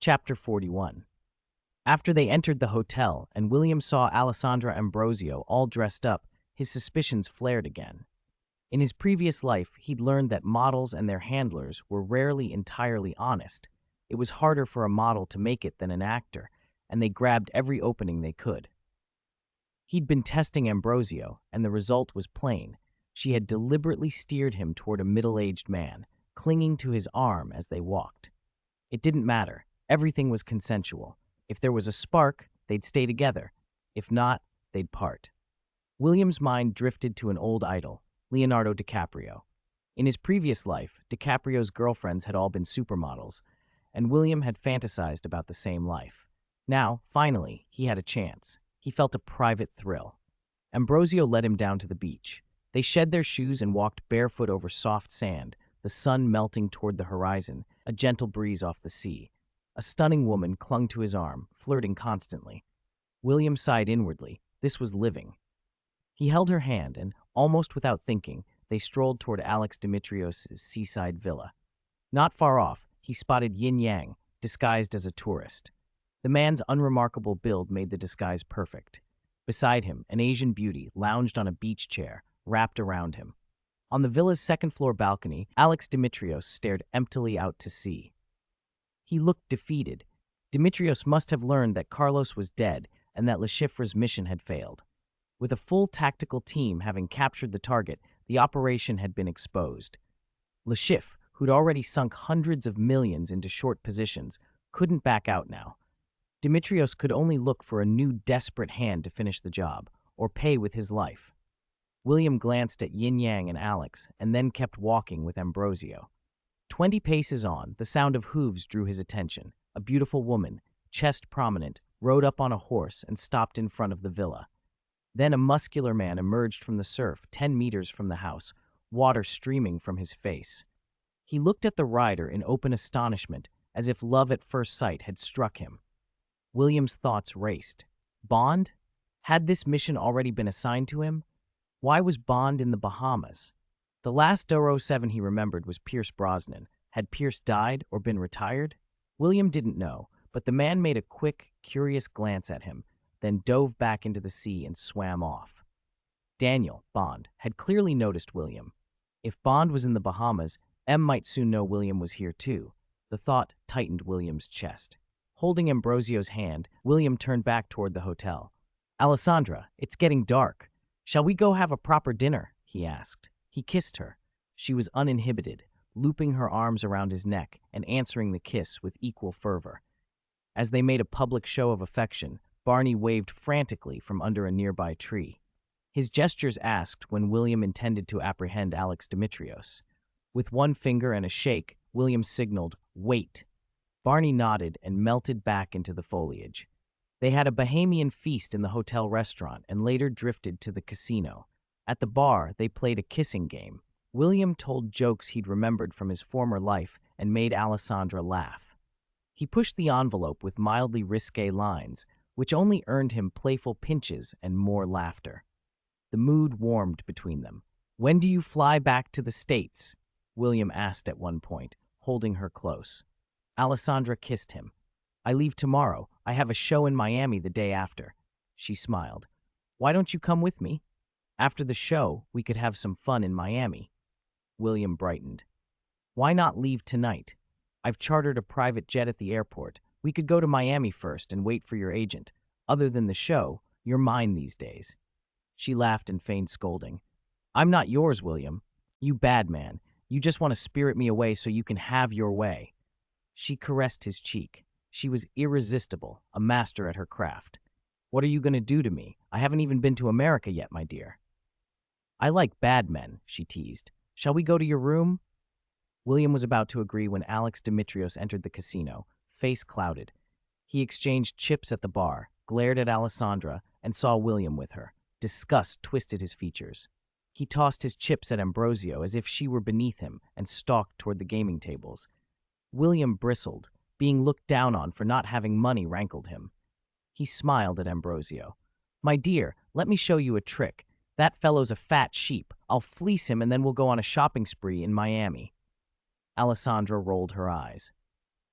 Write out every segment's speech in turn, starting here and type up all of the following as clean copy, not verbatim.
Chapter 41. After they entered the hotel and William saw Alessandra Ambrosio all dressed up, his suspicions flared again. In his previous life, he'd learned that models and their handlers were rarely entirely honest. It was harder for a model to make it than an actor, and they grabbed every opening they could. He'd been testing Ambrosio, and the result was plain. She had deliberately steered him toward a middle-aged man, clinging to his arm as they walked. It didn't matter. Everything was consensual. If there was a spark, they'd stay together. If not, they'd part. William's mind drifted to an old idol, Leonardo DiCaprio. In his previous life, DiCaprio's girlfriends had all been supermodels, and William had fantasized about the same life. Now, finally, he had a chance. He felt a private thrill. Ambrosio led him down to the beach. They shed their shoes and walked barefoot over soft sand, the sun melting toward the horizon, a gentle breeze off the sea. A stunning woman clung to his arm, flirting constantly. William sighed inwardly. This was living. He held her hand, and, almost without thinking, they strolled toward Alex Dimitrios' seaside villa. Not far off, he spotted Yin Yang, disguised as a tourist. The man's unremarkable build made the disguise perfect. Beside him, an Asian beauty lounged on a beach chair, wrapped around him. On the villa's second-floor balcony, Alex Dimitrios stared emptily out to sea. He looked defeated. Dimitrios must have learned that Carlos was dead and that Le Chiffre's mission had failed. With a full tactical team having captured the target, the operation had been exposed. Le Chiffre, who'd already sunk hundreds of millions into short positions, couldn't back out now. Dimitrios could only look for a new desperate hand to finish the job, or pay with his life. William glanced at Yin Yang and Alex, and then kept walking with Ambrosio. 20 paces on, the sound of hooves drew his attention. A beautiful woman, chest prominent, rode up on a horse and stopped in front of the villa. Then a muscular man emerged from the surf 10 meters from the house, water streaming from his face. He looked at the rider in open astonishment, as if love at first sight had struck him. William's thoughts raced. Bond? Had this mission already been assigned to him? Why was Bond in the Bahamas? The last 007 he remembered was Pierce Brosnan. Had Pierce died or been retired? William didn't know, but the man made a quick, curious glance at him, then dove back into the sea and swam off. Daniel, Bond, had clearly noticed William. If Bond was in the Bahamas, M might soon know William was here too. The thought tightened William's chest. Holding Ambrosio's hand, William turned back toward the hotel. "Alessandra, it's getting dark. Shall we go have a proper dinner?" he asked. He kissed her. She was uninhibited, looping her arms around his neck and answering the kiss with equal fervor. As they made a public show of affection, Barney waved frantically from under a nearby tree. His gestures asked when William intended to apprehend Alex Dimitrios. With one finger and a shake, William signaled, "Wait." Barney nodded and melted back into the foliage. They had a Bahamian feast in the hotel restaurant and later drifted to the casino. At the bar, they played a kissing game. William told jokes he'd remembered from his former life and made Alessandra laugh. He pushed the envelope with mildly risque lines, which only earned him playful pinches and more laughter. The mood warmed between them. "When do you fly back to the States?" William asked at one point, holding her close. Alessandra kissed him. "I leave tomorrow. I have a show in Miami the day after." She smiled. "Why don't you come with me? After the show, we could have some fun in Miami." William brightened. "Why not leave tonight? I've chartered a private jet at the airport. We could go to Miami first and wait for your agent. Other than the show, you're mine these days." She laughed and feigned scolding. "I'm not yours, William. You bad man. You just want to spirit me away so you can have your way." She caressed his cheek. She was irresistible, a master at her craft. "What are you going to do to me? I haven't even been to America yet, my dear." "I like bad men," she teased. "Shall we go to your room?" William was about to agree when Alex Dimitrios entered the casino, face clouded. He exchanged chips at the bar, glared at Alessandra, and saw William with her. Disgust twisted his features. He tossed his chips at Ambrosio as if she were beneath him and stalked toward the gaming tables. William bristled. Being looked down on for not having money rankled him. He smiled at Ambrosio. "My dear, let me show you a trick. That fellow's a fat sheep. I'll fleece him and then we'll go on a shopping spree in Miami." Alessandra rolled her eyes.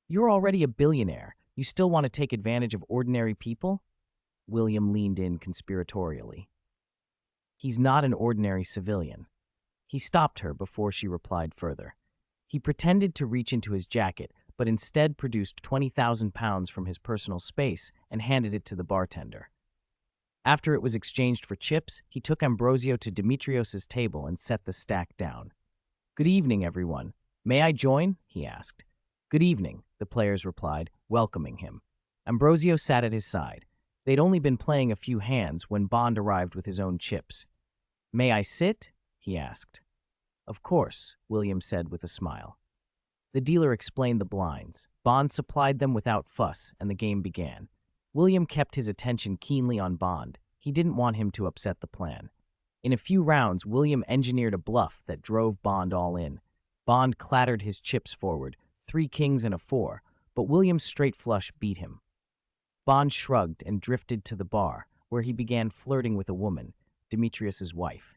You're already a billionaire. You still want to take advantage of ordinary people? William leaned in conspiratorially. He's not an ordinary civilian. He stopped her before she replied further. He pretended to reach into his jacket, but instead produced 20,000 pounds from his personal space and handed it to the bartender. After it was exchanged for chips, he took Ambrosio to Demetrios's table and set the stack down. "Good evening, everyone. May I join?" he asked. "Good evening," the players replied, welcoming him. Ambrosio sat at his side. They'd only been playing a few hands when Bond arrived with his own chips. "May I sit?" he asked. "Of course," William said with a smile. The dealer explained the blinds. Bond supplied them without fuss, and the game began. William kept his attention keenly on Bond. He didn't want him to upset the plan. In a few rounds, William engineered a bluff that drove Bond all in. Bond clattered his chips forward, 3 kings and a 4, but William's straight flush beat him. Bond shrugged and drifted to the bar, where he began flirting with a woman, Demetrios's wife.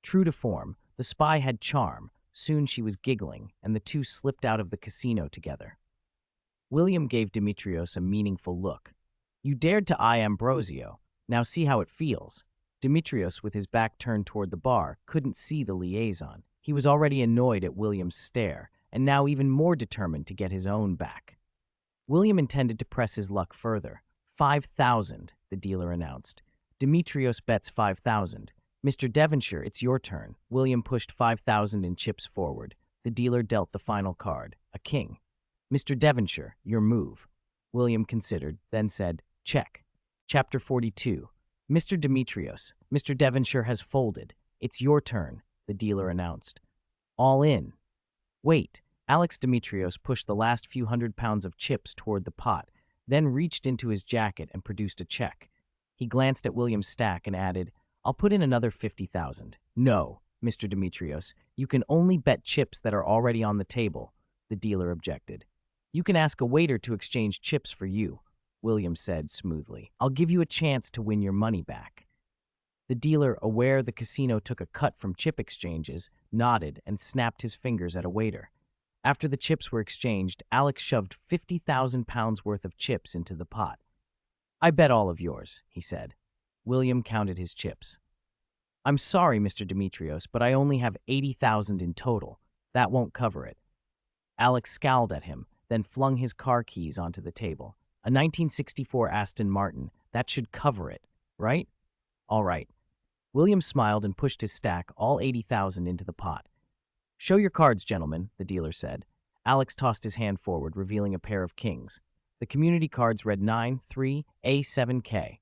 True to form, the spy had charm. Soon she was giggling, and the two slipped out of the casino together. William gave Demetrios a meaningful look. "You dared to eye Ambrosio. Now see how it feels." Demetrios, with his back turned toward the bar, couldn't see the liaison. He was already annoyed at William's stare, and now even more determined to get his own back. William intended to press his luck further. 5,000, the dealer announced. Demetrios bets 5,000. "Mr. Devonshire, it's your turn." William pushed 5,000 in chips forward. The dealer dealt the final card, a king. "Mr. Devonshire, your move." William considered, then said, "Check." Chapter 42. "Mr. Demetrios, Mr. Devonshire has folded. It's your turn," the dealer announced. "All in." "Wait." Alex Demetrios pushed the last few £100 of chips toward the pot, then reached into his jacket and produced a check. He glanced at William's stack and added, "I'll put in another 50,000. "No, Mr. Demetrios, you can only bet chips that are already on the table," the dealer objected. "You can ask a waiter to exchange chips for you," William said smoothly. "I'll give you a chance to win your money back." The dealer, aware the casino took a cut from chip exchanges, nodded and snapped his fingers at a waiter. After the chips were exchanged, Alex shoved 50,000 pounds worth of chips into the pot. "I bet all of yours," he said. William counted his chips. "I'm sorry, Mr. Demetrios, but I only have 80,000 in total. That won't cover it." Alex scowled at him, then flung his car keys onto the table. "A 1964 Aston Martin. That should cover it, right?" "All right." William smiled and pushed his stack, all 80,000, into the pot. "Show your cards, gentlemen," the dealer said. Alex tossed his hand forward, revealing a pair of kings. The community cards read 9-3-A-7K.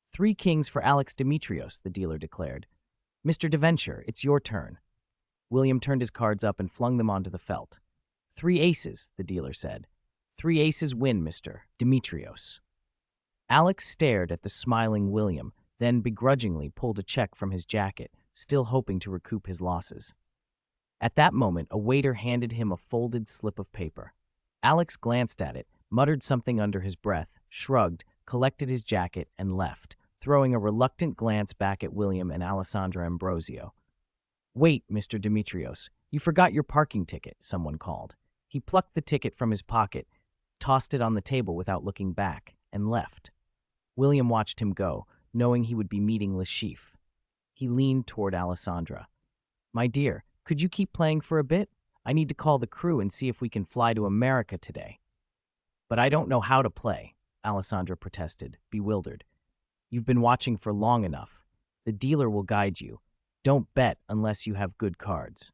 3 kings for Alex Demetrios, the dealer declared. "Mr. Devonshire, it's your turn." William turned his cards up and flung them onto the felt. 3 aces, the dealer said. 3 aces win, Mr. Demetrios." Alex stared at the smiling William, then begrudgingly pulled a check from his jacket, still hoping to recoup his losses. At that moment, a waiter handed him a folded slip of paper. Alex glanced at it, muttered something under his breath, shrugged, collected his jacket, and left, throwing a reluctant glance back at William and Alessandra Ambrosio. "Wait, Mr. Demetrios, you forgot your parking ticket," someone called. He plucked the ticket from his pocket, tossed it on the table without looking back, and left. William watched him go, knowing he would be meeting Le Chiffre. He leaned toward Alessandra. "My dear, could you keep playing for a bit? I need to call the crew and see if we can fly to America today." "But I don't know how to play," Alessandra protested, bewildered. "You've been watching for long enough. The dealer will guide you. Don't bet unless you have good cards."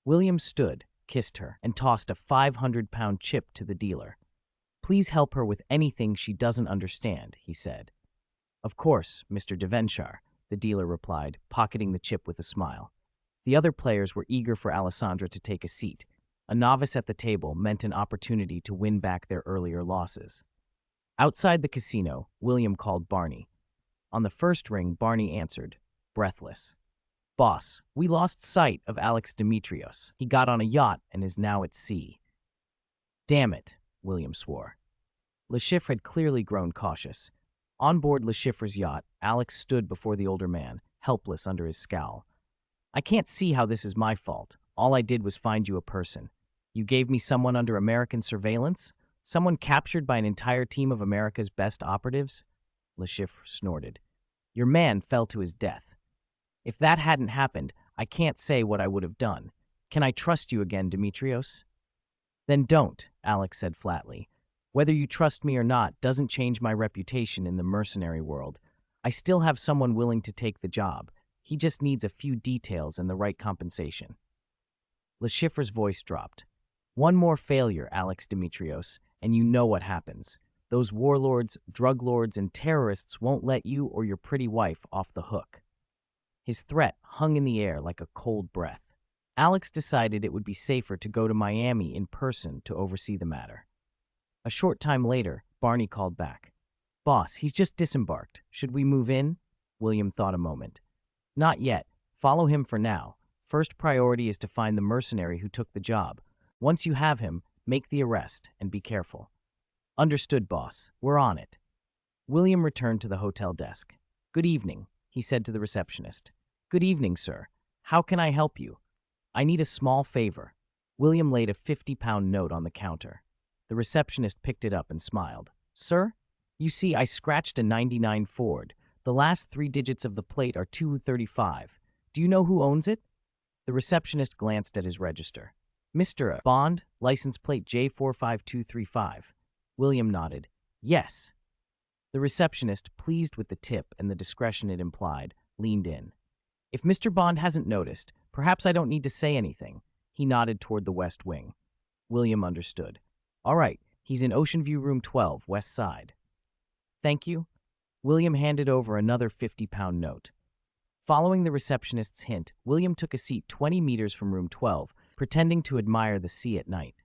William stood, kissed her, and tossed a 500-pound chip to the dealer. "Please help her with anything she doesn't understand," he said. "Of course, Mr. Devonshire," the dealer replied, pocketing the chip with a smile. The other players were eager for Alessandra to take a seat. A novice at the table meant an opportunity to win back their earlier losses. Outside the casino, William called Barney. On the first ring, Barney answered, breathless. "Boss, we lost sight of Alex Demetrios. He got on a yacht and is now at sea." "Damn it," William swore. Le Chiffre had clearly grown cautious. On board Le Chiffre's yacht, Alex stood before the older man, helpless under his scowl. "I can't see how this is my fault. All I did was find you a person. You gave me someone under American surveillance? Someone captured by an entire team of America's best operatives? Le Chiffre snorted. Your man fell to his death. If that hadn't happened, I can't say what I would have done. Can I trust you again, Demetrios? Then don't, Alex said flatly. Whether you trust me or not doesn't change my reputation in the mercenary world. I still have someone willing to take the job. He just needs a few details and the right compensation. Le Chiffre's voice dropped. One more failure, Alex Demetrios, and you know what happens. Those warlords, drug lords, and terrorists won't let you or your pretty wife off the hook. His threat hung in the air like a cold breath. Alex decided it would be safer to go to Miami in person to oversee the matter. A short time later, Barney called back. Boss, he's just disembarked. Should we move in? William thought a moment. Not yet. Follow him for now. First priority is to find the mercenary who took the job. Once you have him, make the arrest and be careful. Understood, boss. We're on it. William returned to the hotel desk. Good evening, he said to the receptionist. Good evening, sir. How can I help you? I need a small favor. William laid a 50-pound note on the counter. The receptionist picked it up and smiled. Sir? You see, I scratched a 99 Ford. The last 3 digits of the plate are 235. Do you know who owns it? The receptionist glanced at his register. Mr. Bond, license plate J45235. William nodded. Yes. The receptionist, pleased with the tip and the discretion it implied, leaned in. If Mr. Bond hasn't noticed, perhaps I don't need to say anything. He nodded toward the west wing. William understood. All right, he's in Ocean View Room 12, west side. Thank you. William handed over another 50-pound note. Following the receptionist's hint, William took a seat 20 meters from room 12, pretending to admire the sea at night.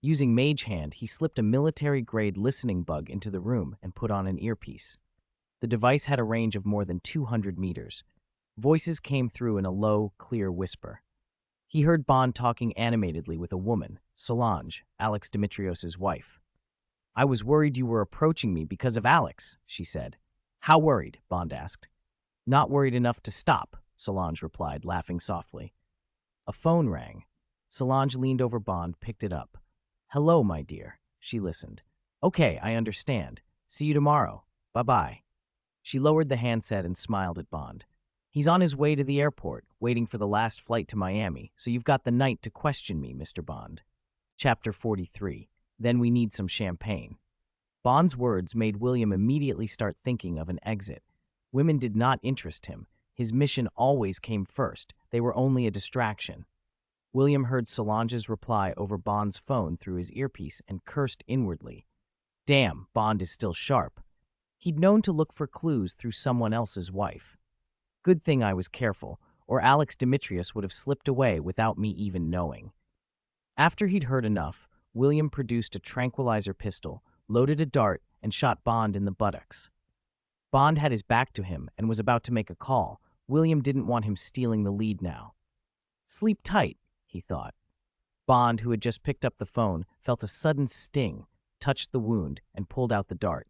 Using Mage Hand, he slipped a military-grade listening bug into the room and put on an earpiece. The device had a range of more than 200 meters. Voices came through in a low, clear whisper. He heard Bond talking animatedly with a woman, Solange, Alex Demetrios' wife. I was worried you were approaching me because of Alex, she said. How worried? Bond asked. Not worried enough to stop, Solange replied, laughing softly. A phone rang. Solange leaned over Bond, picked it up. Hello, my dear. She listened. Okay, I understand. See you tomorrow. Bye-bye. She lowered the handset and smiled at Bond. He's on his way to the airport, waiting for the last flight to Miami, so you've got the night to question me, Mr. Bond. Chapter 43. Then we need some champagne. Bond's words made William immediately start thinking of an exit. Women did not interest him. His mission always came first. They were only a distraction. William heard Solange's reply over Bond's phone through his earpiece and cursed inwardly. Damn, Bond is still sharp. He'd known to look for clues through someone else's wife. Good thing I was careful, or Alex Demetrios would have slipped away without me even knowing. After he'd heard enough, William produced a tranquilizer pistol, loaded a dart, and shot Bond in the buttocks. Bond had his back to him and was about to make a call. William didn't want him stealing the lead now. Sleep tight, he thought. Bond, who had just picked up the phone, felt a sudden sting, touched the wound, and pulled out the dart.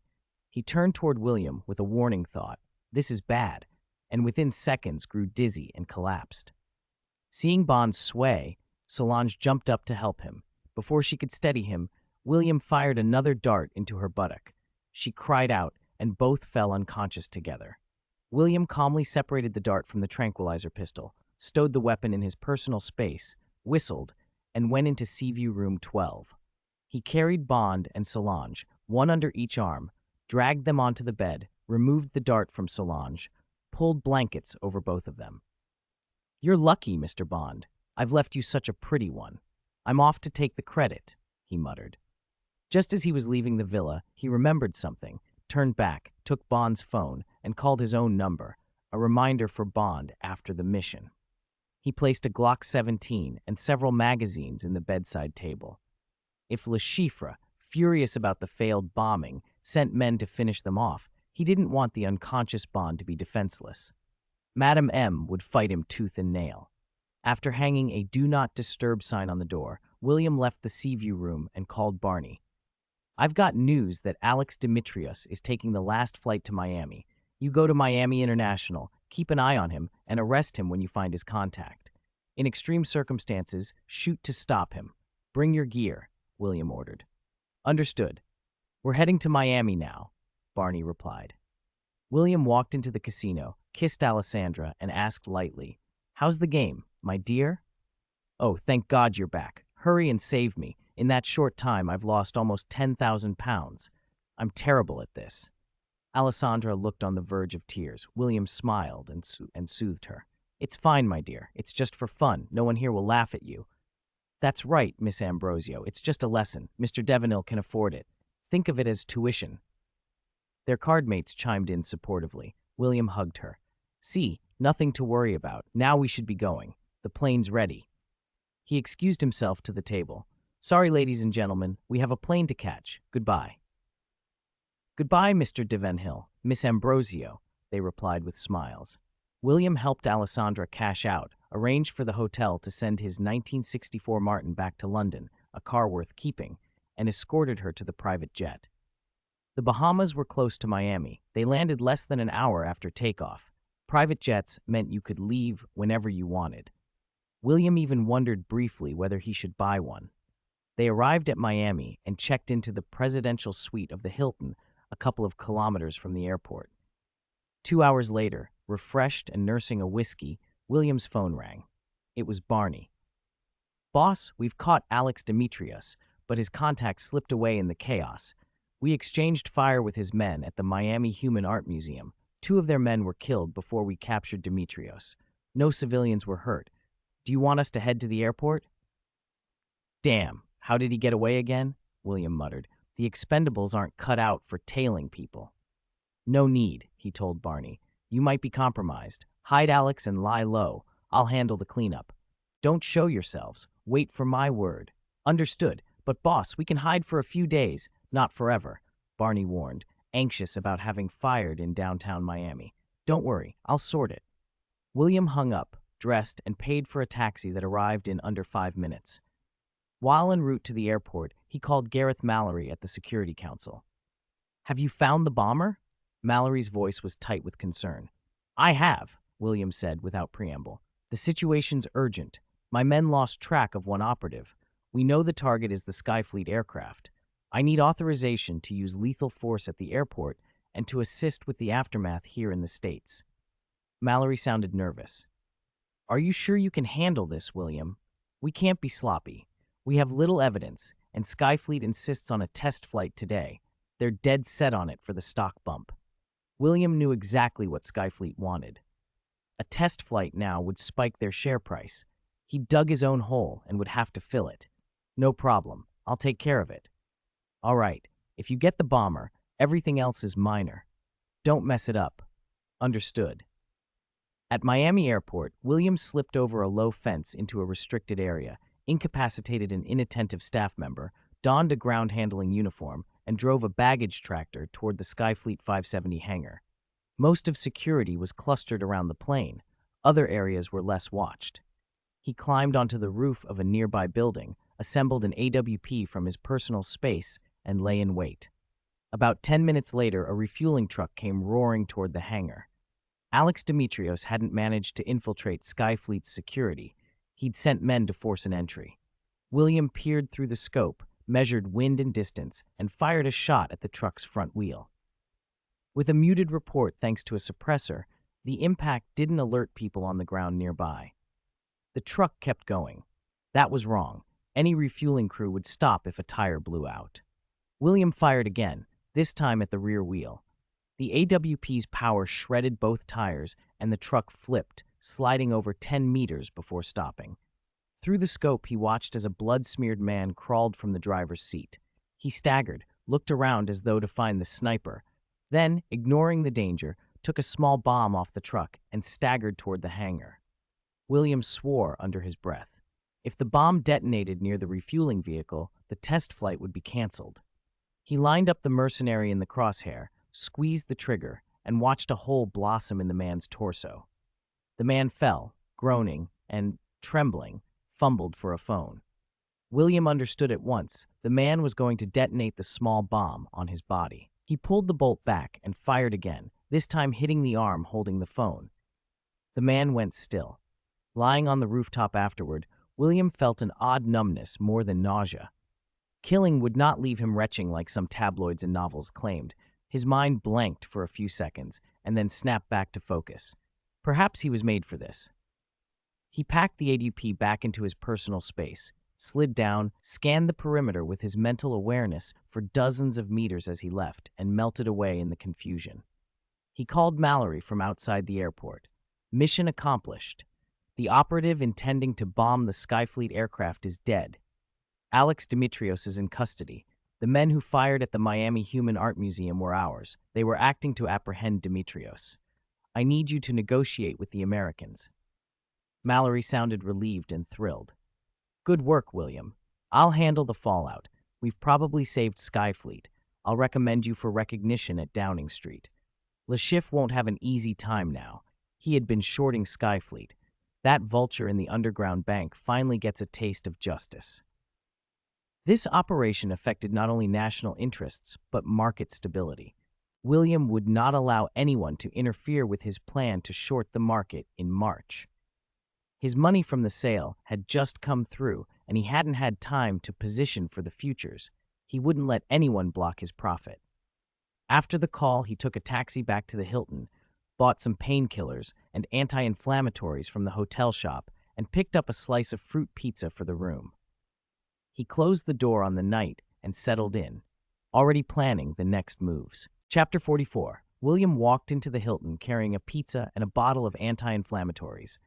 He turned toward William with a warning thought. This is bad, and within seconds grew dizzy and collapsed. Seeing Bond sway, Solange jumped up to help him. Before she could steady him, William fired another dart into her buttock. She cried out, and both fell unconscious together. William calmly separated the dart from the tranquilizer pistol, stowed the weapon in his personal space, whistled, and went into Seaview Room 12. He carried Bond and Solange, one under each arm, dragged them onto the bed, removed the dart from Solange, pulled blankets over both of them. You're lucky, Mr. Bond. I've left you such a pretty one. I'm off to take the credit, he muttered. Just as he was leaving the villa, he remembered something, turned back, took Bond's phone, and called his own number, a reminder for Bond after the mission. He placed a Glock 17 and several magazines in the bedside table. If Le Chiffre, furious about the failed bombing, sent men to finish them off, he didn't want the unconscious Bond to be defenseless. Madame M would fight him tooth and nail. After hanging a Do Not Disturb sign on the door, William left the Seaview room and called Barney. I've got news that Alex Demetrios is taking the last flight to Miami. You go to Miami International, keep an eye on him, and arrest him when you find his contact. In extreme circumstances, shoot to stop him. Bring your gear, William ordered. Understood. We're heading to Miami now, Barney replied. William walked into the casino, kissed Alessandra, and asked lightly, "How's the game, my dear?" "Oh, thank God you're back. Hurry and save me. In that short time, I've lost almost 10,000 pounds. I'm terrible at this." Alessandra looked on the verge of tears. William smiled and soothed her. "It's fine, my dear. It's just for fun. No one here will laugh at you." "That's right, Miss Ambrosio. It's just a lesson. Mr. Devenil can afford it. Think of it as tuition." Their cardmates chimed in supportively. William hugged her. "See, nothing to worry about. Now we should be going. The plane's ready." He excused himself to the table. "Sorry, ladies and gentlemen, we have a plane to catch. Goodbye." "Goodbye, Mr. Devenhill, Miss Ambrosio," they replied with smiles. William helped Alessandra cash out, arranged for the hotel to send his 1964 Martin back to London, a car worth keeping, and escorted her to the private jet. The Bahamas were close to Miami. They landed less than an hour after takeoff. Private jets meant you could leave whenever you wanted. William even wondered briefly whether he should buy one. They arrived at Miami and checked into the presidential suite of the Hilton, a couple of kilometers from the airport. 2 hours later, refreshed and nursing a whiskey, William's phone rang. It was Barney. "Boss, we've caught Alex Demetrios, but his contact slipped away in the chaos. We exchanged fire with his men at the Miami Human Art Museum. 2 of their men were killed before we captured Demetrios. No civilians were hurt. Do you want us to head to the airport?" "Damn, how did he get away again?" William muttered. "The Expendables aren't cut out for tailing people." "No need," he told Barney. "You might be compromised. Hide Alex and lie low. I'll handle the cleanup. Don't show yourselves. Wait for my word." "Understood. But boss, we can hide for a few days, not forever," Barney warned, anxious about having fired in downtown Miami. "Don't worry, I'll sort it." William hung up, dressed, and paid for a taxi that arrived in under 5 minutes. While en route to the airport, he called Gareth Mallory at the Security Council. "Have you found the bomber?" Mallory's voice was tight with concern. "I have," William said without preamble. "The situation's urgent. My men lost track of one operative. We know the target is the Skyfleet aircraft. I need authorization to use lethal force at the airport and to assist with the aftermath here in the States." Mallory sounded nervous. "Are you sure you can handle this, William? We can't be sloppy. We have little evidence, and Skyfleet insists on a test flight today. They're dead set on it for the stock bump." William knew exactly what Skyfleet wanted. A test flight now would spike their share price. He dug his own hole and would have to fill it. "No problem. I'll take care of it." "All right. If you get the bomber, everything else is minor. Don't mess it up." "Understood." At Miami Airport, Williams slipped over a low fence into a restricted area, incapacitated an inattentive staff member, donned a ground-handling uniform, and drove a baggage tractor toward the Skyfleet 570 hangar. Most of security was clustered around the plane. Other areas were less watched. He climbed onto the roof of a nearby building, assembled an AWP from his personal space, and lay in wait. About 10 minutes later, a refueling truck came roaring toward the hangar. Alex Demetrios hadn't managed to infiltrate Skyfleet's security. He'd sent men to force an entry. William peered through the scope, measured wind and distance, and fired a shot at the truck's front wheel. With a muted report thanks to a suppressor, the impact didn't alert people on the ground nearby. The truck kept going. That was wrong. Any refueling crew would stop if a tire blew out. William fired again, this time at the rear wheel. The AWP's power shredded both tires, and the truck flipped, sliding over 10 meters before stopping. Through the scope, he watched as a blood-smeared man crawled from the driver's seat. He staggered, looked around as though to find the sniper, then, ignoring the danger, took a small bomb off the truck and staggered toward the hangar. William swore under his breath. If the bomb detonated near the refueling vehicle, the test flight would be canceled. He lined up the mercenary in the crosshair, squeezed the trigger, and watched a hole blossom in the man's torso. The man fell, groaning, and, trembling, fumbled for a phone. William understood at once. The man was going to detonate the small bomb on his body. He pulled the bolt back and fired again, this time hitting the arm holding the phone. The man went still. Lying on the rooftop afterward, William felt an odd numbness more than nausea. Killing would not leave him retching like some tabloids and novels claimed. His mind blanked for a few seconds and then snapped back to focus. Perhaps he was made for this. He packed the ADP back into his personal space, slid down, scanned the perimeter with his mental awareness for dozens of meters as he left, and melted away in the confusion. He called Mallory from outside the airport. Mission accomplished. The operative intending to bomb the Skyfleet aircraft is dead. Alex Dimitrios is in custody. The men who fired at the Miami Human Art Museum were ours. They were acting to apprehend Dimitrios. I need you to negotiate with the Americans. Mallory sounded relieved and thrilled. Good work, William. I'll handle the fallout. We've probably saved Skyfleet. I'll recommend you for recognition at Downing Street. Le Chiffre won't have an easy time now. He had been shorting Skyfleet. That vulture in the underground bank finally gets a taste of justice. This operation affected not only national interests, but market stability. William would not allow anyone to interfere with his plan to short the market in March. His money from the sale had just come through, and he hadn't had time to position for the futures. He wouldn't let anyone block his profit. After the call, he took a taxi back to the Hilton, bought some painkillers and anti-inflammatories from the hotel shop, and picked up a slice of fruit pizza for the room. He closed the door on the night and settled in, already planning the next moves. Chapter 44. William walked into the Hilton carrying a pizza and a bottle of anti-inflammatories.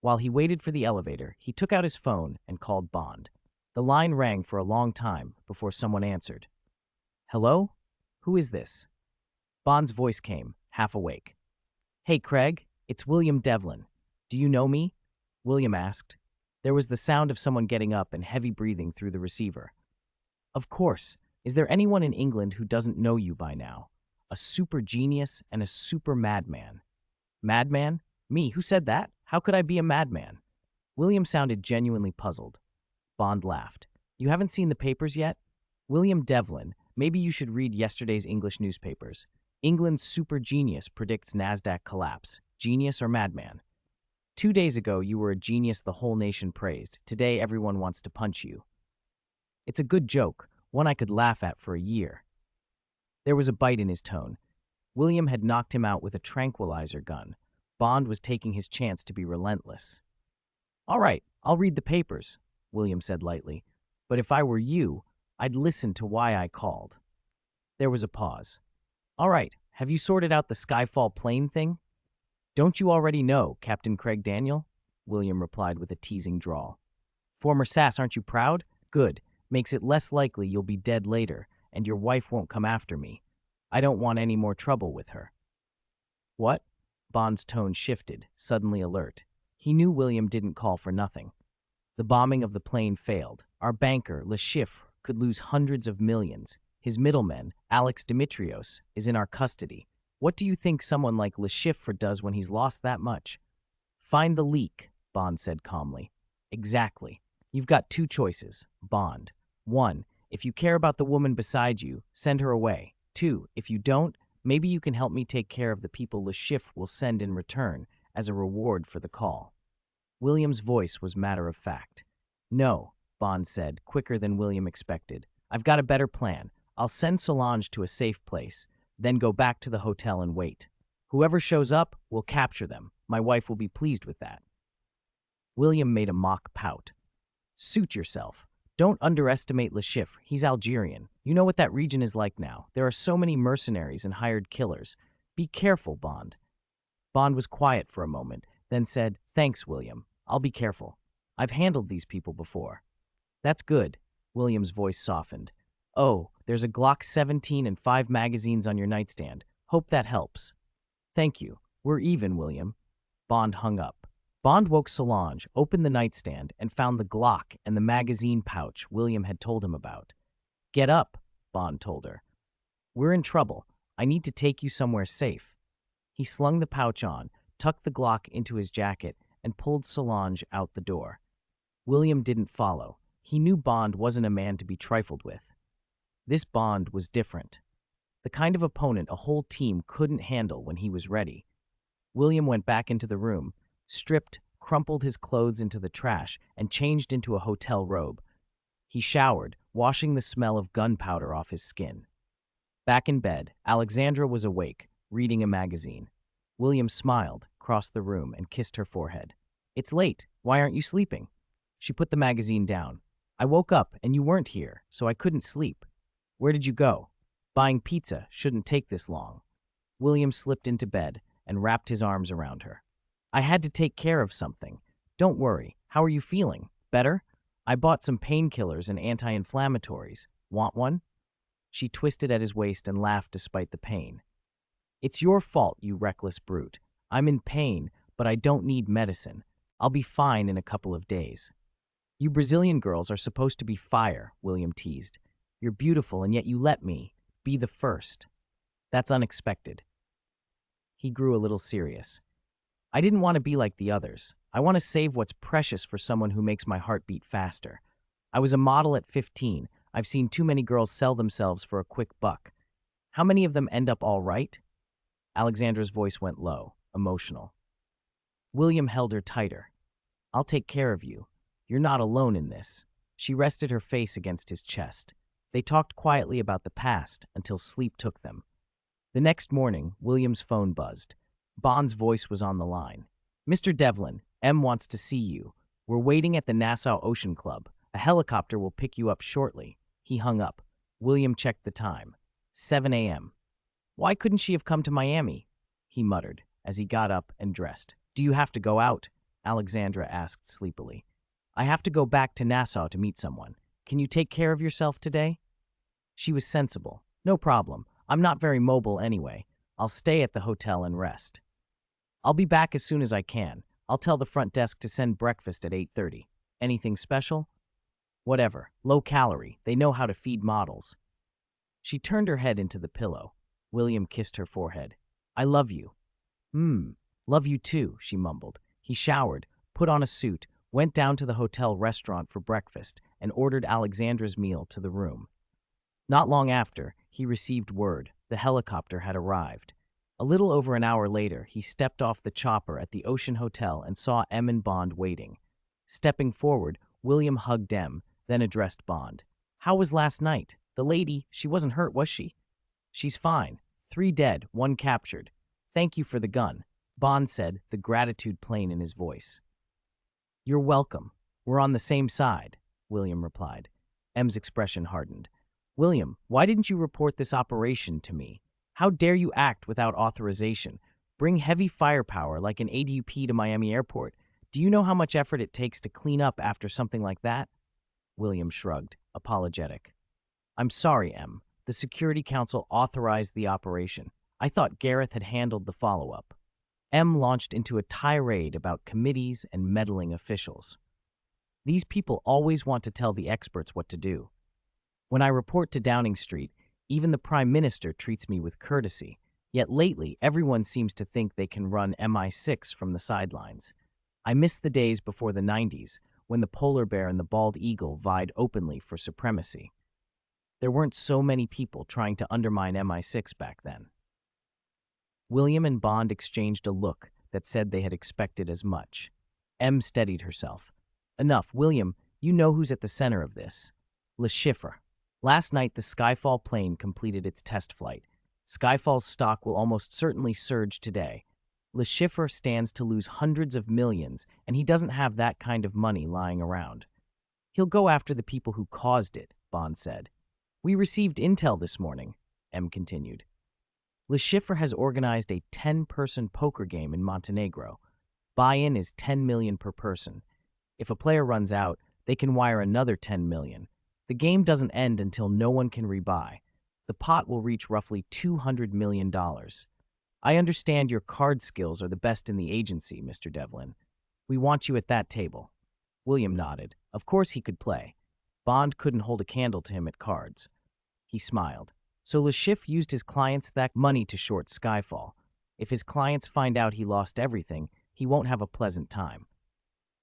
While he waited for the elevator, he took out his phone and called Bond. The line rang for a long time before someone answered. Hello? Who is this? Bond's voice came, half awake. Hey, Craig, it's William Devlin. Do you know me? William asked. There was the sound of someone getting up and heavy breathing through the receiver. Of course. Is there anyone in England who doesn't know you by now? A super genius and a super madman. Madman? Me? Who said that? How could I be a madman? William sounded genuinely puzzled. Bond laughed. You haven't seen the papers yet? William Devlin, maybe you should read yesterday's English newspapers. England's super genius predicts NASDAQ collapse. Genius or madman? 2 days ago, you were a genius the whole nation praised. Today, everyone wants to punch you. It's a good joke, one I could laugh at for a year. There was a bite in his tone. William had knocked him out with a tranquilizer gun. Bond was taking his chance to be relentless. All right, I'll read the papers, William said lightly. But if I were you, I'd listen to why I called. There was a pause. All right, have you sorted out the Skyfall plane thing? Don't you already know, Captain Craig Daniel? William replied with a teasing drawl. Former SAS, aren't you proud? Good. Makes it less likely you'll be dead later, and your wife won't come after me. I don't want any more trouble with her. What? Bond's tone shifted, suddenly alert. He knew William didn't call for nothing. The bombing of the plane failed. Our banker, Le Chiffre, could lose hundreds of millions. His middleman, Alex Dimitrios, is in our custody. What do you think someone like Le Chiffre does when he's lost that much? Find the leak, Bond said calmly. Exactly. You've got two choices, Bond. 1, if you care about the woman beside you, send her away. 2, if you don't, maybe you can help me take care of the people Le Chiffre will send in return as a reward for the call. William's voice was matter of fact. No, Bond said, quicker than William expected. I've got a better plan. I'll send Solange to a safe place, then go back to the hotel and wait. Whoever shows up, we'll capture them. My wife will be pleased with that. William made a mock pout. Suit yourself. Don't underestimate Le Chiffre. He's Algerian. You know what that region is like now. There are so many mercenaries and hired killers. Be careful, Bond. Bond was quiet for a moment, then said, Thanks, William. I'll be careful. I've handled these people before. That's good. William's voice softened. Oh, there's a Glock 17 and 5 magazines on your nightstand. Hope that helps. Thank you. We're even, William. Bond hung up. Bond woke Solange, opened the nightstand, and found the Glock and the magazine pouch William had told him about. Get up, Bond told her. We're in trouble. I need to take you somewhere safe. He slung the pouch on, tucked the Glock into his jacket, and pulled Solange out the door. William didn't follow. He knew Bond wasn't a man to be trifled with. This Bond was different. The kind of opponent a whole team couldn't handle when he was ready. William went back into the room, stripped, crumpled his clothes into the trash, and changed into a hotel robe. He showered, washing the smell of gunpowder off his skin. Back in bed, Alexandra was awake, reading a magazine. William smiled, crossed the room, and kissed her forehead. "It's late. Why aren't you sleeping?" She put the magazine down. "I woke up and you weren't here, so I couldn't sleep." "Where did you go?" "Buying pizza. Shouldn't take this long." William slipped into bed and wrapped his arms around her. "I had to take care of something. Don't worry. How are you feeling? Better? I bought some painkillers and anti-inflammatories. Want one?" She twisted at his waist and laughed despite the pain. "It's your fault, you reckless brute. I'm in pain, but I don't need medicine. I'll be fine in a couple of days." "You Brazilian girls are supposed to be fire," William teased. "You're beautiful, and yet you let me be the first. That's unexpected." He grew a little serious. "I didn't want to be like the others. I want to save what's precious for someone who makes my heart beat faster. I was a model at 15. I've seen too many girls sell themselves for a quick buck. How many of them end up all right?" Alexandra's voice went low, emotional. William held her tighter. "I'll take care of you. You're not alone in this." She rested her face against his chest. They talked quietly about the past until sleep took them. The next morning, William's phone buzzed. Bond's voice was on the line. "Mr. Devlin, M wants to see you. We're waiting at the Nassau Ocean Club. A helicopter will pick you up shortly." He hung up. William checked the time. 7 a.m. "Why couldn't she have come to Miami?" he muttered as he got up and dressed. "Do you have to go out?" Alexandra asked sleepily. "I have to go back to Nassau to meet someone. Can you take care of yourself today?" She was sensible. "No problem. I'm not very mobile anyway. I'll stay at the hotel and rest. I'll be back as soon as I can. I'll tell the front desk to send breakfast at 8:30. Anything special?" "Whatever. Low calorie. They know how to feed models." She turned her head into the pillow. William kissed her forehead. "I love you." Love you too," she mumbled. He showered, put on a suit, went down to the hotel restaurant for breakfast, and ordered Alexandra's meal to the room. Not long after, he received word the helicopter had arrived. A little over an hour later, he stepped off the chopper at the Ocean Hotel and saw M and Bond waiting. Stepping forward, William hugged M, then addressed Bond. "How was last night? The lady, she wasn't hurt, was she?" "She's fine. 3 dead, 1 captured. Thank you for the gun," Bond said, the gratitude plain in his voice. "You're welcome. We're on the same side," William replied. M's expression hardened. "William, why didn't you report this operation to me? How dare you act without authorization? Bring heavy firepower like an ADUP to Miami Airport. Do you know how much effort it takes to clean up after something like that?" William shrugged, apologetic. "I'm sorry, M. The Security Council authorized the operation. I thought Gareth had handled the follow-up." M launched into a tirade about committees and meddling officials. "These people always want to tell the experts what to do. When I report to Downing Street, even the Prime Minister treats me with courtesy. Yet lately, everyone seems to think they can run MI6 from the sidelines. I miss the days before the 90s, when the polar bear and the bald eagle vied openly for supremacy. There weren't so many people trying to undermine MI6 back then." William and Bond exchanged a look that said they had expected as much. M steadied herself. "Enough, William, you know who's at the center of this. Le Chiffre. Last night, the Skyfall plane completed its test flight. Skyfall's stock will almost certainly surge today. Le Chiffre stands to lose hundreds of millions, and he doesn't have that kind of money lying around. He'll go after the people who caused it," Bond said. "We received intel this morning," M continued. "Le Chiffre has organized a 10-person poker game in Montenegro. Buy-in is 10 million per person. If a player runs out, they can wire another 10 million. The game doesn't end until no one can rebuy. The pot will reach roughly $200 million. I understand your card skills are the best in the agency, Mr. Devlin. We want you at that table." William nodded. Of course he could play. Bond couldn't hold a candle to him at cards. He smiled. So Le Chiffre used his clients' that money to short Skyfall. If his clients find out he lost everything, he won't have a pleasant time.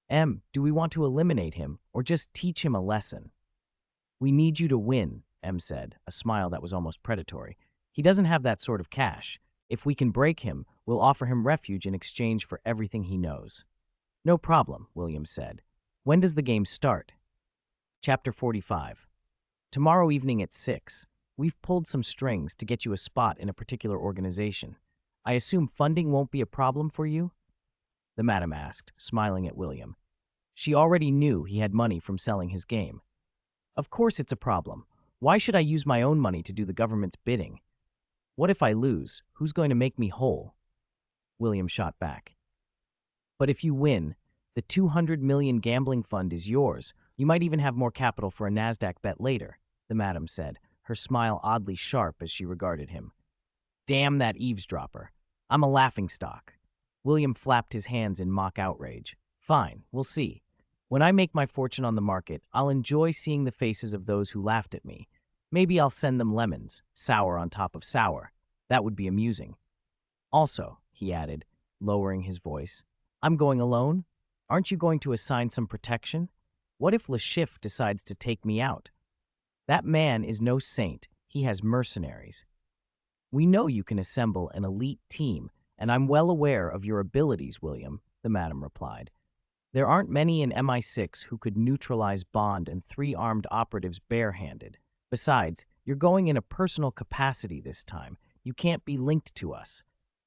"M, do we want to eliminate him or just teach him a lesson?" "We need you to win," M said, a smile that was almost predatory. "He doesn't have that sort of cash. If we can break him, we'll offer him refuge in exchange for everything he knows." No problem, William said. When does the game start? Chapter 45. Tomorrow evening at 6. We've pulled some strings to get you a spot in a particular organization. I assume funding won't be a problem for you? The madam asked, smiling at William. She already knew he had money from selling his game. Of course it's a problem. Why should I use my own money to do the government's bidding? What if I lose? Who's going to make me whole? William shot back. But if you win, the 200 million gambling fund is yours. You might even have more capital for a NASDAQ bet later, the madam said, her smile oddly sharp as she regarded him. Damn that eavesdropper. I'm a laughingstock. William flapped his hands in mock outrage. Fine, we'll see. When I make my fortune on the market, I'll enjoy seeing the faces of those who laughed at me. Maybe I'll send them lemons, sour on top of sour. That would be amusing. Also, he added, lowering his voice, I'm going alone? Aren't you going to assign some protection? What if Le Chiffre decides to take me out? That man is no saint. He has mercenaries. We know you can assemble an elite team, and I'm well aware of your abilities, William, the madam replied. There aren't many in MI6 who could neutralize Bond and 3 armed operatives barehanded. Besides, you're going in a personal capacity this time. You can't be linked to us.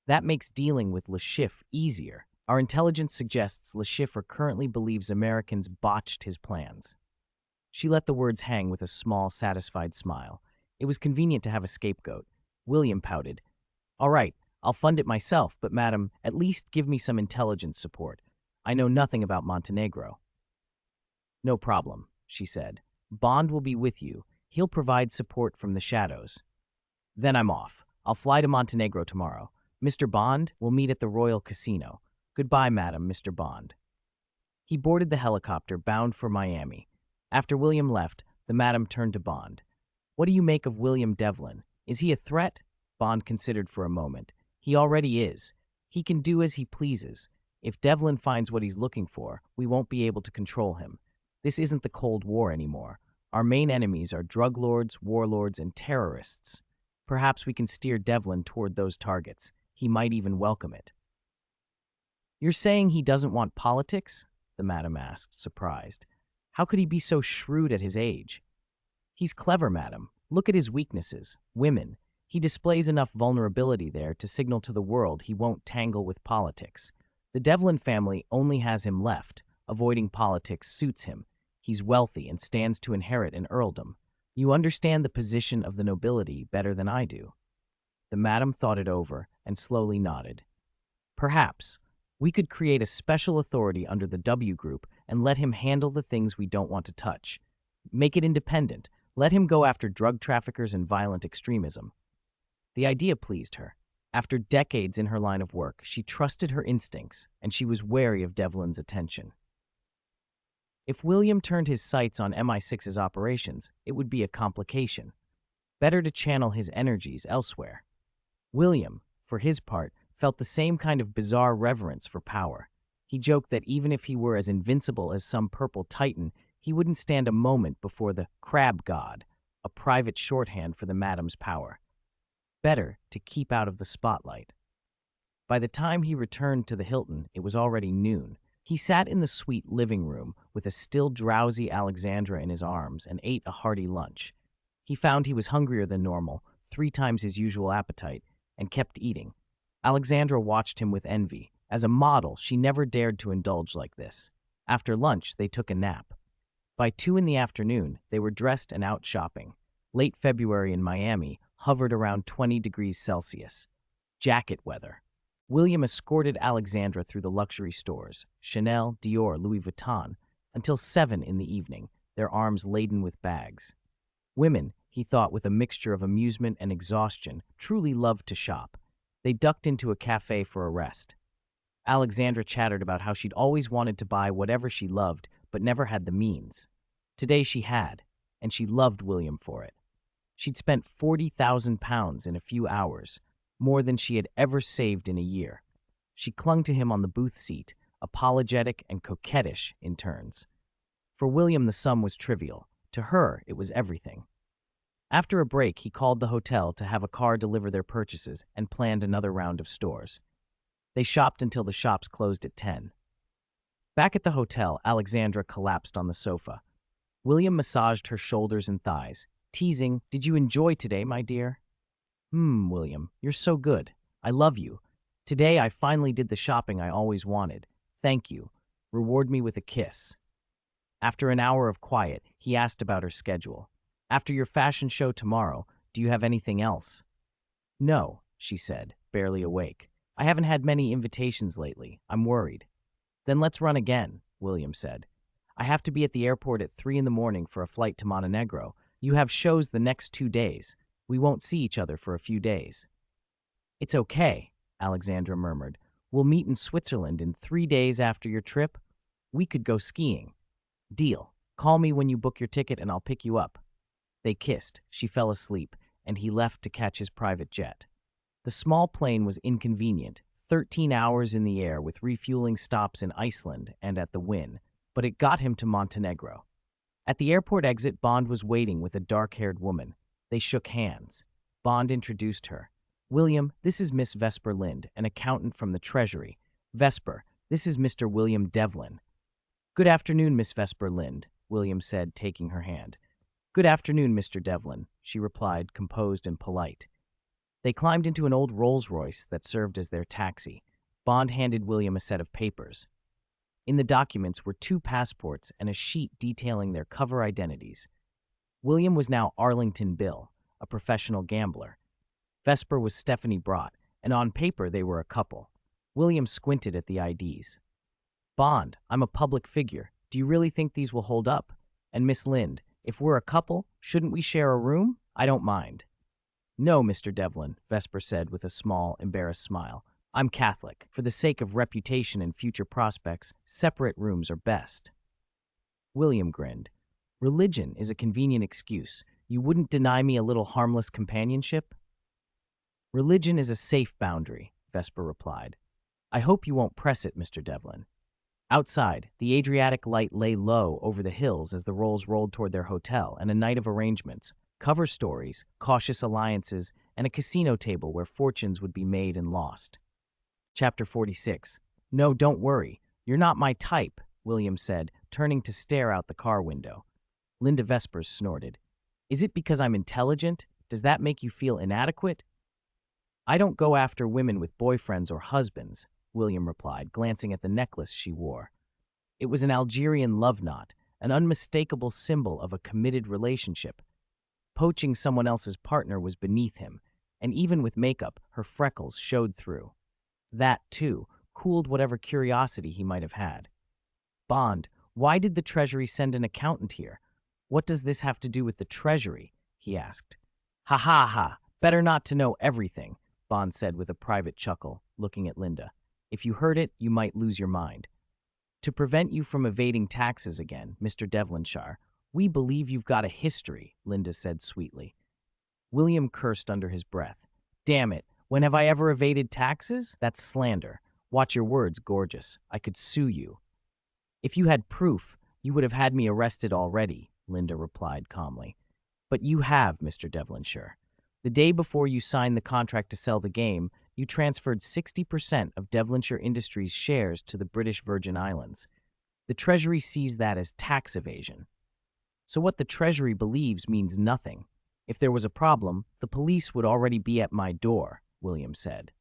That makes dealing with Le Chiffre easier. Our intelligence suggests Le Chiffre currently believes Americans botched his plans. She let the words hang with a small, satisfied smile. It was convenient to have a scapegoat. William pouted. All right, I'll fund it myself, but madam, at least give me some intelligence support. I know nothing about Montenegro. No problem, she said. Bond will be with you. He'll provide support from the shadows. Then I'm off. I'll fly to Montenegro tomorrow. Mr. Bond will meet at the Royal Casino. Goodbye, madam, Mr. Bond. He boarded the helicopter bound for Miami. After William left, the madam turned to Bond. What do you make of William Devlin? Is he a threat? Bond considered for a moment. He already is. He can do as he pleases. If Devlin finds what he's looking for, we won't be able to control him. This isn't the Cold War anymore. Our main enemies are drug lords, warlords, and terrorists. Perhaps we can steer Devlin toward those targets. He might even welcome it. You're saying he doesn't want politics? The madam asked, surprised. How could he be so shrewd at his age? He's clever, madam. Look at his weaknesses. Women. He displays enough vulnerability there to signal to the world he won't tangle with politics. The Devlin family only has him left. Avoiding politics suits him. He's wealthy and stands to inherit an earldom. You understand the position of the nobility better than I do. The madam thought it over and slowly nodded. Perhaps. We could create a special authority under the W Group and let him handle the things we don't want to touch. Make it independent. Let him go after drug traffickers and violent extremism. The idea pleased her. After decades in her line of work, she trusted her instincts, and she was wary of Devlin's attention. If William turned his sights on MI6's operations, it would be a complication. Better to channel his energies elsewhere. William, for his part, felt the same kind of bizarre reverence for power. He joked that even if he were as invincible as some purple titan, he wouldn't stand a moment before the crab god, a private shorthand for the madam's power. Better to keep out of the spotlight. By the time he returned to the Hilton, it was already noon. He sat in the suite living room with a still drowsy Alexandra in his arms and ate a hearty lunch. He found he was hungrier than normal, 3 times his usual appetite, and kept eating. Alexandra watched him with envy. As a model, she never dared to indulge like this. After lunch, they took a nap. By 2 in the afternoon, they were dressed and out shopping. Late February in Miami hovered around 20 degrees Celsius. Jacket weather. William escorted Alexandra through the luxury stores, Chanel, Dior, Louis Vuitton, until 7 in the evening, their arms laden with bags. Women, he thought with a mixture of amusement and exhaustion, truly loved to shop. They ducked into a cafe for a rest. Alexandra chattered about how she'd always wanted to buy whatever she loved, but never had the means. Today she had, and she loved William for it. She'd spent £40,000 in a few hours, more than she had ever saved in a year. She clung to him on the booth seat, apologetic and coquettish in turns. For William, the sum was trivial. To her, it was everything. After a break, he called the hotel to have a car deliver their purchases and planned another round of stores. They shopped until the shops closed at 10. Back at the hotel, Alexandra collapsed on the sofa. William massaged her shoulders and thighs, teasing, "Did you enjoy today, my dear?" William, you're so good. I love you. Today I finally did the shopping I always wanted. Thank you. Reward me with a kiss." After an hour of quiet, he asked about her schedule. "After your fashion show tomorrow, do you have anything else?" "No," she said, barely awake. "I haven't had many invitations lately. I'm worried." "Then let's run again," William said. "I have to be at the airport at 3 in the morning for a flight to Montenegro. You have shows the next 2 days. We won't see each other for a few days." "It's okay," Alexandra murmured. "We'll meet in Switzerland in 3 days after your trip. We could go skiing." "Deal. Call me when you book your ticket and I'll pick you up." They kissed, she fell asleep, and he left to catch his private jet. The small plane was inconvenient, 13 hours in the air with refueling stops in Iceland and at the Wynn, but it got him to Montenegro. At the airport exit, Bond was waiting with a dark-haired woman. They shook hands. Bond introduced her. "William, this is Miss Vesper Lind, an accountant from the Treasury. Vesper, this is Mr. William Devlin." "Good afternoon, Miss Vesper Lind," William said, taking her hand. "Good afternoon, Mr. Devlin," she replied, composed and polite. They climbed into an old Rolls-Royce that served as their taxi. Bond handed William a set of papers. In the documents were 2 passports and a sheet detailing their cover identities. William was now Arlington Bill, a professional gambler. Vesper was Stephanie Brott, and on paper they were a couple. William squinted at the IDs. "Bond, I'm a public figure. Do you really think these will hold up? And Miss Lind, if we're a couple, shouldn't we share a room? I don't mind." "No, Mr. Devlin," Vesper said with a small, embarrassed smile. "I'm Catholic. For the sake of reputation and future prospects, separate rooms are best." William grinned. "Religion is a convenient excuse. You wouldn't deny me a little harmless companionship?" "Religion is a safe boundary," Vesper replied. "I hope you won't press it, Mr. Devlin." Outside, the Adriatic light lay low over the hills as the Rolls rolled toward their hotel, and a night of arrangements, cover stories, cautious alliances, and a casino table where fortunes would be made and lost. Chapter 46. "No, don't worry. You're not my type," William said, turning to stare out the car window. Linda Vespers snorted. "Is it because I'm intelligent? Does that make you feel inadequate?" "I don't go after women with boyfriends or husbands," William replied, glancing at the necklace she wore. It was an Algerian love knot, an unmistakable symbol of a committed relationship. Poaching someone else's partner was beneath him, and even with makeup, her freckles showed through. That, too, cooled whatever curiosity he might have had. "Bond, why did the Treasury send an accountant here? What does this have to do with the Treasury?" he asked. "Ha ha ha, better not to know everything," Bond said with a private chuckle, looking at Linda. "If you heard it, you might lose your mind. To prevent you from evading taxes again, Mr. Devonshire, we believe you've got a history," Linda said sweetly. William cursed under his breath. "Damn it, when have I ever evaded taxes? That's slander. Watch your words, gorgeous. I could sue you." "If you had proof, you would have had me arrested already," Linda replied calmly. "But you have, Mr. Devonshire. The day before you signed the contract to sell the game, you transferred 60% of Devonshire Industries' shares to the British Virgin Islands. The Treasury sees that as tax evasion. So what the Treasury believes means nothing. If there was a problem, the police would already be at my door," William said.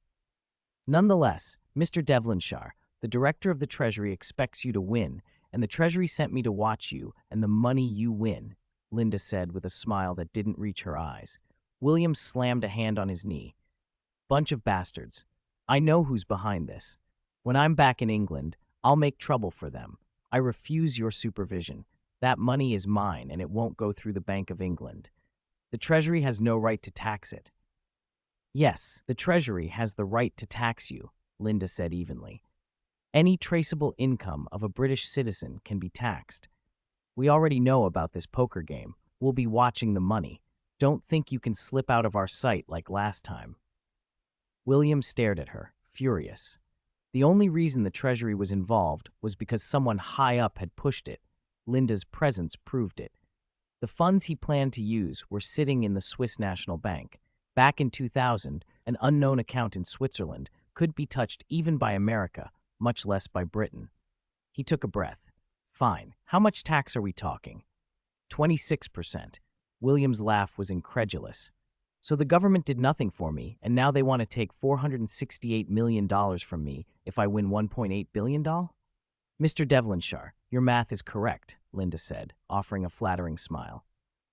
"Nonetheless, Mr. Devonshire, the director of the Treasury expects you to win, and the Treasury sent me to watch you and the money you win," Linda said with a smile that didn't reach her eyes. William slammed a hand on his knee. "Bunch of bastards. I know who's behind this. When I'm back in England, I'll make trouble for them. I refuse your supervision. That money is mine, and it won't go through the Bank of England. The Treasury has no right to tax it." "Yes, the Treasury has the right to tax you," Linda said evenly. "Any traceable income of a British citizen can be taxed. We already know about this poker game. We'll be watching the money. Don't think you can slip out of our sight like last time." William stared at her, furious. The only reason the Treasury was involved was because someone high up had pushed it. Linda's presence proved it. The funds he planned to use were sitting in the Swiss National Bank. Back in 2000, an unknown account in Switzerland could be touched even by America, much less by Britain. He took a breath. Fine. How much tax are we talking? 26%. William's laugh was incredulous. So the government did nothing for me, and now they want to take $468 million from me if I win $1.8 billion? Mr. Devonshire, your math is correct, Linda said, offering a flattering smile.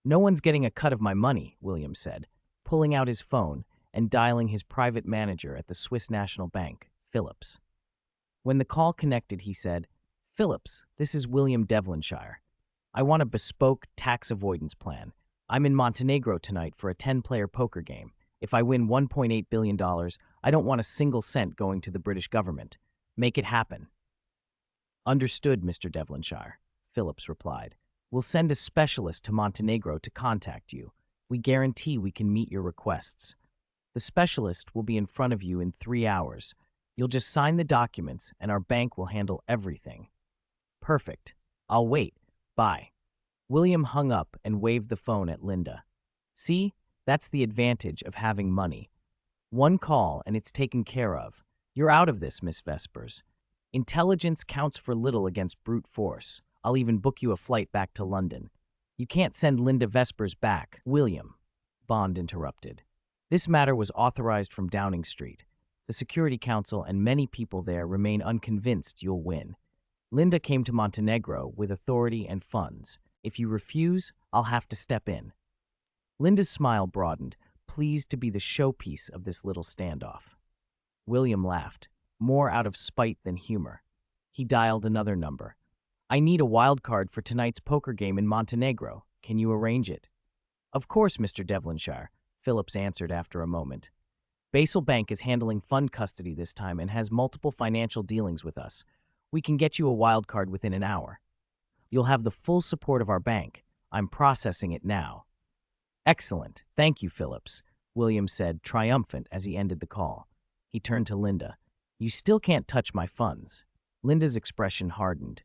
No one's getting a cut of my money, William said, pulling out his phone and dialing his private manager at the Swiss National Bank, Phillips. When the call connected, he said, Phillips, this is William Devonshire. I want a bespoke tax avoidance plan. I'm in Montenegro tonight for a 10-player poker game. If I win $1.8 billion, I don't want a single cent going to the British government. Make it happen. Understood, Mr. Devonshire, Phillips replied. We'll send a specialist to Montenegro to contact you. We guarantee we can meet your requests. The specialist will be in front of you in 3 hours. You'll just sign the documents, and our bank will handle everything. Perfect. I'll wait. Bye. William hung up and waved the phone at Linda. See, that's the advantage of having money. One call and it's taken care of. You're out of this, Miss Vespers. Intelligence counts for little against brute force. I'll even book you a flight back to London. You can't send Linda Vespers back, William, Bond interrupted. This matter was authorized from Downing Street. The Security Council and many people there remain unconvinced you'll win. Linda came to Montenegro with authority and funds. If you refuse, I'll have to step in. Linda's smile broadened, pleased to be the showpiece of this little standoff. William laughed, more out of spite than humor. He dialed another number. I need a wild card for tonight's poker game in Montenegro. Can you arrange it? Of course, Mr. Devonshire, Phillips answered after a moment. Basel Bank is handling fund custody this time and has multiple financial dealings with us. We can get you a wild card within an hour. You'll have the full support of our bank. I'm processing it now. Excellent. Thank you, Phillips, William said, triumphant as he ended the call. He turned to Linda. You still can't touch my funds. Linda's expression hardened.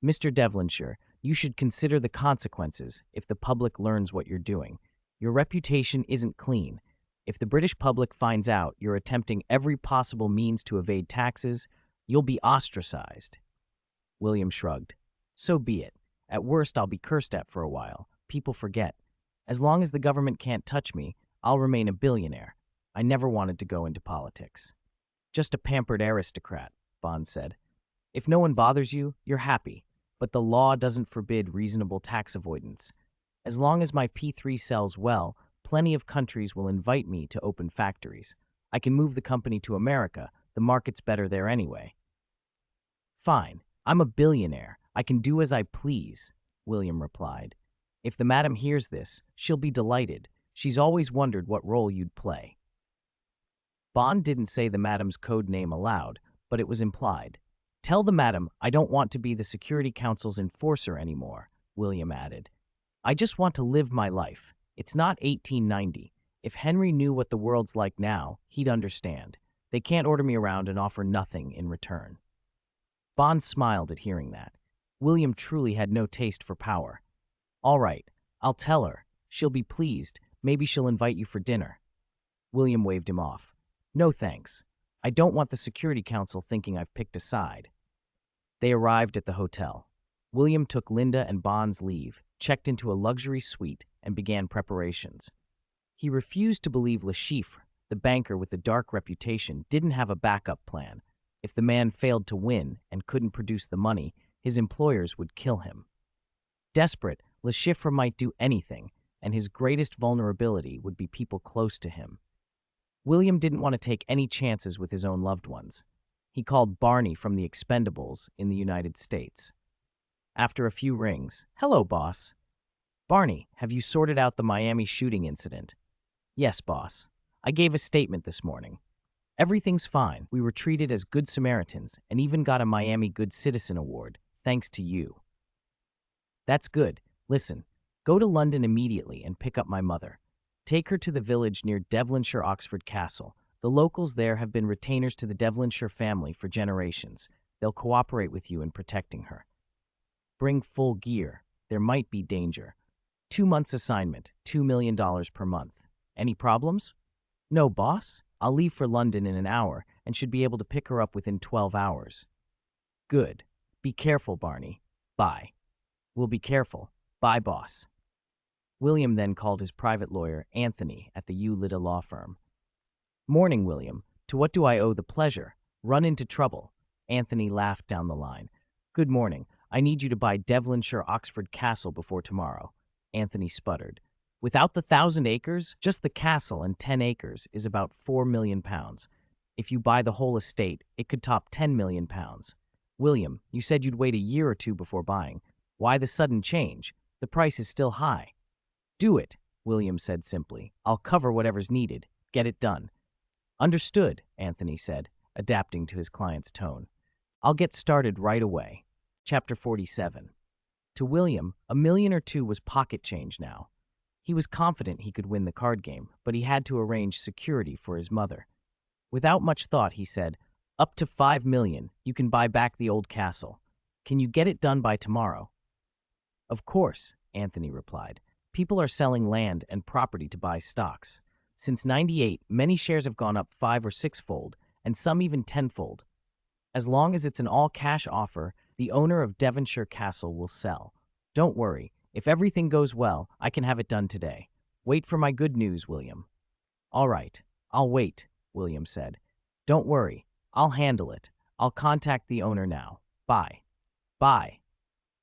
Mr. Devonshire, you should consider the consequences if the public learns what you're doing. Your reputation isn't clean. If the British public finds out you're attempting every possible means to evade taxes, you'll be ostracized. William shrugged. So be it. At worst, I'll be cursed at for a while. People forget. As long as the government can't touch me, I'll remain a billionaire. I never wanted to go into politics. Just a pampered aristocrat, Bond said. If no one bothers you, you're happy. But the law doesn't forbid reasonable tax avoidance. As long as my P3 sells well, plenty of countries will invite me to open factories. I can move the company to America. The market's better there anyway. Fine. I'm a billionaire. I can do as I please, William replied. If the madam hears this, she'll be delighted. She's always wondered what role you'd play. Bond didn't say the madam's code name aloud, but it was implied. Tell the madam I don't want to be the Security Council's enforcer anymore, William added. I just want to live my life. It's not 1890. If Henry knew what the world's like now, he'd understand. They can't order me around and offer nothing in return. Bond smiled at hearing that. William truly had no taste for power. All right, I'll tell her. She'll be pleased. Maybe she'll invite you for dinner. William waved him off. No thanks. I don't want the Security Council thinking I've picked a side. They arrived at the hotel. William took Linda and Bond's leave, checked into a luxury suite, and began preparations. He refused to believe Le Chiffre, the banker with the dark reputation, didn't have a backup plan. If the man failed to win and couldn't produce the money, his employers would kill him. Desperate, Le Chiffre might do anything, and his greatest vulnerability would be people close to him. William didn't want to take any chances with his own loved ones. He called Barney from the Expendables in the United States. After a few rings, "Hello, boss." "Barney, have you sorted out the Miami shooting incident?" "Yes, boss. I gave a statement this morning. Everything's fine. We were treated as good Samaritans and even got a Miami Good Citizen Award, thanks to you." "That's good. Listen, go to London immediately and pick up my mother. Take her to the village near Devonshire Oxford Castle. The locals there have been retainers to the Devonshire family for generations. They'll cooperate with you in protecting her. Bring full gear. There might be danger. 2 months assignment, $2 million per month. Any problems?" "No, boss. I'll leave for London in an hour and should be able to pick her up within 12 hours. "Good. Be careful, Barney. Bye. We'll be careful. Bye, boss. William then called his private lawyer, Anthony, at the Gilded law firm. Morning, William. To what do I owe the pleasure? Run into trouble. Anthony laughed down the line. Good morning. I need you to buy Devonshire Oxford Castle before tomorrow. Anthony sputtered. Without the 1,000 acres, just the castle and 10 acres is about £4 million. If you buy the whole estate, it could top £10 million. William, you said you'd wait a year or two before buying. Why the sudden change? The price is still high. Do it, William said simply. I'll cover whatever's needed. Get it done. Understood, Anthony said, adapting to his client's tone. I'll get started right away. Chapter 47. To William, $1 million or $2 million was pocket change now. He was confident he could win the card game, but he had to arrange security for his mother. Without much thought, he said, up to $5 million, you can buy back the old castle. Can you get it done by tomorrow? Of course, Anthony replied. People are selling land and property to buy stocks. Since '98, many shares have gone up 5- or 6-fold, and some even 10-fold. As long as it's an all-cash offer, the owner of Devonshire Castle will sell. Don't worry, if everything goes well, I can have it done today. Wait for my good news, William. All right, I'll wait, William said. Don't worry, I'll handle it. I'll contact the owner now. Bye. Bye.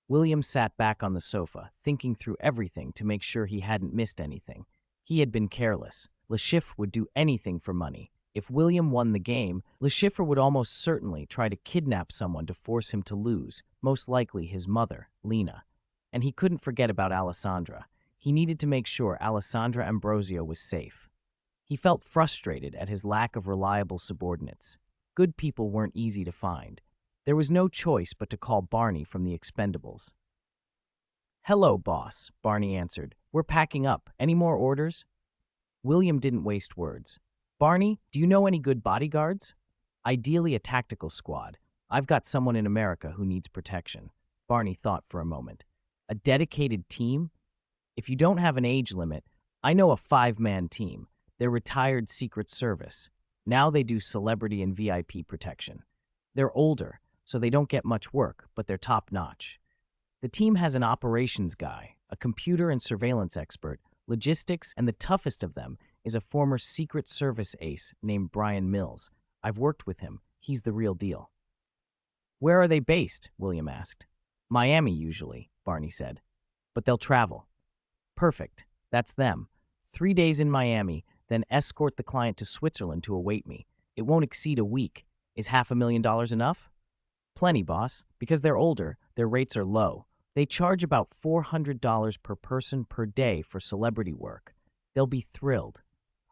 William sat back on the sofa, thinking through everything to make sure he hadn't missed anything. He had been careless. Le Chiffre would do anything for money. If William won the game, Le Chiffre would almost certainly try to kidnap someone to force him to lose, most likely his mother, Lena. And he couldn't forget about Alessandra. He needed to make sure Alessandra Ambrosio was safe. He felt frustrated at his lack of reliable subordinates. Good people weren't easy to find. There was no choice but to call Barney from the Expendables. Hello, boss, Barney answered. We're packing up. Any more orders? William didn't waste words. Barney, do you know any good bodyguards? Ideally a tactical squad. I've got someone in America who needs protection. Barney thought for a moment. A dedicated team? If you don't have an age limit, I know a 5-man team. They're retired Secret Service. Now they do celebrity and VIP protection. They're older, so they don't get much work, but they're top-notch. The team has an operations guy, a computer and surveillance expert, logistics, and the toughest of them is a former Secret Service ace named Brian Mills. I've worked with him. He's the real deal. Where are they based? William asked. Miami, usually, Barney said. But they'll travel. Perfect. That's them. 3 days in Miami, then escort the client to Switzerland to await me. It won't exceed a week. Is $500,000 enough? Plenty, boss. Because they're older, their rates are low. They charge about $400 per person per day for celebrity work. They'll be thrilled.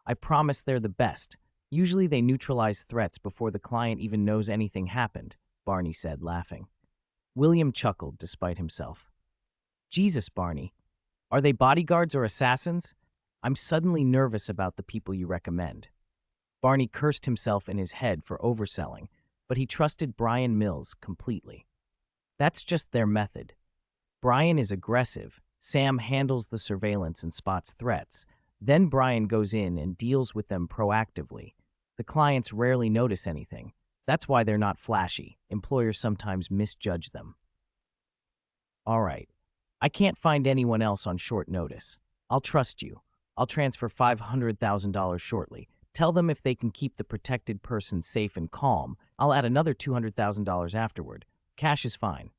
I promise they're the best. Usually they neutralize threats before the client even knows anything happened, Barney said, laughing. William chuckled despite himself. Jesus, Barney. Are they bodyguards or assassins? I'm suddenly nervous about the people you recommend. Barney cursed himself in his head for overselling, but he trusted Brian Mills completely. That's just their method. Brian is aggressive. Sam handles the surveillance and spots threats. Then Brian goes in and deals with them proactively. The clients rarely notice anything. That's why they're not flashy. Employers sometimes misjudge them. All right. I can't find anyone else on short notice. I'll trust you. I'll transfer $500,000 shortly. Tell them if they can keep the protected person safe and calm, I'll add another $200,000 afterward. Cash is fine.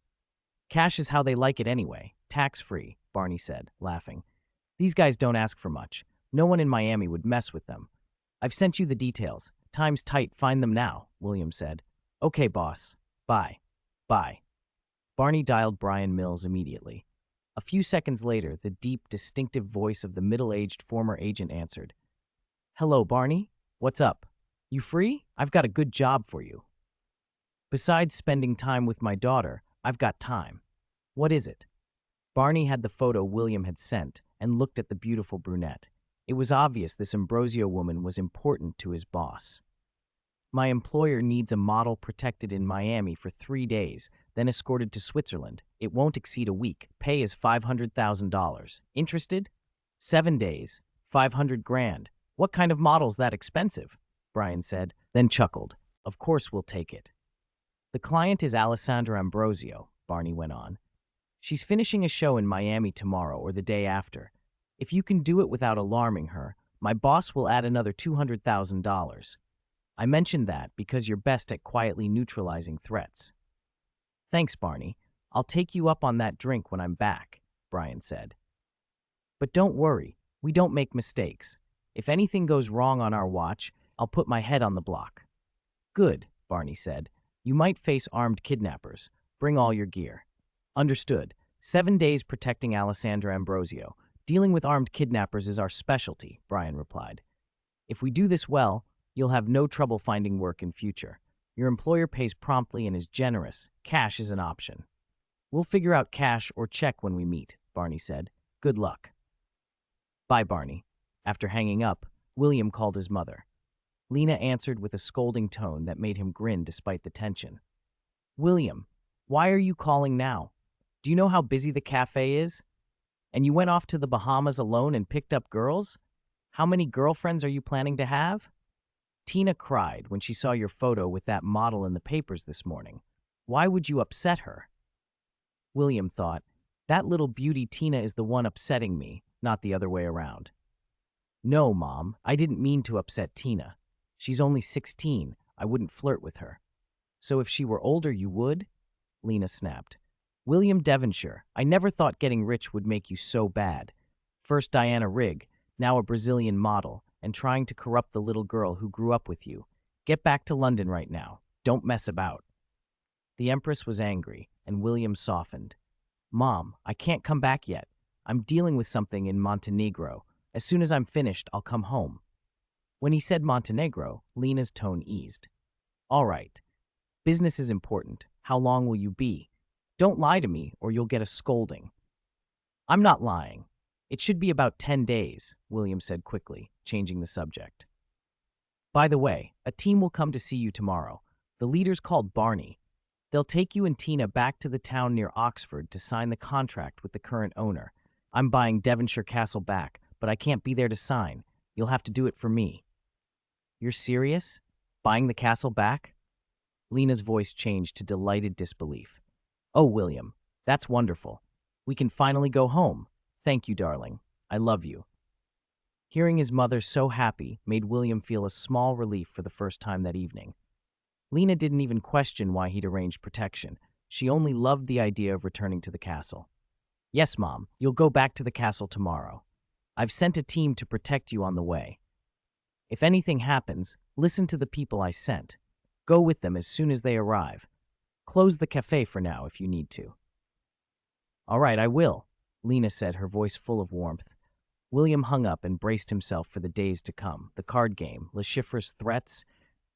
Cash is how they like it anyway. Tax-free, Barney said, laughing. These guys don't ask for much. No one in Miami would mess with them. I've sent you the details. Time's tight. Find them now, William said. Okay, boss. Bye. Bye. Barney dialed Brian Mills immediately. A few seconds later, the deep, distinctive voice of the middle-aged former agent answered. Hello, Barney. What's up? You free? I've got a good job for you. Besides spending time with my daughter, I've got time. What is it? Barney had the photo William had sent and looked at the beautiful brunette. It was obvious this Ambrosio woman was important to his boss. My employer needs a model protected in Miami for 3 days, then escorted to Switzerland. It won't exceed a week. Pay is $500,000. Interested? 7 days. $500,000. What kind of model's that expensive? Brian said, then chuckled. Of course we'll take it. The client is Alessandra Ambrosio, Barney went on. She's finishing a show in Miami tomorrow or the day after. If you can do it without alarming her, my boss will add another $200,000. I mentioned that because you're best at quietly neutralizing threats. Thanks, Barney. I'll take you up on that drink when I'm back, Brian said. But don't worry, we don't make mistakes. If anything goes wrong on our watch, I'll put my head on the block. Good, Barney said. You might face armed kidnappers. Bring all your gear. Understood. 7 days protecting Alessandra Ambrosio. Dealing with armed kidnappers is our specialty, Brian replied. If we do this well, you'll have no trouble finding work in future. Your employer pays promptly and is generous. Cash is an option. We'll figure out cash or check when we meet, Barney said. Good luck. Bye, Barney. After hanging up, William called his mother. Lena answered with a scolding tone that made him grin despite the tension. William, why are you calling now? Do you know how busy the cafe is? And you went off to the Bahamas alone and picked up girls? How many girlfriends are you planning to have? Tina cried when she saw your photo with that model in the papers this morning. Why would you upset her? William thought, that little beauty Tina is the one upsetting me, not the other way around. No, Mom, I didn't mean to upset Tina. She's only 16. I wouldn't flirt with her. So if she were older, you would? Lena snapped. William Devonshire, I never thought getting rich would make you so bad. First Diana Rigg, now a Brazilian model, and trying to corrupt the little girl who grew up with you. Get back to London right now. Don't mess about. The Empress was angry, and William softened. Mom, I can't come back yet. I'm dealing with something in Montenegro. As soon as I'm finished, I'll come home. When he said Montenegro, Lena's tone eased. All right. Business is important. How long will you be? Don't lie to me, or you'll get a scolding. I'm not lying. It should be about 10 days, William said quickly, changing the subject. By the way, a team will come to see you tomorrow. The leader's called Barney. They'll take you and Tina back to the town near Oxford to sign the contract with the current owner. I'm buying Devonshire Castle back, but I can't be there to sign. You'll have to do it for me. You're serious? Buying the castle back? Lena's voice changed to delighted disbelief. Oh, William, that's wonderful. We can finally go home. Thank you, darling. I love you. Hearing his mother so happy made William feel a small relief for the first time that evening. Lena didn't even question why he'd arranged protection. She only loved the idea of returning to the castle. Yes, Mom, you'll go back to the castle tomorrow. I've sent a team to protect you on the way. If anything happens, listen to the people I sent. Go with them as soon as they arrive. Close the cafe for now if you need to. All right, I will, Lena said, her voice full of warmth. William hung up and braced himself for the days to come, the card game, Lucifer's threats,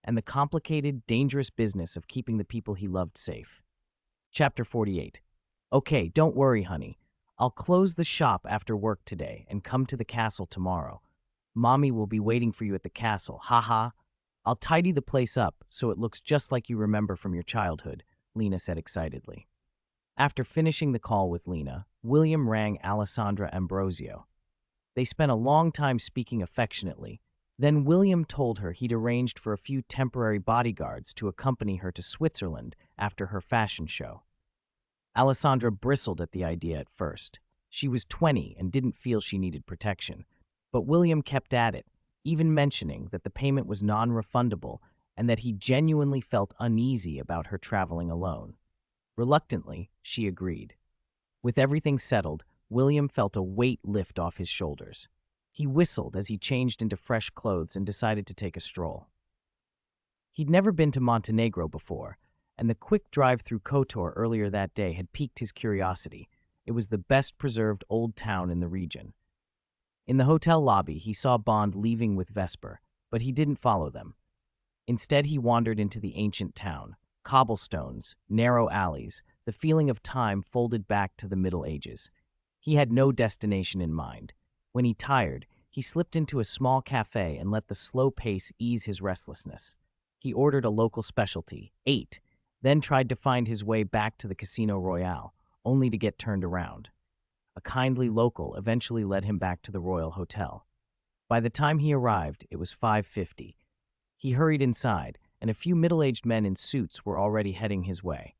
and the complicated, dangerous business of keeping the people he loved safe. Chapter 48. Okay, don't worry, honey. I'll close the shop after work today and come to the castle tomorrow. Mommy will be waiting for you at the castle, haha. I'll tidy the place up so it looks just like you remember from your childhood, Lena said excitedly. After finishing the call with Lena, William rang Alessandra Ambrosio. They spent a long time speaking affectionately. Then William told her he'd arranged for a few temporary bodyguards to accompany her to Switzerland after her fashion show. Alessandra bristled at the idea at first. She was 20 and didn't feel she needed protection. But William kept at it, even mentioning that the payment was non-refundable and that he genuinely felt uneasy about her traveling alone. Reluctantly, she agreed. With everything settled, William felt a weight lift off his shoulders. He whistled as he changed into fresh clothes and decided to take a stroll. He'd never been to Montenegro before, and the quick drive through Kotor earlier that day had piqued his curiosity. It was the best-preserved old town in the region. In the hotel lobby, he saw Bond leaving with Vesper, but he didn't follow them. Instead, he wandered into the ancient town. Cobblestones, narrow alleys, the feeling of time folded back to the Middle Ages. He had no destination in mind. When he tired, he slipped into a small cafe and let the slow pace ease his restlessness. He ordered a local specialty, ate, then tried to find his way back to the Casino Royale, only to get turned around. A kindly local eventually led him back to the Royal Hotel. By the time he arrived, it was 5:50. He hurried inside and a few middle-aged men in suits were already heading his way.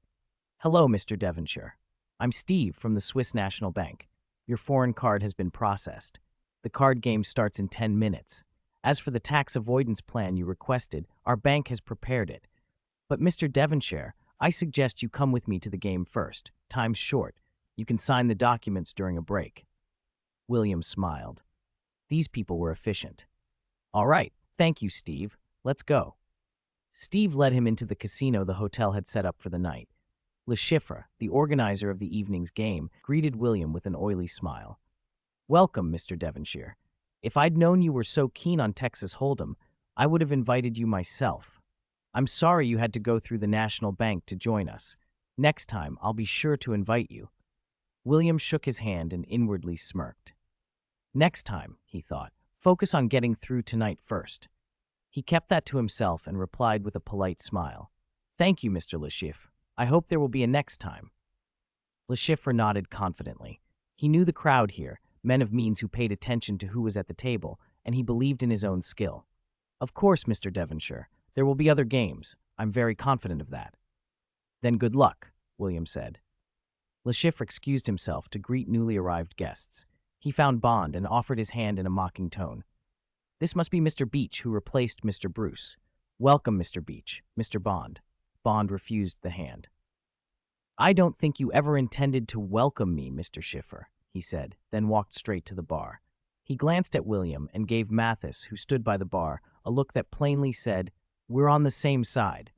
"Hello, Mr. Devonshire. I'm Steve from the Swiss National Bank. Your foreign card has been processed. The card game starts in 10 minutes. As for the tax avoidance plan you requested, our bank has prepared it. But Mr. Devonshire, I suggest you come with me to the game first. Time's short. You can sign the documents during a break." William smiled. These people were efficient. "All right, thank you, Steve. Let's go." Steve led him into the casino the hotel had set up for the night. Le Chiffre, the organizer of the evening's game, greeted William with an oily smile. "Welcome, Mr. Devonshire. If I'd known you were so keen on Texas Hold'em, I would have invited you myself. I'm sorry you had to go through the National Bank to join us. Next time, I'll be sure to invite you." William shook his hand and inwardly smirked. Next time, he thought, focus on getting through tonight first. He kept that to himself and replied with a polite smile. "Thank you, Mr. Le Chiffre. I hope there will be a next time." Le Chiffre nodded confidently. He knew the crowd here, men of means who paid attention to who was at the table, and he believed in his own skill. "Of course, Mr. Devonshire. There will be other games. I'm very confident of that." "Then good luck," William said. Le Chiffre excused himself to greet newly arrived guests. He found Bond and offered his hand in a mocking tone. "This must be Mr. Beach, who replaced Mr. Bruce. Welcome, Mr. Beach, Mr. Bond." Bond refused the hand. "I don't think you ever intended to welcome me, Mr. Chiffre," he said, then walked straight to the bar. He glanced at William and gave Mathis, who stood by the bar, a look that plainly said, "We're on the same side."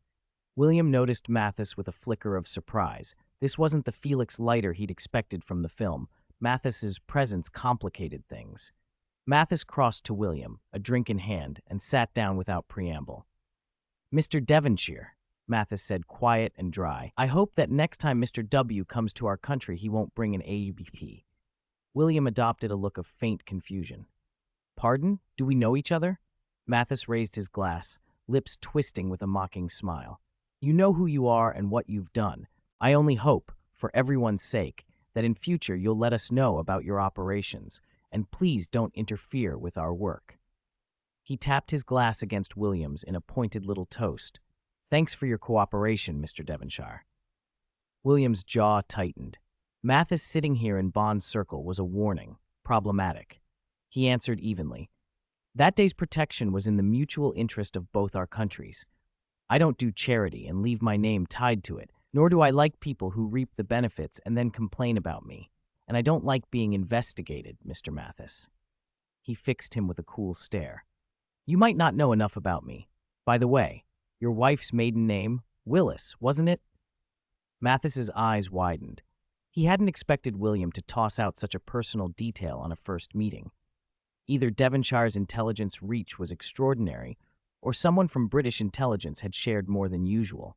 William noticed Mathis with a flicker of surprise. This wasn't the Felix Leiter he'd expected from the film. Mathis's presence complicated things. Mathis crossed to William, a drink in hand, and sat down without preamble. "Mr. Devonshire," Mathis said, quiet and dry, "I hope that next time Mr. W comes to our country he won't bring an AUBP." William adopted a look of faint confusion. "Pardon? Do we know each other?" Mathis raised his glass, lips twisting with a mocking smile. "You know who you are and what you've done. I only hope, for everyone's sake, that in future you'll let us know about your operations, and please don't interfere with our work." He tapped his glass against William's in a pointed little toast. "Thanks for your cooperation, Mr. Devonshire." William's jaw tightened. Mathis sitting here in Bond's circle was a warning, problematic. He answered evenly. "That day's protection was in the mutual interest of both our countries. I don't do charity and leave my name tied to it, nor do I like people who reap the benefits and then complain about me. And I don't like being investigated, Mr. Mathis." He fixed him with a cool stare. "You might not know enough about me. By the way, your wife's maiden name, Willis, wasn't it?" Mathis's eyes widened. He hadn't expected William to toss out such a personal detail on a first meeting. Either Devonshire's intelligence reach was extraordinary, or someone from British intelligence had shared more than usual.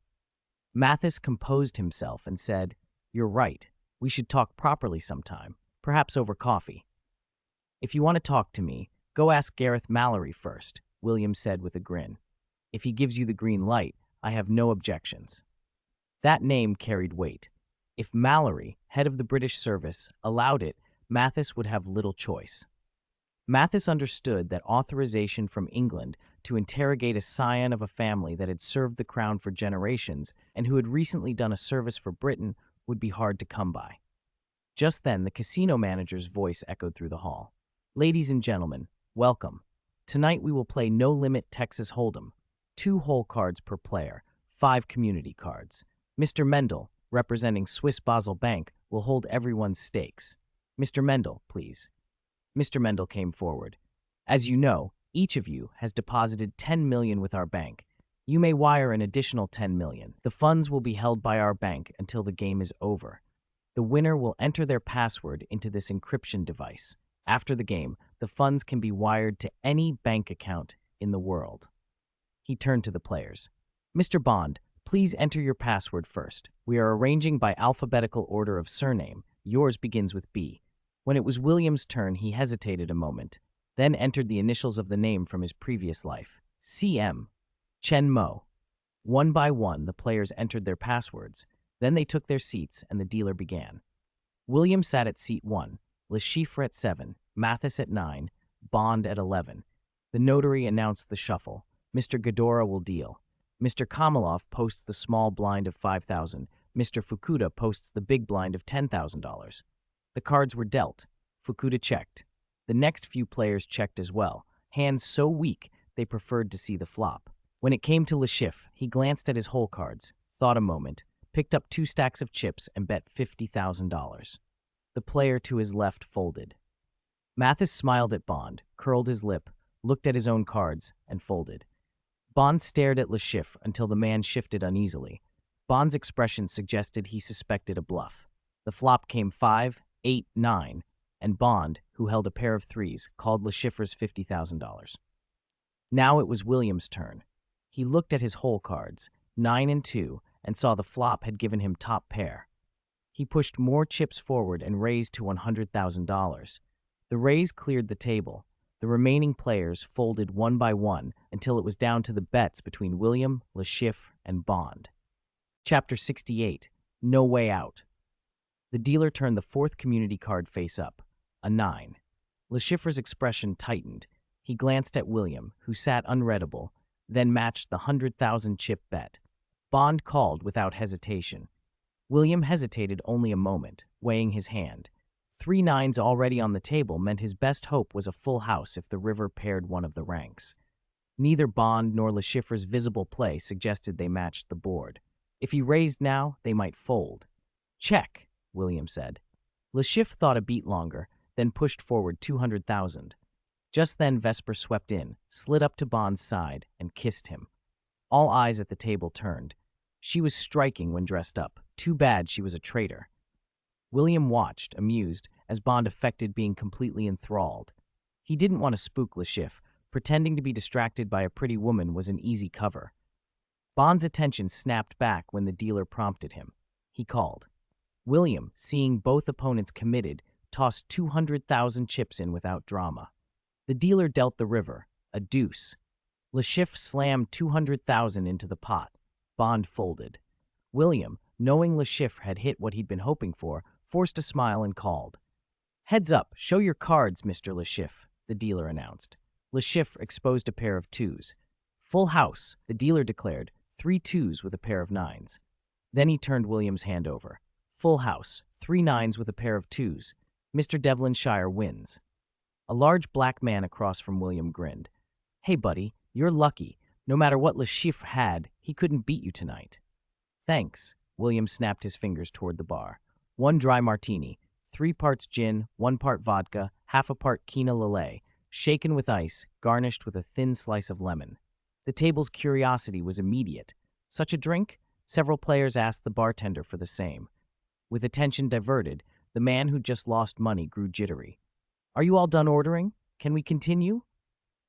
Mathis composed himself and said, "You're right. We should talk properly sometime, perhaps over coffee." "If you want to talk to me, go ask Gareth Mallory first," William said with a grin. "If he gives you the green light, I have no objections." That name carried weight. If Mallory, head of the British service, allowed it, Mathis would have little choice. Mathis understood that authorization from England to interrogate a scion of a family that had served the crown for generations and who had recently done a service for Britain would be hard to come by. Just then, the casino manager's voice echoed through the hall. "Ladies and gentlemen, welcome. Tonight we will play No Limit Texas Hold'em. 2 whole cards per player, 5 community cards. Mr. Mendel, representing Swiss Basel Bank, will hold everyone's stakes. Mr. Mendel, please." Mr. Mendel came forward. "As you know, each of you has deposited 10 million with our bank. You may wire an additional 10 million. The funds will be held by our bank until the game is over. The winner will enter their password into this encryption device. After the game, the funds can be wired to any bank account in the world." He turned to the players. "Mr. Bond, please enter your password first. We are arranging by alphabetical order of surname. Yours begins with B." When it was William's turn, he hesitated a moment, then entered the initials of the name from his previous life. C.M. Chen Mo. One by one, the players entered their passwords. Then they took their seats, and the dealer began. William sat at seat 1, Le Chiffre at 7, Mathis at 9, Bond at 11. The notary announced the shuffle. "Mr. Godora will deal." Mr. Kamalov posts the small blind of 5,000. Mr. Fukuda posts the big blind of $10,000. The cards were dealt. Fukuda checked. The next few players checked as well, hands so weak they preferred to see the flop. When it came to Lashif, he glanced at his hole cards, thought a moment, picked up 2 stacks of chips and bet $50,000. The player to his left folded. Mathis smiled at Bond, curled his lip, looked at his own cards, and folded. Bond stared at Lashif until the man shifted uneasily. Bond's expression suggested he suspected a bluff. The flop came 5, 8, 9, and Bond, who held a pair of 3s, called Lashiffer's $50,000. Now it was William's turn. He looked at his hole cards, 9 and 2, and saw the flop had given him top pair. He pushed more chips forward and raised to $100,000. The raise cleared the table. The remaining players folded one by one until it was down to the bets between William, Lashif, and Bond. Chapter 68. No Way Out. The dealer turned the 4th community card face up, a 9. Lashiffer's expression tightened. He glanced at William, who sat unreadable, then matched the 100,000 chip bet. Bond called without hesitation. William hesitated only a moment, weighing his hand. 3 9s already on the table meant his best hope was a full house if the river paired one of the ranks. Neither Bond nor Lashiffer's visible play suggested they matched the board. If he raised now, they might fold. Check, William said. Lashif thought a beat longer, then pushed forward 200,000. Just then Vesper swept in, slid up to Bond's side, and kissed him. All eyes at the table turned. She was striking when dressed up. Too bad she was a traitor. William watched, amused, as Bond affected being completely enthralled. He didn't want to spook Lashif. Pretending to be distracted by a pretty woman was an easy cover. Bond's attention snapped back when the dealer prompted him. He called. William, seeing both opponents committed, tossed 200,000 chips in without drama. The dealer dealt the river, a deuce. Lashif slammed 200,000 into the pot. Bond folded. William, knowing Lashif had hit what he'd been hoping for, forced a smile and called. Heads up, show your cards, Mr. Lashif, the dealer announced. Lashif exposed a pair of 2s. Full house, the dealer declared, 3 2s with a pair of 9s. Then he turned William's hand over. Full house, 3 9s with a pair of 2s. Mr. Devonshire wins. A large black man across from William grinned. Hey, buddy, you're lucky. No matter what Lashif had, he couldn't beat you tonight. Thanks. William snapped his fingers toward the bar. 1 dry martini, 3 parts gin, 1 part vodka, half a part quina lillet, shaken with ice, garnished with a thin slice of lemon. The table's curiosity was immediate. Such a drink? Several players asked the bartender for the same. With attention diverted, the man who just lost money grew jittery. Are you all done ordering? Can we continue?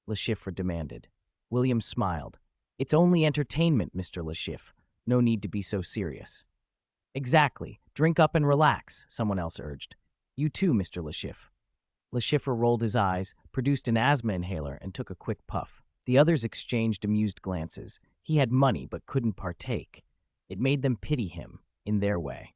Lashif demanded. William smiled. It's only entertainment, Mr. Lashif. No need to be so serious. Exactly. Drink up and relax, someone else urged. You too, Mr. Lashif. Lashif rolled his eyes, produced an asthma inhaler, and took a quick puff. The others exchanged amused glances. He had money but couldn't partake. It made them pity him, in their way.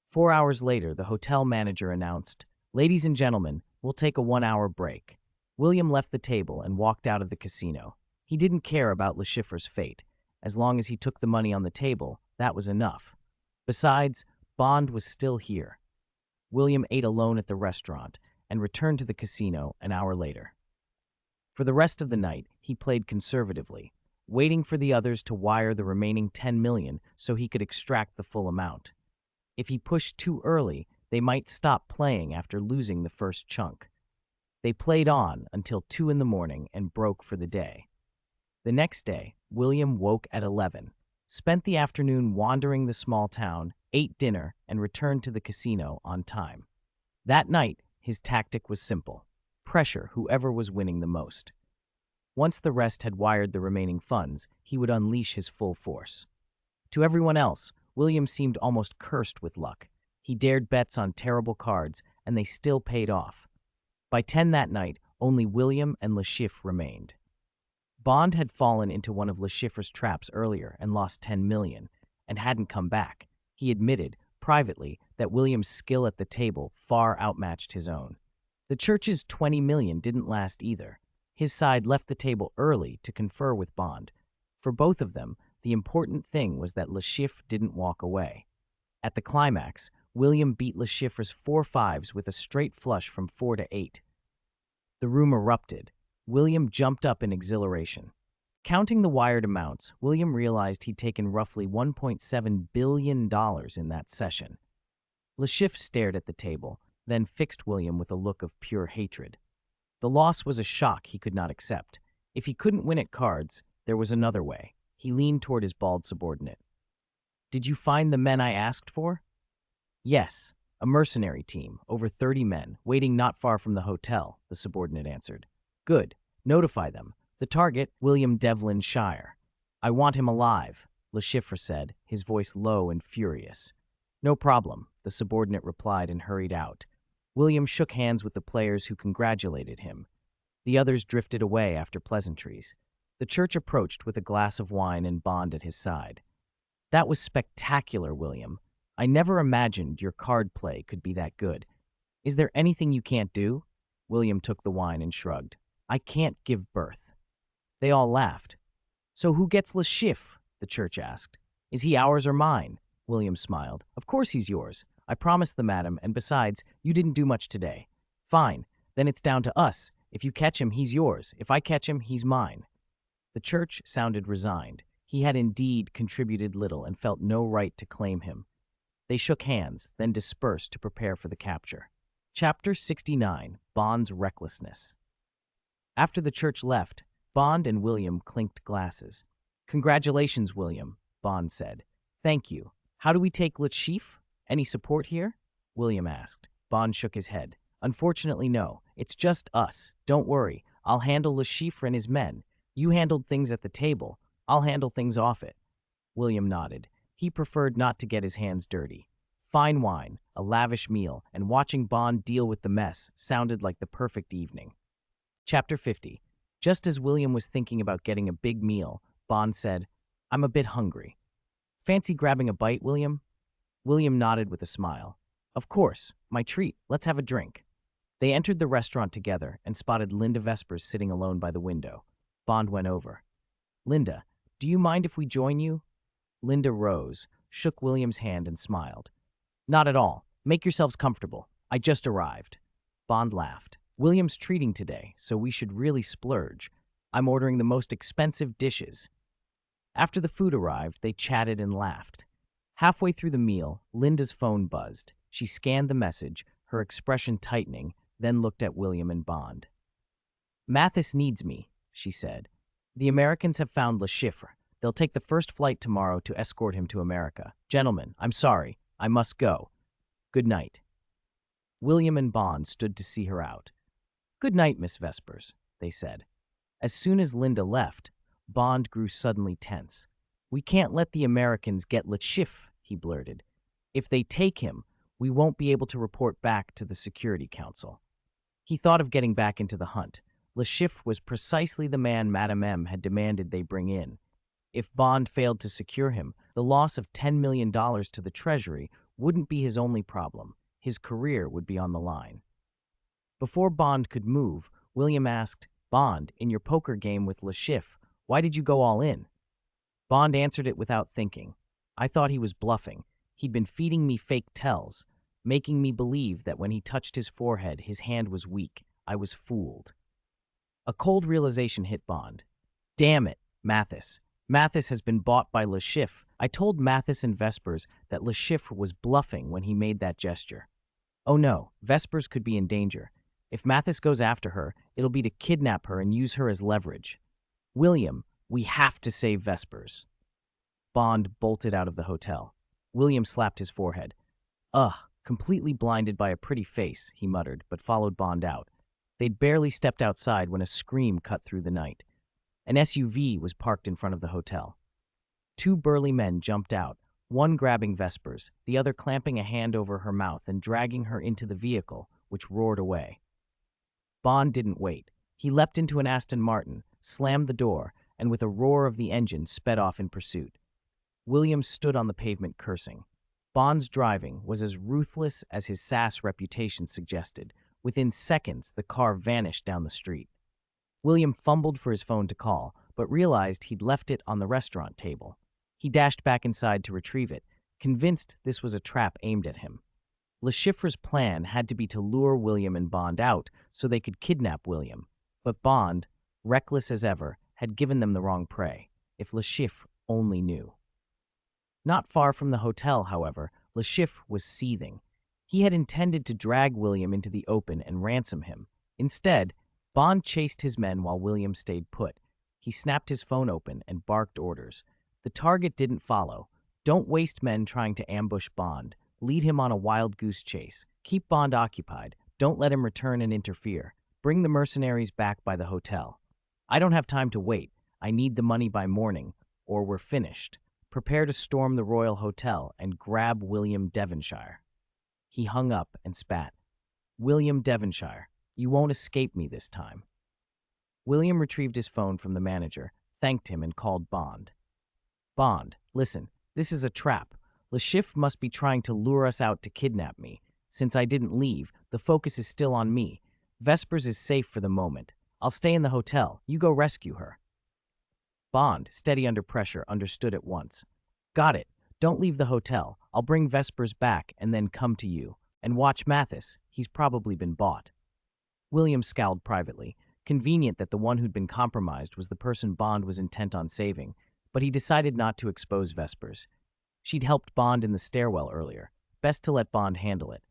4 hours later, the hotel manager announced, Ladies and gentlemen, we'll take a 1-hour break. William left the table and walked out of the casino. He didn't care about Lashiffer's fate. As long as he took the money on the table, that was enough. Besides, Bond was still here. William ate alone at the restaurant and returned to the casino an hour later. For the rest of the night, he played conservatively, waiting for the others to wire the remaining 10 million so he could extract the full amount. If he pushed too early, they might stop playing after losing the first chunk. They played on until 2 in the morning and broke for the day. The next day, William woke at 11, spent the afternoon wandering the small town, ate dinner, and returned to the casino on time. That night, his tactic was simple. Pressure whoever was winning the most. Once the rest had wired the remaining funds, he would unleash his full force. To everyone else, William seemed almost cursed with luck. He dared bets on terrible cards, and they still paid off. By 10 that night, only William and Lashif remained. Bond had fallen into one of Lashiffer's traps earlier and lost 10 million, and hadn't come back. He admitted, privately, that William's skill at the table far outmatched his own. The church's 20 million didn't last either. His side left the table early to confer with Bond. For both of them, the important thing was that Le Chiffre didn't walk away. At the climax, William beat Le Chiffre's 4 5s with a straight flush from 4 to 8. The room erupted. William jumped up in exhilaration. Counting the wired amounts, William realized he'd taken roughly $1.7 billion in that session. Le Chiffre stared at the table, then fixed William with a look of pure hatred. The loss was a shock he could not accept. If he couldn't win at cards, there was another way. He leaned toward his bald subordinate. "Did you find the men I asked for?" "Yes, a mercenary team, over 30 men, waiting not far from the hotel," the subordinate answered. "Good. Notify them. The target, William Devlin Shire." "I want him alive," Le Chiffre said, his voice low and furious. "No problem," the subordinate replied and hurried out. William shook hands with the players who congratulated him. The others drifted away after pleasantries. The church approached with a glass of wine and Bond at his side. "That was spectacular, William. I never imagined your card play could be that good. Is there anything you can't do?" William took the wine and shrugged. "I can't give birth." They all laughed. "So who gets Le Chiffre?" the church asked. "Is he ours or mine?" William smiled. "Of course he's yours. I promised the madam, and besides, you didn't do much today." "Fine. Then it's down to us. If you catch him, he's yours. If I catch him, he's mine." The church sounded resigned. He had indeed contributed little and felt no right to claim him. They shook hands, then dispersed to prepare for the capture. Chapter 69, Bond's Recklessness. After the church left, Bond and William clinked glasses. "Congratulations, William," Bond said. "Thank you. How do we take Le Chiffre? Any support here?" William asked. Bond shook his head. "Unfortunately, no. It's just us. Don't worry. I'll handle Le Chiffre and his men. You handled things at the table. I'll handle things off it." William nodded. He preferred not to get his hands dirty. Fine wine, a lavish meal, and watching Bond deal with the mess sounded like the perfect evening. Chapter 50. Just as William was thinking about getting a big meal, Bond said, "I'm a bit hungry. Fancy grabbing a bite, William?" William nodded with a smile. "Of course, my treat. Let's have a drink." They entered the restaurant together and spotted Linda Vespers sitting alone by the window. Bond went over. "Linda, do you mind if we join you?" Linda rose, shook William's hand, and smiled. "Not at all. Make yourselves comfortable. I just arrived." Bond laughed. "William's treating today, so we should really splurge. I'm ordering the most expensive dishes." After the food arrived, they chatted and laughed. Halfway through the meal, Linda's phone buzzed. She scanned the message, her expression tightening, then looked at William and Bond. "Mathis needs me," she said. "The Americans have found Le Chiffre. They'll take the first flight tomorrow to escort him to America. Gentlemen, I'm sorry. I must go. Good night." William and Bond stood to see her out. "Good night, Miss Vespers," they said. As soon as Linda left, Bond grew suddenly tense. "We can't let the Americans get Le Chiffre," he blurted. "If they take him, we won't be able to report back to the Security Council." He thought of getting back into the hunt. Le Chiffre was precisely the man Madame M had demanded they bring in. If Bond failed to secure him, the loss of $10 million to the Treasury wouldn't be his only problem. His career would be on the line. Before Bond could move, William asked, "Bond, in your poker game with Le Chiffre, why did you go all in?" Bond answered it without thinking. "I thought he was bluffing. He'd been feeding me fake tells, making me believe that when he touched his forehead, his hand was weak. I was fooled." A cold realization hit Bond. "Damn it, Mathis. Mathis has been bought by Le Chiffre. I told Mathis and Vespers that Le Chiffre was bluffing when he made that gesture. Oh no, Vespers could be in danger. If Mathis goes after her, it'll be to kidnap her and use her as leverage. William, we have to save Vespers." Bond bolted out of the hotel. William slapped his forehead. Completely blinded by a pretty face," he muttered, but followed Bond out. They'd barely stepped outside when a scream cut through the night. An SUV was parked in front of the hotel. Two burly men jumped out, one grabbing Vespers, the other clamping a hand over her mouth and dragging her into the vehicle, which roared away. Bond didn't wait. He leapt into an Aston Martin, slammed the door, and with a roar of the engine sped off in pursuit. William stood on the pavement cursing. Bond's driving was as ruthless as his sass reputation suggested. Within seconds, the car vanished down the street. William fumbled for his phone to call, but realized he'd left it on the restaurant table. He dashed back inside to retrieve it, convinced this was a trap aimed at him. Le Chiffre's plan had to be to lure William and Bond out so they could kidnap William, but Bond, reckless as ever, had given them the wrong prey. If Le Chiffre only knew. Not far from the hotel, however, Le Chiffre was seething. He had intended to drag William into the open and ransom him. Instead, Bond chased his men while William stayed put. He snapped his phone open and barked orders. The target didn't follow. Don't waste men trying to ambush Bond. Lead him on a wild goose chase. Keep Bond occupied. Don't let him return and interfere. Bring the mercenaries back by the hotel. I don't have time to wait. I need the money by morning, or we're finished. Prepare to storm the Royal Hotel and grab William Devonshire. He hung up and spat. William Devonshire, you won't escape me this time. William retrieved his phone from the manager, thanked him, and called Bond. Bond, listen, this is a trap. Le Chiffre must be trying to lure us out to kidnap me. Since I didn't leave, the focus is still on me. Vespers is safe for the moment. I'll stay in the hotel. You go rescue her. Bond, steady under pressure, understood at once. Got it. Don't leave the hotel. I'll bring Vespers back and then come to you. And watch Mathis. He's probably been bought. William scowled privately. Convenient that the one who'd been compromised was the person Bond was intent on saving, but he decided not to expose Vespers. She'd helped Bond in the stairwell earlier. Best to let Bond handle it.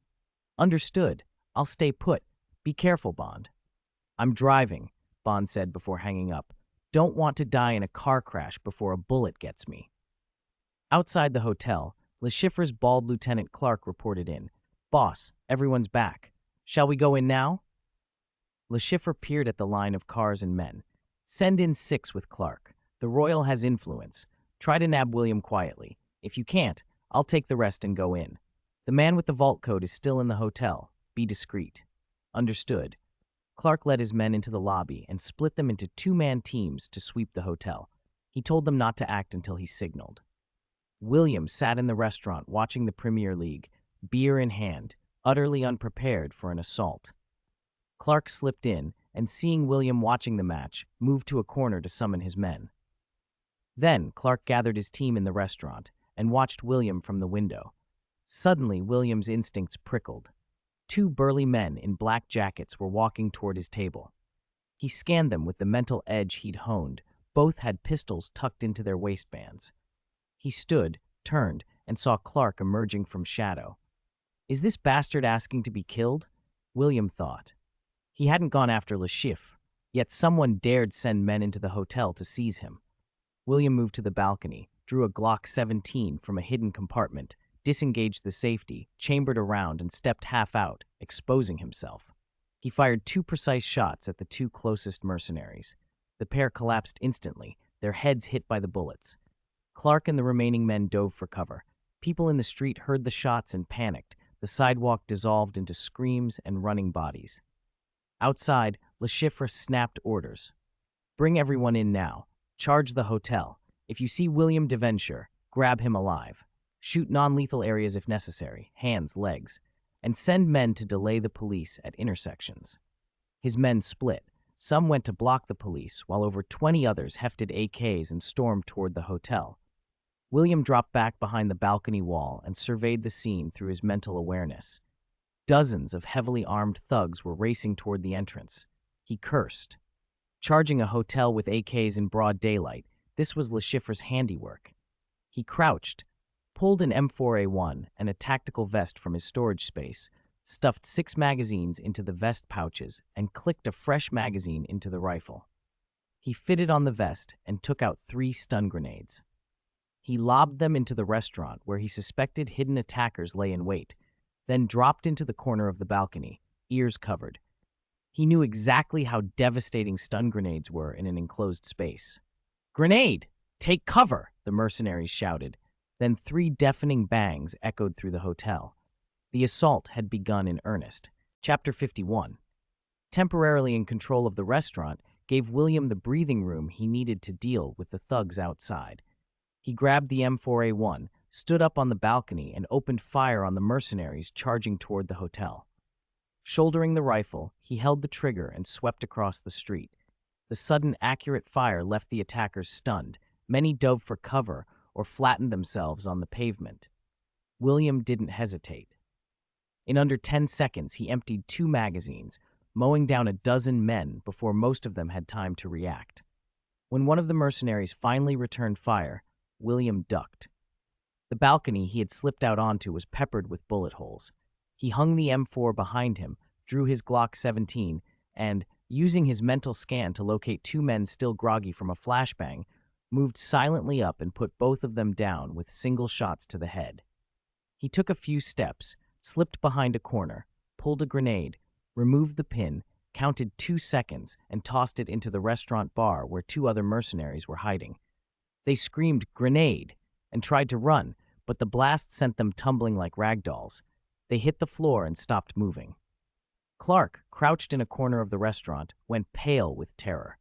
Understood. I'll stay put. Be careful, Bond. I'm driving, Bond said before hanging up. Don't want to die in a car crash before a bullet gets me. Outside the hotel, Le Chiffre's bald Lieutenant Clark reported in. Boss, everyone's back. Shall we go in now? Le Chiffre peered at the line of cars and men. Send in 6 with Clark. The Royal has influence. Try to nab William quietly. If you can't, I'll take the rest and go in. The man with the vault code is still in the hotel. Be discreet. Understood. Clark led his men into the lobby and split them into 2-man teams to sweep the hotel. He told them not to act until he signaled. William sat in the restaurant watching the Premier League, beer in hand, utterly unprepared for an assault. Clark slipped in and, seeing William watching the match, moved to a corner to summon his men. Then Clark gathered his team in the restaurant and watched William from the window. Suddenly, William's instincts prickled. 2 burly men in black jackets were walking toward his table. He scanned them with the mental edge he'd honed. Both had pistols tucked into their waistbands. He stood, turned, and saw Clark emerging from shadow. Is this bastard asking to be killed? William thought. He hadn't gone after Le Chiffre, yet someone dared send men into the hotel to seize him. William moved to the balcony, drew a Glock 17 from a hidden compartment, disengaged the safety, chambered around, and stepped half out, exposing himself. He fired 2 precise shots at the 2 closest mercenaries. The pair collapsed instantly, their heads hit by the bullets. Clark and the remaining men dove for cover. People in the street heard the shots and panicked. The sidewalk dissolved into screams and running bodies. Outside, Le Chiffre snapped orders. Bring everyone in now. Charge the hotel. If you see William Devonshire, grab him alive. Shoot non-lethal areas if necessary, hands, legs, and send men to delay the police at intersections. His men split. Some went to block the police, while over 20 others hefted AKs and stormed toward the hotel. William dropped back behind the balcony wall and surveyed the scene through his mental awareness. Dozens of heavily armed thugs were racing toward the entrance. He cursed. Charging a hotel with AKs in broad daylight, this was Le Chiffre's handiwork. He crouched, pulled an M4A1 and a tactical vest from his storage space, stuffed 6 magazines into the vest pouches, and clicked a fresh magazine into the rifle. He fitted on the vest and took out 3 stun grenades. He lobbed them into the restaurant where he suspected hidden attackers lay in wait, then dropped into the corner of the balcony, ears covered. He knew exactly how devastating stun grenades were in an enclosed space. "Grenade! Take cover!" the mercenaries shouted. Then 3 deafening bangs echoed through the hotel. The assault had begun in earnest. Chapter 51. Temporarily in control of the restaurant gave William the breathing room he needed to deal with the thugs outside. He grabbed the M4A1, stood up on the balcony, and opened fire on the mercenaries charging toward the hotel. Shouldering the rifle, he held the trigger and swept across the street. The sudden, accurate fire left the attackers stunned. Many dove for cover or flattened themselves on the pavement. William didn't hesitate. In under 10 seconds, he emptied 2 magazines, mowing down a dozen men before most of them had time to react. When one of the mercenaries finally returned fire, William ducked. The balcony he had slipped out onto was peppered with bullet holes. He hung the M4 behind him, drew his Glock 17, and, using his mental scan to locate 2 men still groggy from a flashbang, moved silently up and put both of them down with single shots to the head. He took a few steps, slipped behind a corner, pulled a grenade, removed the pin, counted 2 seconds, and tossed it into the restaurant bar where 2 other mercenaries were hiding. They screamed, "Grenade!" and tried to run, but the blast sent them tumbling like rag dolls. They hit the floor and stopped moving. Clark, crouched in a corner of the restaurant, went pale with terror.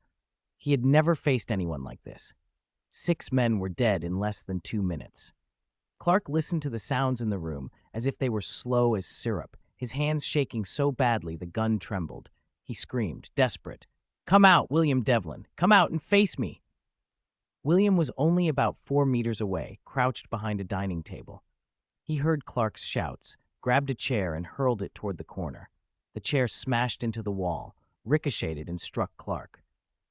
He had never faced anyone like this. 6 men were dead in less than 2 minutes. Clark listened to the sounds in the room as if they were slow as syrup, his hands shaking so badly the gun trembled. He screamed, desperate, "Come out, William Devlin! Come out and face me!" William was only about 4 meters away, crouched behind a dining table. He heard Clark's shouts, grabbed a chair and hurled it toward the corner. The chair smashed into the wall, ricocheted and struck Clark.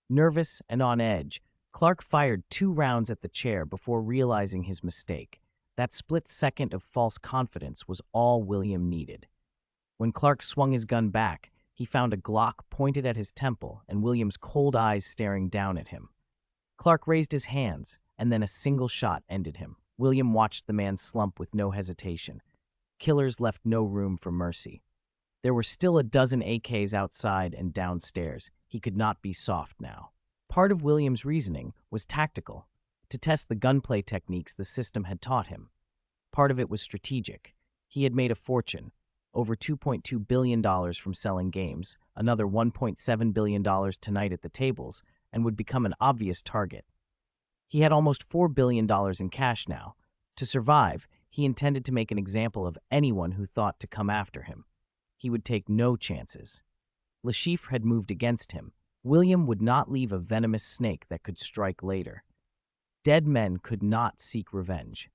Nervous and on edge, Clark fired 2 rounds at the chair before realizing his mistake. That split second of false confidence was all William needed. When Clark swung his gun back, he found a Glock pointed at his temple and William's cold eyes staring down at him. Clark raised his hands, and then a single shot ended him. William watched the man slump with no hesitation. Killers left no room for mercy. There were still a dozen AKs outside and downstairs. He could not be soft now. Part of William's reasoning was tactical, to test the gunplay techniques the system had taught him. Part of it was strategic. He had made a fortune, over $2.2 billion from selling games, another $1.7 billion tonight at the tables, and would become an obvious target. He had almost $4 billion in cash now. To survive, he intended to make an example of anyone who thought to come after him. He would take no chances. Le Chiffre had moved against him. William would not leave a venomous snake that could strike later. Dead men could not seek revenge.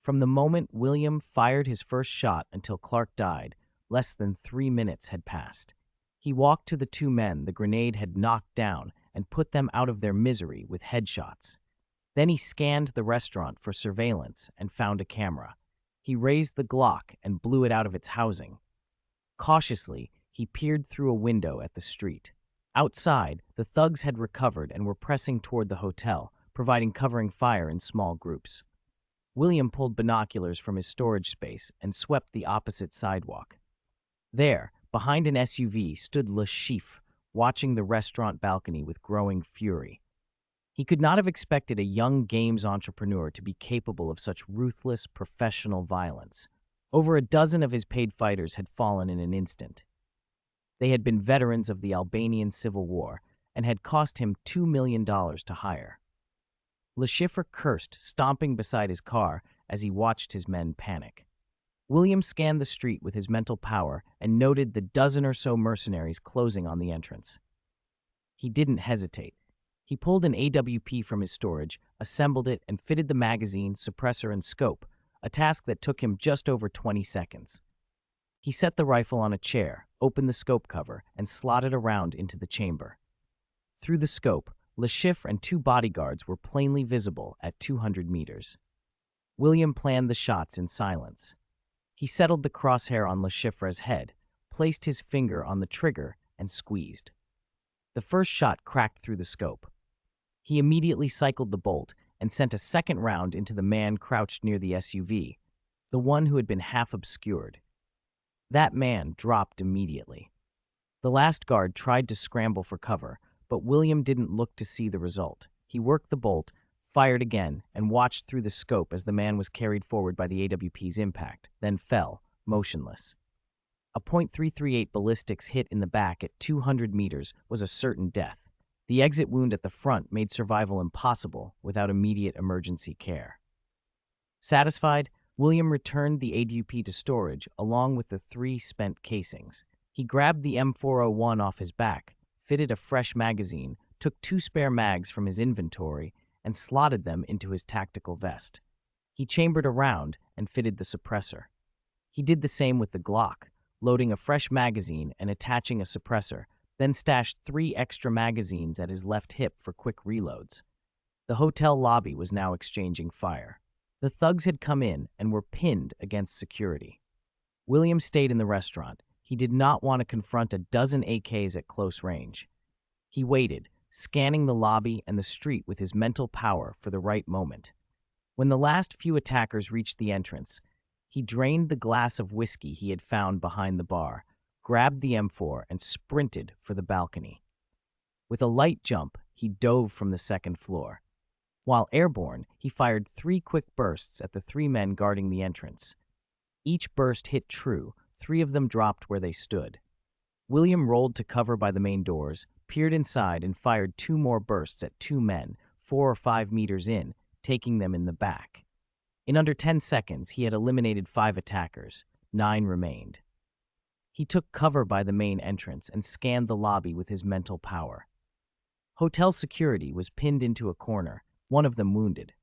From the moment William fired his first shot until Clark died, less than 3 minutes had passed. He walked to the 2 men the grenade had knocked down and put them out of their misery with headshots. Then he scanned the restaurant for surveillance and found a camera. He raised the Glock and blew it out of its housing. Cautiously, he peered through a window at the street. Outside, the thugs had recovered and were pressing toward the hotel, providing covering fire in small groups. William pulled binoculars from his storage space and swept the opposite sidewalk. There, behind an SUV, stood Le Chiffre, watching the restaurant balcony with growing fury. He could not have expected a young games entrepreneur to be capable of such ruthless, professional violence. Over a dozen of his paid fighters had fallen in an instant. They had been veterans of the Albanian Civil War and had cost him $2 million to hire. Le Chiffre cursed, stomping beside his car as he watched his men panic. William scanned the street with his mental power and noted the dozen or so mercenaries closing on the entrance. He didn't hesitate. He pulled an AWP from his storage, assembled it, and fitted the magazine, suppressor, and scope, a task that took him just over 20 seconds. He set the rifle on a chair, opened the scope cover, and slotted around into the chamber. Through the scope, Le Chiffre and 2 bodyguards were plainly visible at 200 meters. William planned the shots in silence. He settled the crosshair on Le Chiffre's head, placed his finger on the trigger, and squeezed. The first shot cracked through the scope. He immediately cycled the bolt and sent a second round into the man crouched near the SUV, the one who had been half obscured. That man dropped immediately. The last guard tried to scramble for cover, but William didn't look to see the result. He worked the bolt, fired again, and watched through the scope as the man was carried forward by the AWP's impact, then fell, motionless. A .338 ballistics hit in the back at 200 meters was a certain death. The exit wound at the front made survival impossible without immediate emergency care. Satisfied, William returned the AWP to storage along with the 3 spent casings. He grabbed the M401 off his back, fitted a fresh magazine, took 2 spare mags from his inventory, and slotted them into his tactical vest. He chambered a round and fitted the suppressor. He did the same with the Glock, loading a fresh magazine and attaching a suppressor, then stashed 3 extra magazines at his left hip for quick reloads. The hotel lobby was now exchanging fire. The thugs had come in and were pinned against security. William stayed in the restaurant. He did not want to confront a dozen AKs at close range. He waited, scanning the lobby and the street with his mental power for the right moment. When the last few attackers reached the entrance, he drained the glass of whiskey he had found behind the bar, grabbed the M4, and sprinted for the balcony. With a light jump, he dove from the 2nd floor. While airborne, he fired 3 quick bursts at the 3 men guarding the entrance. Each burst hit true. 3 of them dropped where they stood. William rolled to cover by the main doors, peered inside, and fired 2 more bursts at 2 men, 4 or 5 meters in, taking them in the back. In under 10 seconds, he had eliminated 5 attackers. 9 remained. He took cover by the main entrance and scanned the lobby with his mental power. Hotel security was pinned into a corner, one of them wounded.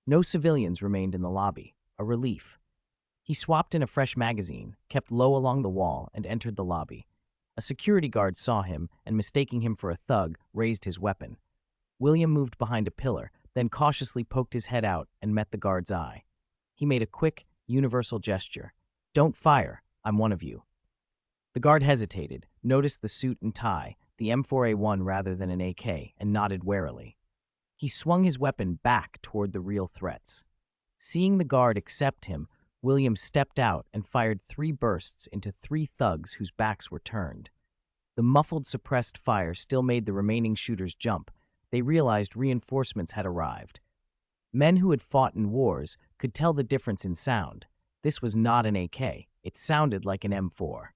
No civilians remained in the lobby, a relief. He swapped in a fresh magazine, kept low along the wall, and entered the lobby. A security guard saw him and, mistaking him for a thug, raised his weapon. William moved behind a pillar, then cautiously poked his head out and met the guard's eye. He made a quick, universal gesture. "Don't fire, I'm one of you." The guard hesitated, noticed the suit and tie, the M4A1 rather than an AK, and nodded warily. He swung his weapon back toward the real threats. Seeing the guard accept him, William stepped out and fired 3 bursts into 3 thugs whose backs were turned. The muffled, suppressed fire still made the remaining shooters jump. They realized reinforcements had arrived. Men who had fought in wars could tell the difference in sound. This was not an AK. It sounded like an M4.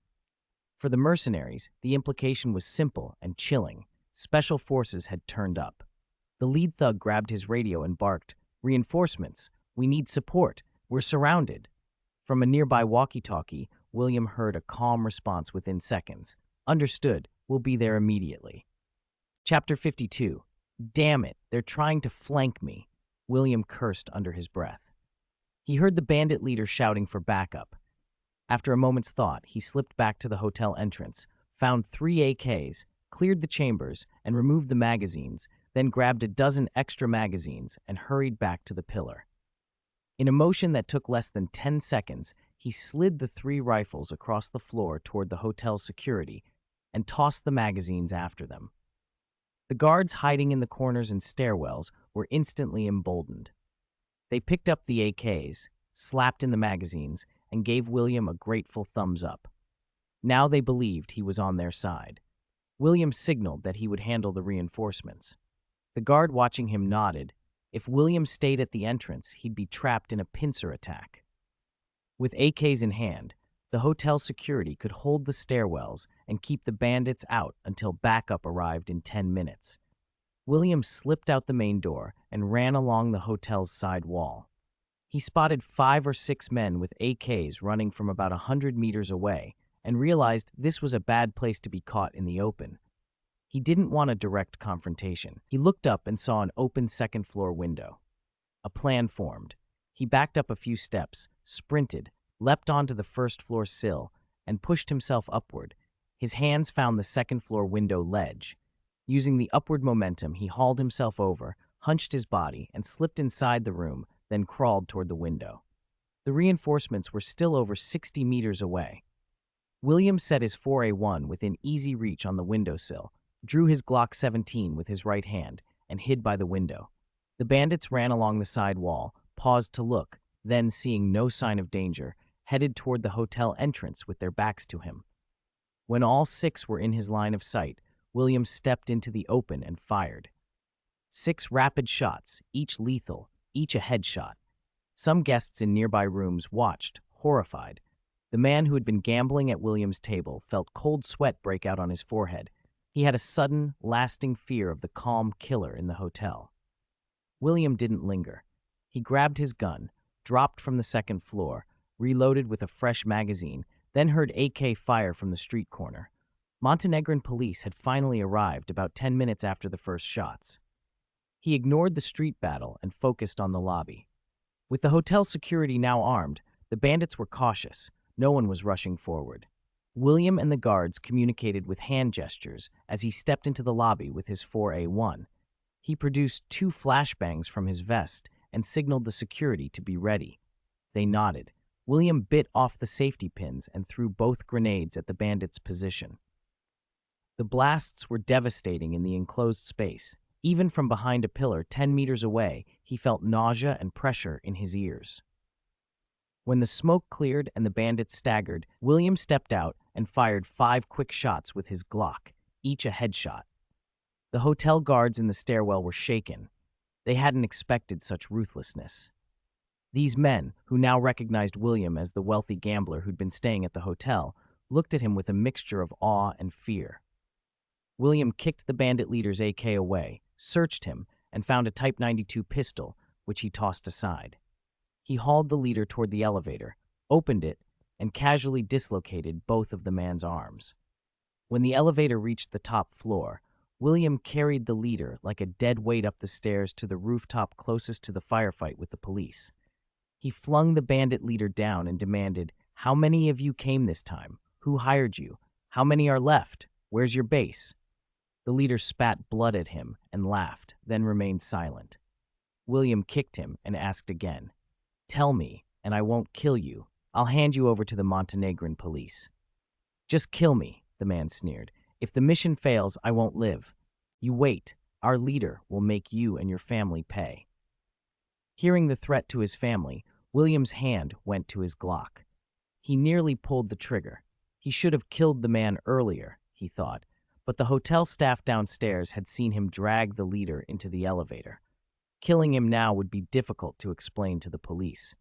For the mercenaries, the implication was simple and chilling. Special forces had turned up. The lead thug grabbed his radio and barked, "Reinforcements! We need support! We're surrounded!" From a nearby walkie-talkie, William heard a calm response within seconds. "Understood. We'll be there immediately." Chapter 52. "Damn it, they're trying to flank me," William cursed under his breath. He heard the bandit leader shouting for backup. After a moment's thought, he slipped back to the hotel entrance, found 3 AKs, cleared the chambers, and removed the magazines, then grabbed a dozen extra magazines and hurried back to the pillar. In a motion that took less than 10 seconds, he slid the 3 rifles across the floor toward the hotel's security and tossed the magazines after them. The guards hiding in the corners and stairwells were instantly emboldened. They picked up the AKs, slapped in the magazines, and gave William a grateful thumbs up. Now they believed he was on their side. William signaled that he would handle the reinforcements. The guard watching him nodded. If William stayed at the entrance, he'd be trapped in a pincer attack. With AKs in hand, the hotel security could hold the stairwells and keep the bandits out until backup arrived in 10 minutes. William slipped out the main door and ran along the hotel's side wall. He spotted 5 or 6 men with AKs running from about 100 meters away and realized this was a bad place to be caught in the open. He didn't want a direct confrontation. He looked up and saw an open 2nd-floor window. A plan formed. He backed up a few steps, sprinted, leapt onto the 1st-floor sill, and pushed himself upward. His hands found the 2nd-floor window ledge. Using the upward momentum, he hauled himself over, hunched his body, and slipped inside the room, then crawled toward the window. The reinforcements were still over 60 meters away. William set his 4A1 within easy reach on the windowsill, drew his Glock 17 with his right hand, and hid by the window. The bandits ran along the side wall, paused to look, then, seeing no sign of danger, headed toward the hotel entrance with their backs to him. When all 6 were in his line of sight, William stepped into the open and fired. 6 rapid shots, each lethal, each a headshot. Some guests in nearby rooms watched, horrified. The man who had been gambling at William's table felt cold sweat break out on his forehead. He had a sudden, lasting fear of the calm killer in the hotel. William didn't linger. He grabbed his gun, dropped from the 2nd floor, reloaded with a fresh magazine, then heard AK fire from the street corner. Montenegrin police had finally arrived about 10 minutes after the first shots. He ignored the street battle and focused on the lobby. With the hotel security now armed, the bandits were cautious. No one was rushing forward. William and the guards communicated with hand gestures as he stepped into the lobby with his 4A1. He produced 2 flashbangs from his vest and signaled the security to be ready. They nodded. William bit off the safety pins and threw both grenades at the bandits' position. The blasts were devastating in the enclosed space. Even from behind a pillar 10 meters away, he felt nausea and pressure in his ears. When the smoke cleared and the bandits staggered, William stepped out and fired 5 quick shots with his Glock, each a headshot. The hotel guards in the stairwell were shaken. They hadn't expected such ruthlessness. These men, who now recognized William as the wealthy gambler who'd been staying at the hotel, looked at him with a mixture of awe and fear. William kicked the bandit leader's AK away, searched him, and found a Type 92 pistol, which he tossed aside. He hauled the leader toward the elevator, opened it, and casually dislocated both of the man's arms. When the elevator reached the top floor, William carried the leader like a dead weight up the stairs to the rooftop closest to the firefight with the police. He flung the bandit leader down and demanded, "How many of you came this time? Who hired you? How many are left? Where's your base?" The leader spat blood at him and laughed, then remained silent. William kicked him and asked again, "Tell me, and I won't kill you. I'll hand you over to the Montenegrin police." "Just kill me," the man sneered. "If the mission fails, I won't live. You wait. Our leader will make you and your family pay." Hearing the threat to his family, William's hand went to his Glock. He nearly pulled the trigger. He should have killed the man earlier, he thought, but the hotel staff downstairs had seen him drag the leader into the elevator. Killing him now would be difficult to explain to the police.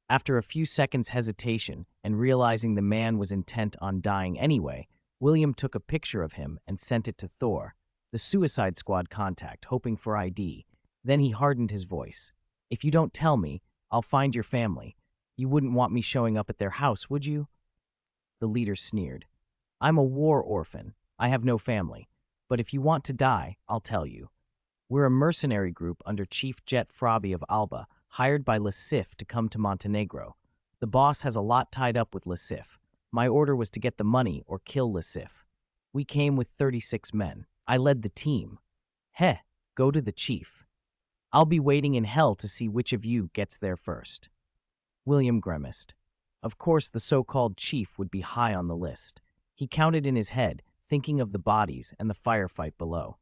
After a few seconds' hesitation and realizing the man was intent on dying anyway, William took a picture of him and sent it to Thor, the Suicide Squad contact, hoping for ID. Then he hardened his voice. "If you don't tell me, I'll find your family. You wouldn't want me showing up at their house, would you?" The leader sneered. "I'm a war orphan. I have no family. But if you want to die, I'll tell you. We're a mercenary group under Chief Jet Frabi of Alba, hired by Lasif to come to Montenegro. The boss has a lot tied up with Lasif. My order was to get the money or kill Lasif. We came with 36 men. I led the team. Heh, go to the chief. I'll be waiting in hell to see which of you gets there first." William grimaced. Of course, the so-called chief would be high on the list. He counted in his head, thinking of the bodies and the firefight below.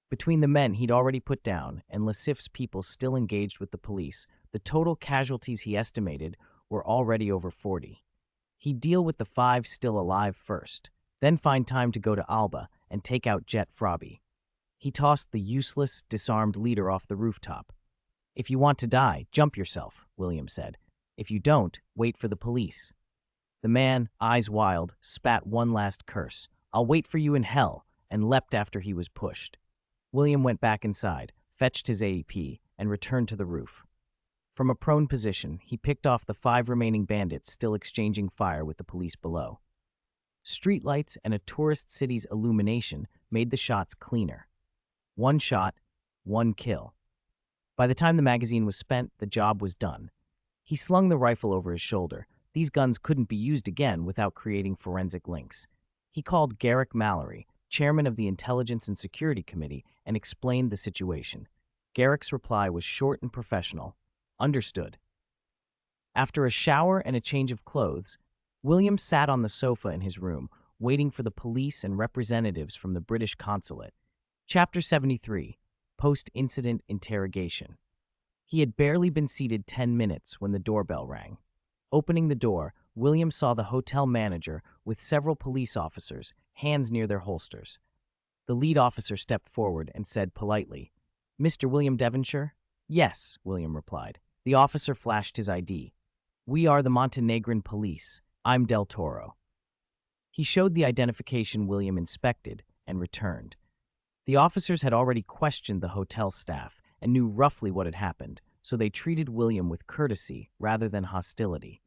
Between the men he'd already put down and Lasif's people still engaged with the police, the total casualties he estimated were already over 40. He'd deal with the 5 still alive first, then find time to go to Alba and take out Jet Frabi. He tossed the useless, disarmed leader off the rooftop. "If you want to die, jump yourself," William said. "If you don't, wait for the police." The man, eyes wild, spat one last curse. "I'll wait for you in hell," and leapt after he was pushed. William went back inside, fetched his AEP, and returned to the roof. From a prone position, he picked off the 5 remaining bandits still exchanging fire with the police below. Streetlights and a tourist city's illumination made the shots cleaner. 1 shot, 1 kill. By the time the magazine was spent, the job was done. He slung the rifle over his shoulder. These guns couldn't be used again without creating forensic links. He called Garrick Mallory, chairman of the Intelligence and Security Committee, and explained the situation. Garrick's reply was short and professional. "Understood." After a shower and a change of clothes, William sat on the sofa in his room, waiting for the police and representatives from the British consulate. Chapter 73, Post-Incident Interrogation. He had barely been seated 10 minutes when the doorbell rang. Opening the door, William saw the hotel manager with several police officers, hands near their holsters. The lead officer stepped forward and said politely, "Mr. William Devonshire?" "Yes," William replied. The officer flashed his ID. "We are the Montenegrin police. I'm Del Toro." He showed the identification William inspected and returned. The officers had already questioned the hotel staff and knew roughly what had happened, so they treated William with courtesy rather than hostility.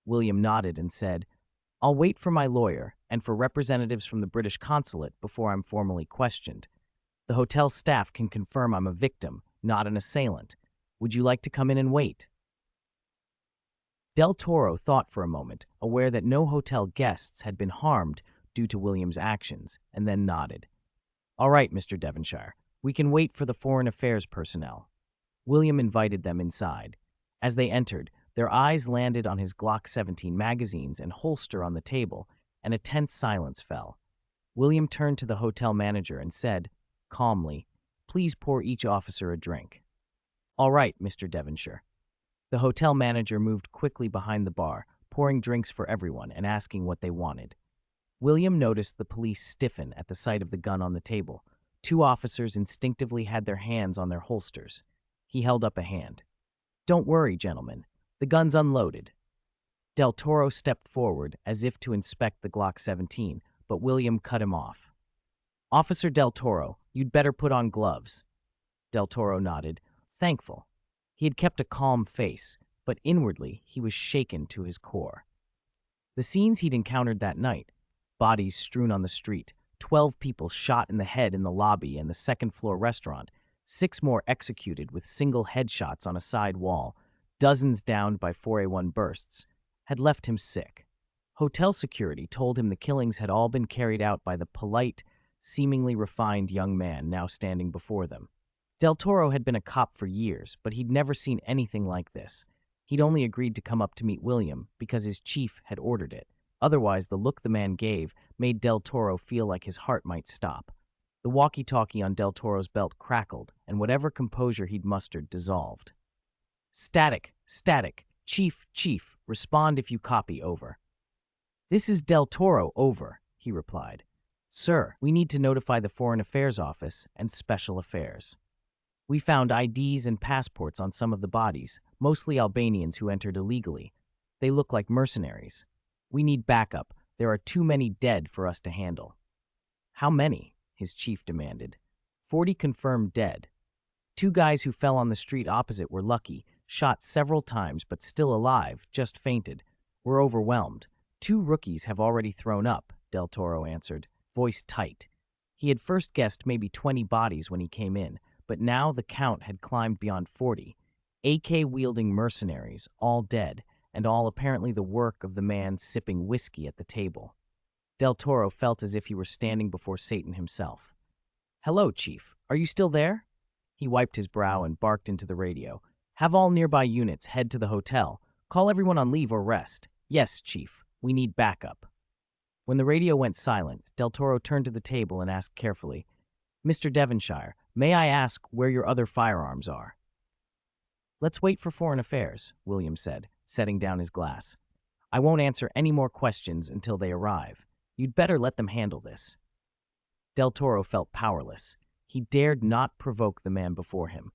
William nodded and said, I'll wait for my lawyer and for representatives from the British consulate before I'm formally questioned. The hotel staff can confirm I'm a victim, not an assailant. Would you like to come in and wait?" Del Toro thought for a moment, aware that no hotel guests had been harmed due to William's actions, and then nodded. "All right, Mr. Devonshire, we can wait for the foreign affairs personnel." William invited them inside. As they entered, their eyes landed on his Glock 17 magazines and holster on the table, and a tense silence fell. William turned to the hotel manager and said, calmly, "Please pour each officer a drink." "All right, Mr. Devonshire." The hotel manager moved quickly behind the bar, pouring drinks for everyone and asking what they wanted. William noticed the police stiffen at the sight of the gun on the table. Two officers instinctively had their hands on their holsters. He held up a hand. "Don't worry, gentlemen. The gun's unloaded." Del Toro stepped forward as if to inspect the Glock 17, but William cut him off. "Officer Del Toro, you'd better put on gloves." Del Toro nodded, thankful. He had kept a calm face, but inwardly he was shaken to his core. The scenes he'd encountered that night, bodies strewn on the street, 12 people shot in the head in the lobby and the second-floor restaurant, 6 more executed with single headshots on a side wall, dozens downed by 4A1 bursts, had left him sick. Hotel security told him the killings had all been carried out by the polite, seemingly refined young man now standing before them. Del Toro had been a cop for years, but he'd never seen anything like this. He'd only agreed to come up to meet William because his chief had ordered it. Otherwise, the look the man gave made Del Toro feel like his heart might stop. The walkie-talkie on Del Toro's belt crackled, and whatever composure he'd mustered dissolved. "Static, static. Chief, respond if you copy, over." "This is Del Toro, over," he replied. "Sir, we need to notify the Foreign Affairs Office and Special Affairs. We found IDs and passports on some of the bodies, mostly Albanians who entered illegally. They look like mercenaries. We need backup. There are too many dead for us to handle." "How many?" his chief demanded. 40 confirmed dead. 2 guys who fell on the street opposite were lucky, shot several times but still alive, just fainted. We're overwhelmed. 2 rookies have already thrown up, Del Toro answered, voice tight. He had first guessed maybe 20 bodies when he came in, but now the count had climbed beyond 40. AK-wielding mercenaries, all dead, and all apparently the work of the man sipping whiskey at the table. Del Toro felt as if he were standing before Satan himself. "Hello, Chief. Are you still there?" He wiped his brow and barked into the radio. "Have all nearby units head to the hotel. Call everyone on leave or rest. Yes, Chief. We need backup." When the radio went silent, Del Toro turned to the table and asked carefully, "Mr. Devonshire, may I ask where your other firearms are?" "Let's wait for Foreign Affairs," William said, setting down his glass. "I won't answer any more questions until they arrive. You'd better let them handle this." Del Toro felt powerless. He dared not provoke the man before him.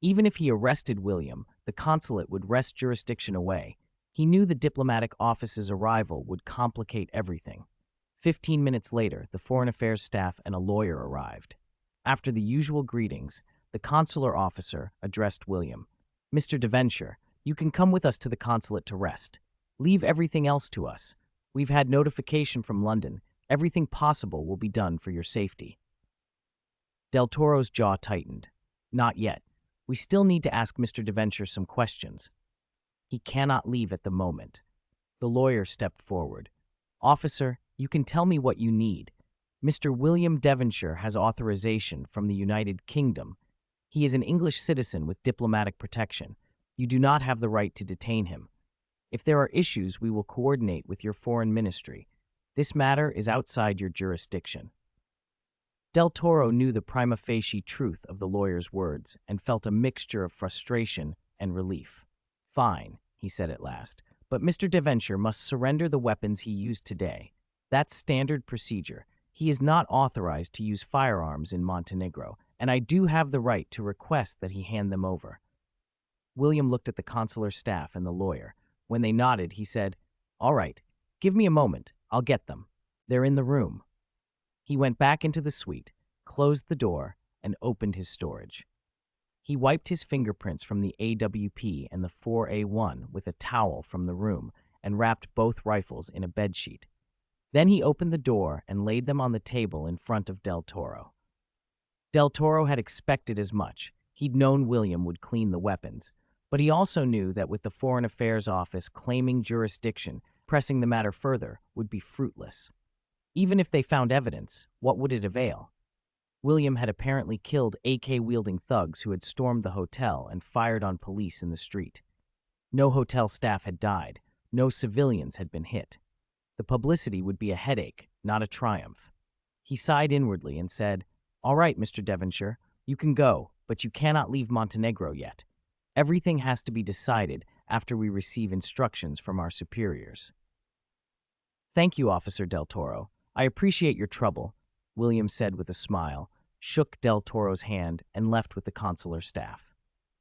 Even if he arrested William, the consulate would wrest jurisdiction away. He knew the diplomatic office's arrival would complicate everything. 15 minutes later, the Foreign Affairs staff and a lawyer arrived. After the usual greetings, the consular officer addressed William. "Mr. Devonshire, you can come with us to the consulate to rest. Leave everything else to us. We've had notification from London. Everything possible will be done for your safety." Del Toro's jaw tightened. "Not yet. We still need to ask Mr. Devonshire some questions." "He cannot leave at the moment." The lawyer stepped forward. "Officer, you can tell me what you need. Mr. William Devonshire has authorization from the United Kingdom. He is an English citizen with diplomatic protection. You do not have the right to detain him. If there are issues, we will coordinate with your foreign ministry. This matter is outside your jurisdiction." Del Toro knew the prima facie truth of the lawyer's words and felt a mixture of frustration and relief. "Fine," he said at last, "but Mr. Devonshire must surrender the weapons he used today. That's standard procedure. He is not authorized to use firearms in Montenegro, and I do have the right to request that he hand them over." William looked at the consular staff and the lawyer. When they nodded, he said, "All right, give me a moment. I'll get them. They're in the room." He went back into the suite, closed the door, and opened his storage. He wiped his fingerprints from the AWP and the 4A1 with a towel from the room and wrapped both rifles in a bedsheet. Then he opened the door and laid them on the table in front of Del Toro. Del Toro had expected as much. He'd known William would clean the weapons, but he also knew that with the Foreign Affairs Office claiming jurisdiction, pressing the matter further would be fruitless. Even if they found evidence, what would it avail? William had apparently killed AK-wielding thugs who had stormed the hotel and fired on police in the street. No hotel staff had died. No civilians had been hit. The publicity would be a headache, not a triumph. He sighed inwardly and said, "All right, Mr. Devonshire, you can go, but you cannot leave Montenegro yet. Everything has to be decided after we receive instructions from our superiors." "Thank you, Officer Del Toro. I appreciate your trouble," William said with a smile, shook Del Toro's hand, and left with the consular staff.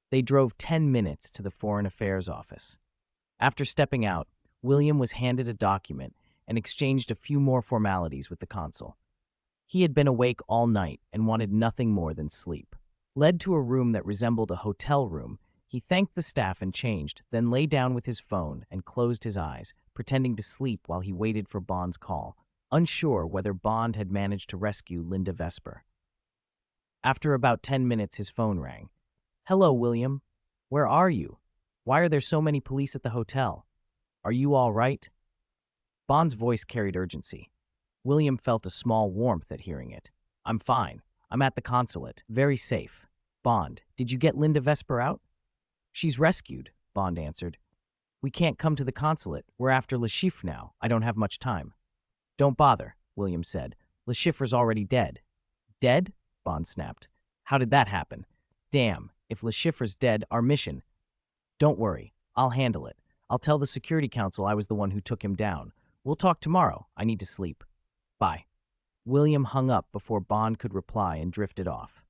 They drove 10 minutes to the Foreign Affairs Office. After stepping out, William was handed a document and exchanged a few more formalities with the consul. He had been awake all night and wanted nothing more than sleep. Led to a room that resembled a hotel room, he thanked the staff and changed, then lay down with his phone and closed his eyes, pretending to sleep while he waited for Bond's call, unsure whether Bond had managed to rescue Linda Vesper. After about 10 minutes, his phone rang. "Hello, William. Where are you? Why are there so many police at the hotel? Are you all right?" Bond's voice carried urgency. William felt a small warmth at hearing it. "I'm fine. I'm at the consulate. Very safe." "Bond, did you get Linda Vesper out?" "She's rescued," Bond answered. "We can't come to the consulate. We're after Le Chiffre now. I don't have much time." "Don't bother," William said. "Le Chiffre's already dead." "Dead?" Bond snapped. "How did that happen? Damn, if Le Chiffre's dead, our mission—" "Don't worry. I'll handle it. I'll tell the Security Council I was the one who took him down. We'll talk tomorrow. I need to sleep. Bye." William hung up before Bond could reply and drifted off.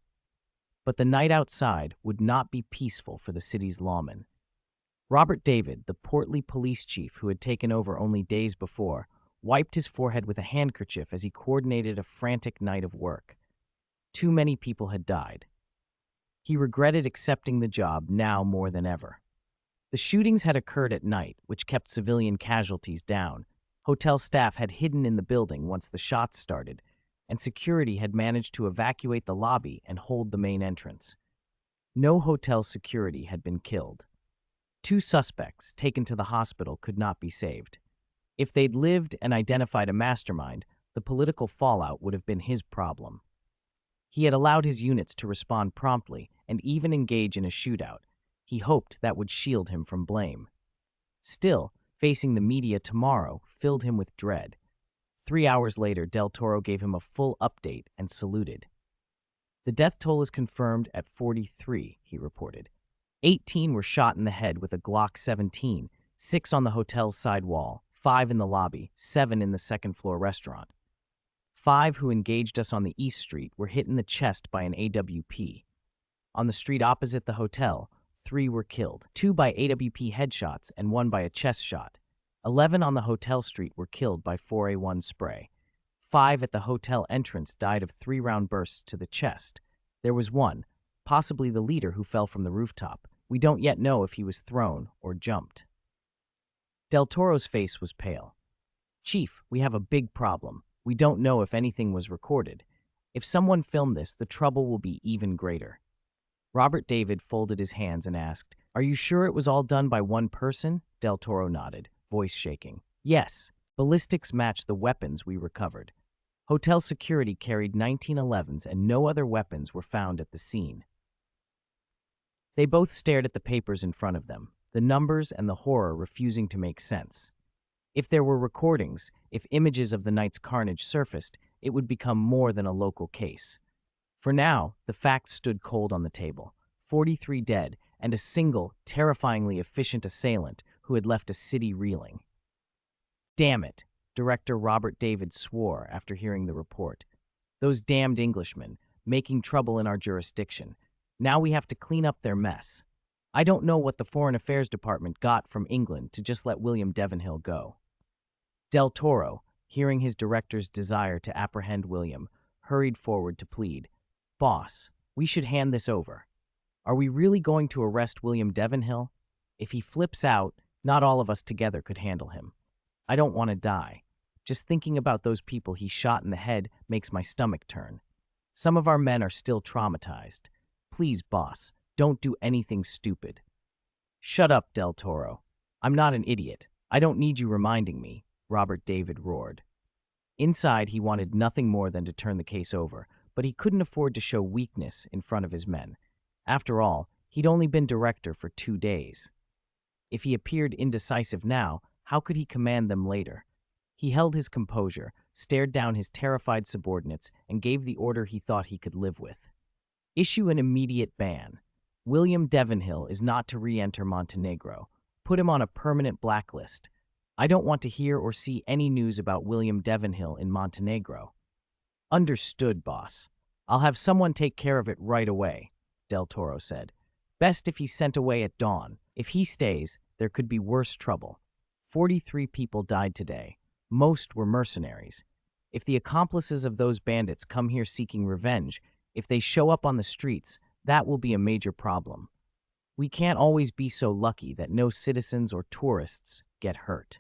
But the night outside would not be peaceful for the city's lawmen. Robert David, the portly police chief who had taken over only days before, wiped his forehead with a handkerchief as he coordinated a frantic night of work. Too many people had died. He regretted accepting the job now more than ever. The shootings had occurred at night, which kept civilian casualties down. Hotel staff had hidden in the building once the shots started, and security had managed to evacuate the lobby and hold the main entrance. No hotel security had been killed. 2 suspects taken to the hospital could not be saved. If they'd lived and identified a mastermind, the political fallout would have been his problem. He had allowed his units to respond promptly and even engage in a shootout. He hoped that would shield him from blame. Still, facing the media tomorrow filled him with dread. 3 hours later, Del Toro gave him a full update and saluted. "The death toll is confirmed at 43, he reported. 18 were shot in the head with a Glock 17, 6 on the hotel's side wall, 5 in the lobby, 7 in the second-floor restaurant. 5 who engaged us on the East Street were hit in the chest by an AWP. On the street opposite the hotel, 3 were killed, 2 by AWP headshots and 1 by a chest shot. 11 on the hotel street were killed by 4A1 spray. 5 at the hotel entrance died of 3-round bursts to the chest. There was 1, possibly the leader, who fell from the rooftop. We don't yet know if he was thrown or jumped." Del Toro's face was pale. "Chief, we have a big problem. We don't know if anything was recorded. If someone filmed this, the trouble will be even greater." Robert David folded his hands and asked, "Are you sure it was all done by one person?" Del Toro nodded, voice shaking. "Yes. Ballistics matched the weapons we recovered. Hotel security carried 1911s and no other weapons were found at the scene." They both stared at the papers in front of them, the numbers and the horror refusing to make sense. If there were recordings, if images of the night's carnage surfaced, it would become more than a local case. For now, the facts stood cold on the table. 43 dead, and a single, terrifyingly efficient assailant who had left a city reeling. "Damn it," Director Robert David swore after hearing the report. "Those damned Englishmen, making trouble in our jurisdiction. Now we have to clean up their mess. I don't know what the Foreign Affairs Department got from England to just let William Devonhill go." Del Toro, hearing his director's desire to apprehend William, hurried forward to plead, "Boss, we should hand this over. Are we really going to arrest William Devonhill? If he flips out, Not all of us together could handle him. I don't want to die. Just thinking about those people he shot in the head makes my stomach turn. Some of our men are still traumatized. Please, boss, don't do anything stupid." "Shut up, Del Toro. I'm not an idiot. I don't need you reminding me," Robert David roared. Inside, he wanted nothing more than to turn the case over, but he couldn't afford to show weakness in front of his men. After all, he'd only been director for 2 days. If he appeared indecisive now, how could he command them later? He held his composure, stared down his terrified subordinates, and gave the order he thought he could live with. "Issue an immediate ban. William Devenhill is not to re-enter Montenegro. Put him on a permanent blacklist. I don't want to hear or see any news about William Devenhill in Montenegro." "Understood, boss. I'll have someone take care of it right away," Del Toro said. "Best if he's sent away at dawn. If he stays, there could be worse trouble. 43 people died today. Most were mercenaries. If the accomplices of those bandits come here seeking revenge, if they show up on the streets, that will be a major problem. We can't always be so lucky that no citizens or tourists get hurt."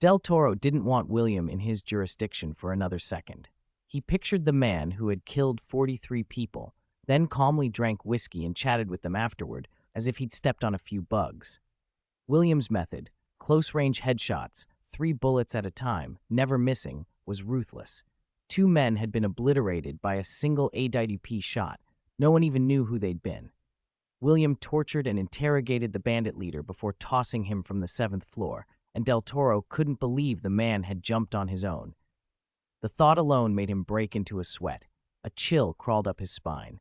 Del Toro didn't want William in his jurisdiction for another second. He pictured the man who had killed 43 people, then calmly drank whiskey and chatted with them afterward, as if he'd stepped on a few bugs. William's method, close-range headshots, 3 bullets at a time, never missing, was ruthless. 2 men had been obliterated by a single AWP shot. No one even knew who they'd been. William tortured and interrogated the bandit leader before tossing him from the 7th floor, and Del Toro couldn't believe the man had jumped on his own. The thought alone made him break into a sweat. A chill crawled up his spine.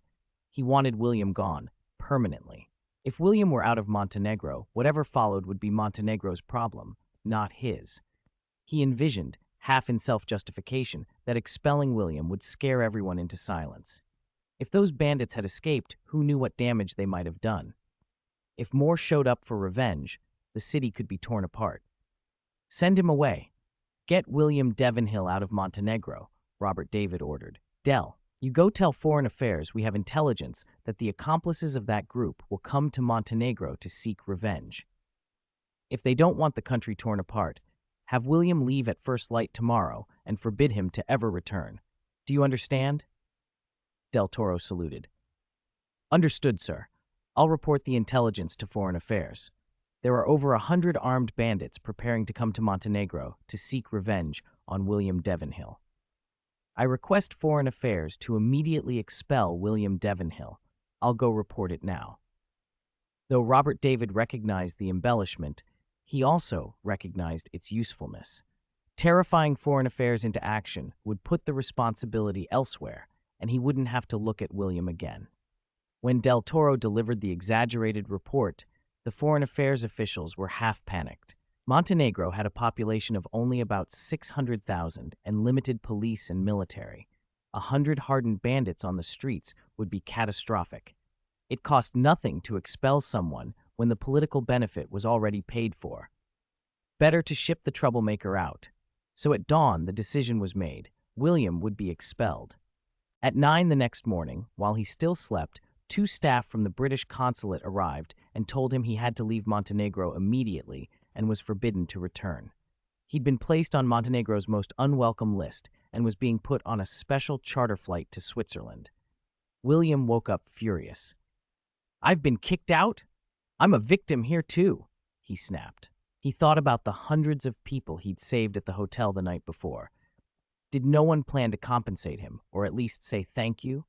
He wanted William gone, permanently. If William were out of Montenegro, whatever followed would be Montenegro's problem, not his. He envisioned, half in self-justification, that expelling William would scare everyone into silence. If those bandits had escaped, who knew what damage they might have done? If more showed up for revenge, the city could be torn apart. "Send him away. Get William Devenhill out of Montenegro," Robert David ordered. "Del, you go tell Foreign Affairs we have intelligence that the accomplices of that group will come to Montenegro to seek revenge. If they don't want the country torn apart, have William leave at first light tomorrow and forbid him to ever return. Do you understand?" Del Toro saluted. "Understood, sir. I'll report the intelligence to Foreign Affairs. There are over 100 armed bandits preparing to come to Montenegro to seek revenge on William Devenhill. I request Foreign Affairs to immediately expel William Devenhill. I'll go report it now." Though Robert David recognized the embellishment, he also recognized its usefulness. Terrifying Foreign Affairs into action would put the responsibility elsewhere, and he wouldn't have to look at William again. When Del Toro delivered the exaggerated report, the Foreign Affairs officials were half panicked. Montenegro had a population of only about 600,000 and limited police and military. 100 hardened bandits on the streets would be catastrophic. It cost nothing to expel someone when the political benefit was already paid for. Better to ship the troublemaker out. So at dawn, the decision was made. William would be expelled. At 9 the next morning, while he still slept, 2 staff from the British consulate arrived and told him he had to leave Montenegro immediately and was forbidden to return. He'd been placed on Montenegro's most unwelcome list and was being put on a special charter flight to Switzerland. William woke up furious. "I've been kicked out? I'm a victim here too," he snapped. He thought about the hundreds of people he'd saved at the hotel the night before. Did no one plan to compensate him, or at least say thank you?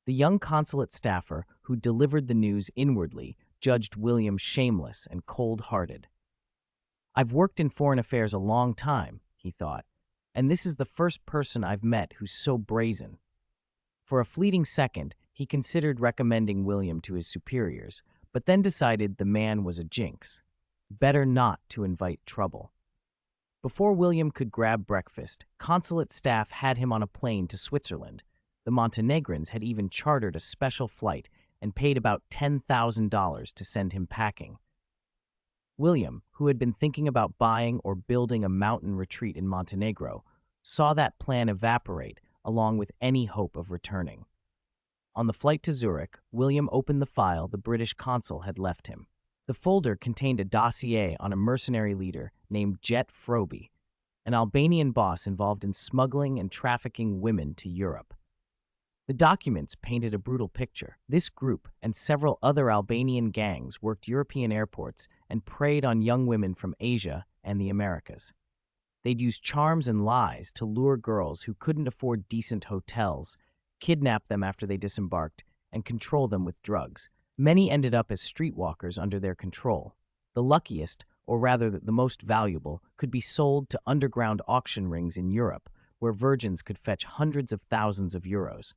The young consulate staffer who delivered the news inwardly judged William shameless and cold-hearted. "I've worked in Foreign Affairs a long time," he thought, "and this is the first person I've met who's so brazen." For a fleeting second, he considered recommending William to his superiors, but then decided the man was a jinx. Better not to invite trouble. Before William could grab breakfast, consulate staff had him on a plane to Switzerland. The Montenegrins had even chartered a special flight and paid about $10,000 to send him packing. William, who had been thinking about buying or building a mountain retreat in Montenegro, saw that plan evaporate along with any hope of returning. On the flight to Zurich, William opened the file the British consul had left him. The folder contained a dossier on a mercenary leader named Jet Froby, an Albanian boss involved in smuggling and trafficking women to Europe. The documents painted a brutal picture. This group and several other Albanian gangs worked European airports and preyed on young women from Asia and the Americas. They'd use charms and lies to lure girls who couldn't afford decent hotels, kidnap them after they disembarked, and control them with drugs. Many ended up as streetwalkers under their control. The luckiest, or rather the most valuable, could be sold to underground auction rings in Europe, where virgins could fetch hundreds of thousands of euros.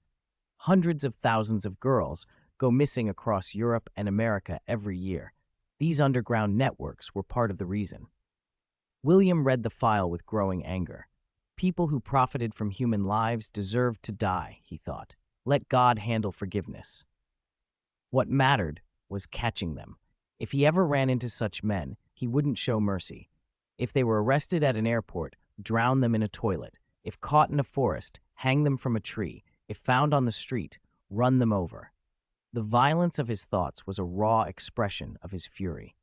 Hundreds of thousands of girls go missing across Europe and America every year. These underground networks were part of the reason. William read the file with growing anger. People who profited from human lives deserved to die, he thought. Let God handle forgiveness. What mattered was catching them. If he ever ran into such men, he wouldn't show mercy. If they were arrested at an airport, drown them in a toilet. If caught in a forest, hang them from a tree. If found on the street, run them over. The violence of his thoughts was a raw expression of his fury.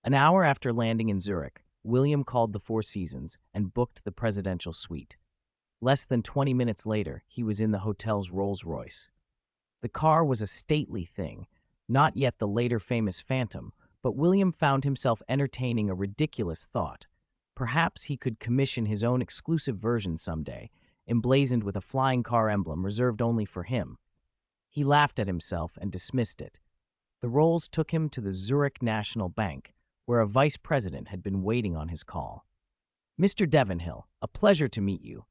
An hour after landing in Zurich, William called the Four Seasons and booked the presidential suite. Less than 20 minutes later, he was in the hotel's Rolls-Royce. The car was a stately thing, not yet the later famous Phantom, but William found himself entertaining a ridiculous thought. Perhaps he could commission his own exclusive version someday, emblazoned with a flying car emblem reserved only for him. He laughed at himself and dismissed it. The Rolls took him to the Zurich National Bank, where a vice president had been waiting on his call. "Mr. Devonhill, a pleasure to meet you.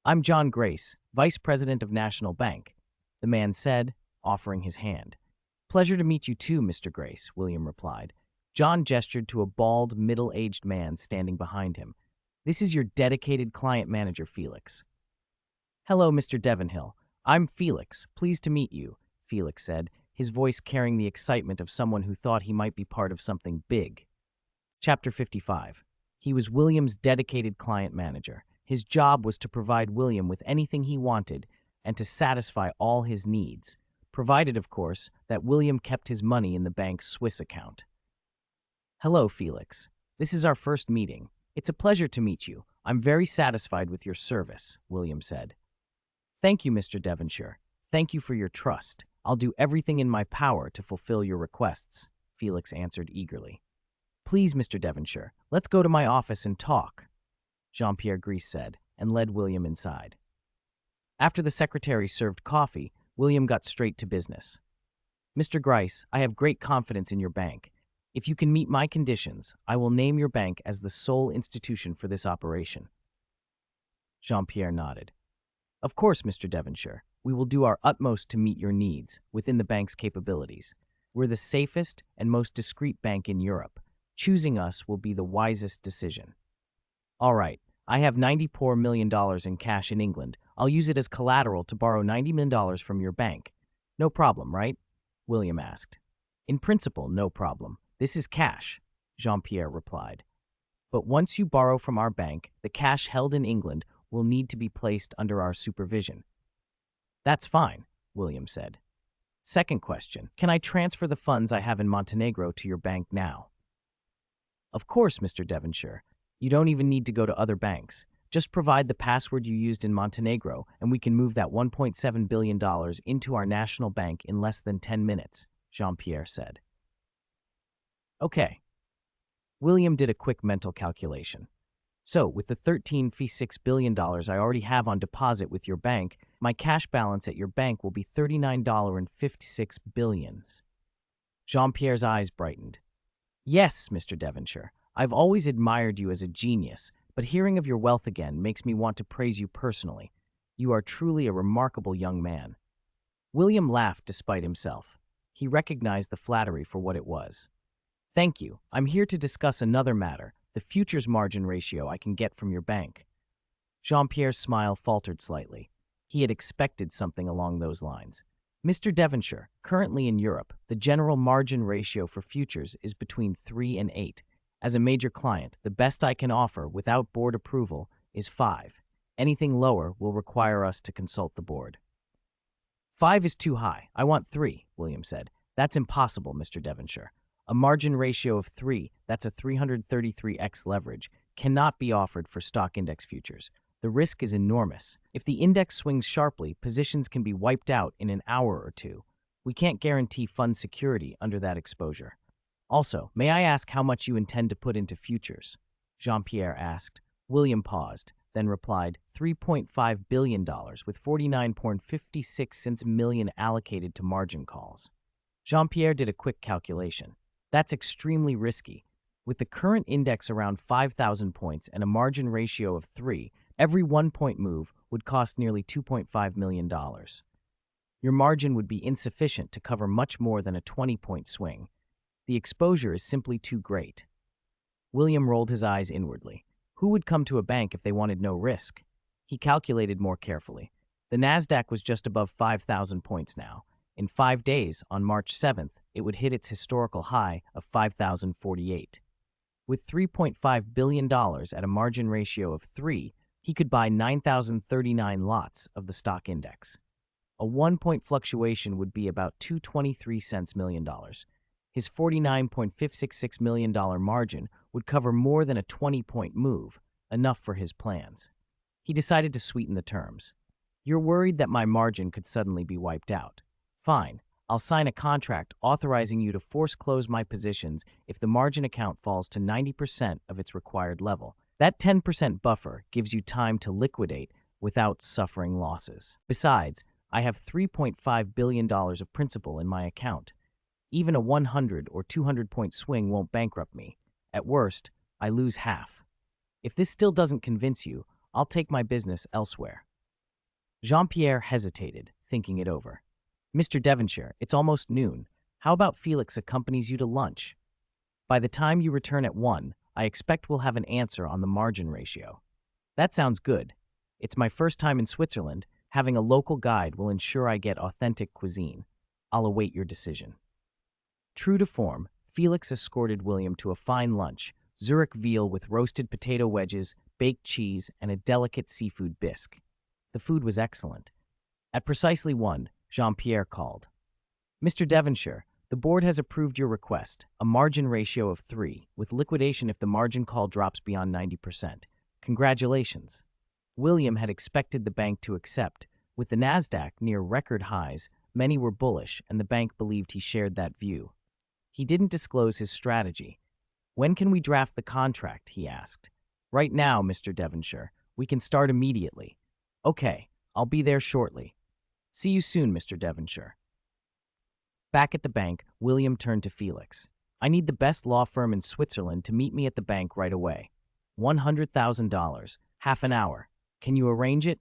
I'm John Grace, vice president of National Bank," the man said, offering his hand. "Pleasure to meet you too, Mr. Grace," William replied. John gestured to a bald, middle-aged man standing behind him. "This is your dedicated client manager, Felix." "Hello, Mr. Devonhill. I'm Felix. Pleased to meet you," Felix said, his voice carrying the excitement of someone who thought he might be part of something big. Chapter 55. He was William's dedicated client manager. His job was to provide William with anything he wanted and to satisfy all his needs, provided, of course, that William kept his money in the bank's Swiss account. "Hello, Felix. This is our first meeting. It's a pleasure to meet you. I'm very satisfied with your service," William said. "Thank you, Mr. Devonshire. Thank you for your trust. I'll do everything in my power to fulfill your requests," Felix answered eagerly. "Please, Mr. Devonshire, let's go to my office and talk," Jean-Pierre Gris said, and led William inside. After the secretary served coffee, William got straight to business. "Mr. Gris, I have great confidence in your bank. If you can meet my conditions, I will name your bank as the sole institution for this operation." Jean-Pierre nodded. "Of course, Mr. Devonshire. We will do our utmost to meet your needs within the bank's capabilities. We're the safest and most discreet bank in Europe. Choosing us will be the wisest decision." "All right. I have $94 million in cash in England. I'll use it as collateral to borrow $90 million from your bank. No problem, right?" William asked. "In principle, no problem. This is cash," Jean-Pierre replied. "But once you borrow from our bank, the cash held in England will need to be placed under our supervision." "That's fine," William said. "Second question, can I transfer the funds I have in Montenegro to your bank now?" "Of course, Mr. Devonshire. You don't even need to go to other banks. Just provide the password you used in Montenegro, and we can move that $1.7 billion into our national bank in less than 10 minutes, Jean-Pierre said. "Okay." William did a quick mental calculation. "So, with the $13.6 billion I already have on deposit with your bank, my cash balance at your bank will be $39.56 billion. Jean-Pierre's eyes brightened. "Yes, Mr. Devonshire, I've always admired you as a genius, but hearing of your wealth again makes me want to praise you personally. You are truly a remarkable young man." William laughed despite himself. He recognized the flattery for what it was. "Thank you. I'm here to discuss another matter, the futures margin ratio I can get from your bank." Jean-Pierre's smile faltered slightly. He had expected something along those lines. "Mr. Devonshire, currently in Europe, the general margin ratio for futures is between 3 and 8. As a major client, the best I can offer, without board approval, is 5. Anything lower will require us to consult the board." "5 is too high. I want 3, William said. "That's impossible, Mr. Devonshire. A margin ratio of 3, that's a 333x leverage, cannot be offered for stock index futures. The risk is enormous. If the index swings sharply, positions can be wiped out in an hour or two. We can't guarantee fund security under that exposure. Also, may I ask how much you intend to put into futures? Jean-Pierre asked. William paused, then replied, $3.5 billion with 49.56 cents million allocated to margin calls. Jean-Pierre did a quick calculation. That's extremely risky. With the current index around 5,000 points and a margin ratio of 3, every 1-point move would cost nearly $2.5 million. Your margin would be insufficient to cover much more than a 20-point swing. The exposure is simply too great. William rolled his eyes inwardly. Who would come to a bank if they wanted no risk? He calculated more carefully. The Nasdaq was just above 5,000 points now. In 5 days, on March 7th, it would hit its historical high of 5,048. With $3.5 billion at a margin ratio of 3, he could buy 9,039 lots of the stock index. A 1-point fluctuation would be about $2.23 million. His $49.566 million margin would cover more than a 20-point move, enough for his plans. He decided to sweeten the terms. You're worried that my margin could suddenly be wiped out. Fine, I'll sign a contract authorizing you to force close my positions if the margin account falls to 90% of its required level. That 10% buffer gives you time to liquidate without suffering losses. Besides, I have $3.5 billion of principal in my account. Even a 100 or 200-point swing won't bankrupt me. At worst, I lose half. If this still doesn't convince you, I'll take my business elsewhere. Jean-Pierre hesitated, thinking it over. Mr. Devonshire, it's almost noon. How about Felix accompanies you to lunch? By the time you return at 1, I expect we'll have an answer on the margin ratio. That sounds good. It's my first time in Switzerland. Having a local guide will ensure I get authentic cuisine. I'll await your decision. True to form, Felix escorted William to a fine lunch, Zurich veal with roasted potato wedges, baked cheese, and a delicate seafood bisque. The food was excellent. At precisely 1, Jean-Pierre called. Mr. Devonshire, the board has approved your request, a margin ratio of 3, with liquidation if the margin call drops beyond 90%. Congratulations. William had expected the bank to accept. With the Nasdaq near record highs, many were bullish, and the bank believed he shared that view. He didn't disclose his strategy. When can we draft the contract, he asked. Right now, Mr. Devonshire. We can start immediately. Okay, I'll be there shortly. See you soon, Mr. Devonshire. Back at the bank, William turned to Felix. I need the best law firm in Switzerland to meet me at the bank right away. $100,000, half an hour. Can you arrange it?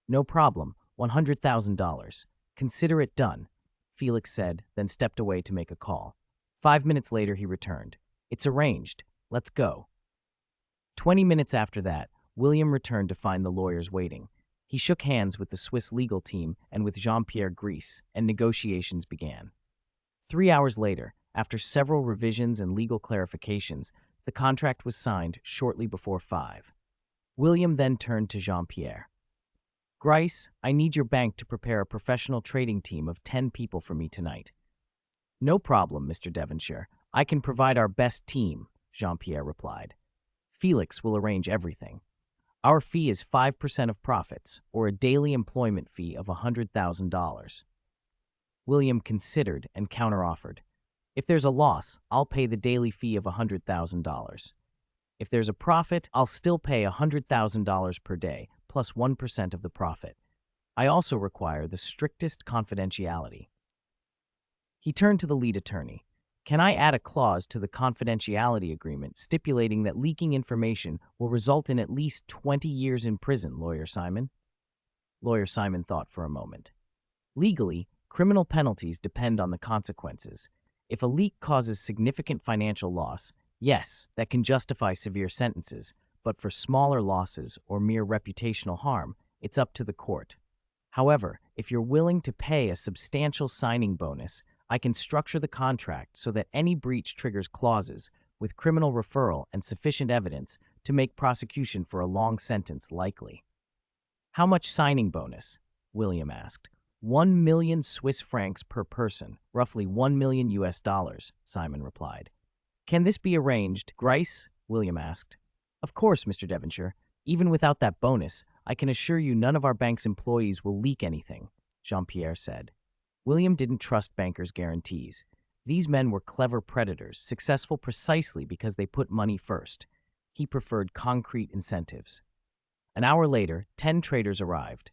No problem, $100,000. Consider it done, Felix said, then stepped away to make a call. 5 minutes later, he returned. It's arranged. Let's go. 20 minutes after that, William returned to find the lawyers waiting. He shook hands with the Swiss legal team and with Jean-Pierre Gris, and negotiations began. 3 hours later, after several revisions and legal clarifications, the contract was signed shortly before 5. William then turned to Jean-Pierre. Gris, I need your bank to prepare a professional trading team of 10 people for me tonight. No problem, Mr. Devonshire. I can provide our best team, Jean-Pierre replied. Felix will arrange everything. Our fee is 5% of profits, or a daily employment fee of $100,000. William considered and counteroffered. If there's a loss, I'll pay the daily fee of $100,000. If there's a profit, I'll still pay $100,000 per day, plus 1% of the profit. I also require the strictest confidentiality. He turned to the lead attorney. Can I add a clause to the confidentiality agreement stipulating that leaking information will result in at least 20 years in prison, Lawyer Simon? Lawyer Simon thought for a moment. Legally, criminal penalties depend on the consequences. If a leak causes significant financial loss, yes, that can justify severe sentences, but for smaller losses or mere reputational harm, it's up to the court. However, if you're willing to pay a substantial signing bonus, I can structure the contract so that any breach triggers clauses with criminal referral and sufficient evidence to make prosecution for a long sentence likely. How much signing bonus? William asked. 1 million Swiss francs per person, roughly 1 million US dollars, Simon replied. Can this be arranged, Grice? William asked. Of course, Mr. Devonshire. Even without that bonus, I can assure you none of our bank's employees will leak anything, Jean-Pierre said. William didn't trust bankers' guarantees. These men were clever predators, successful precisely because they put money first. He preferred concrete incentives. An hour later, 10 traders arrived.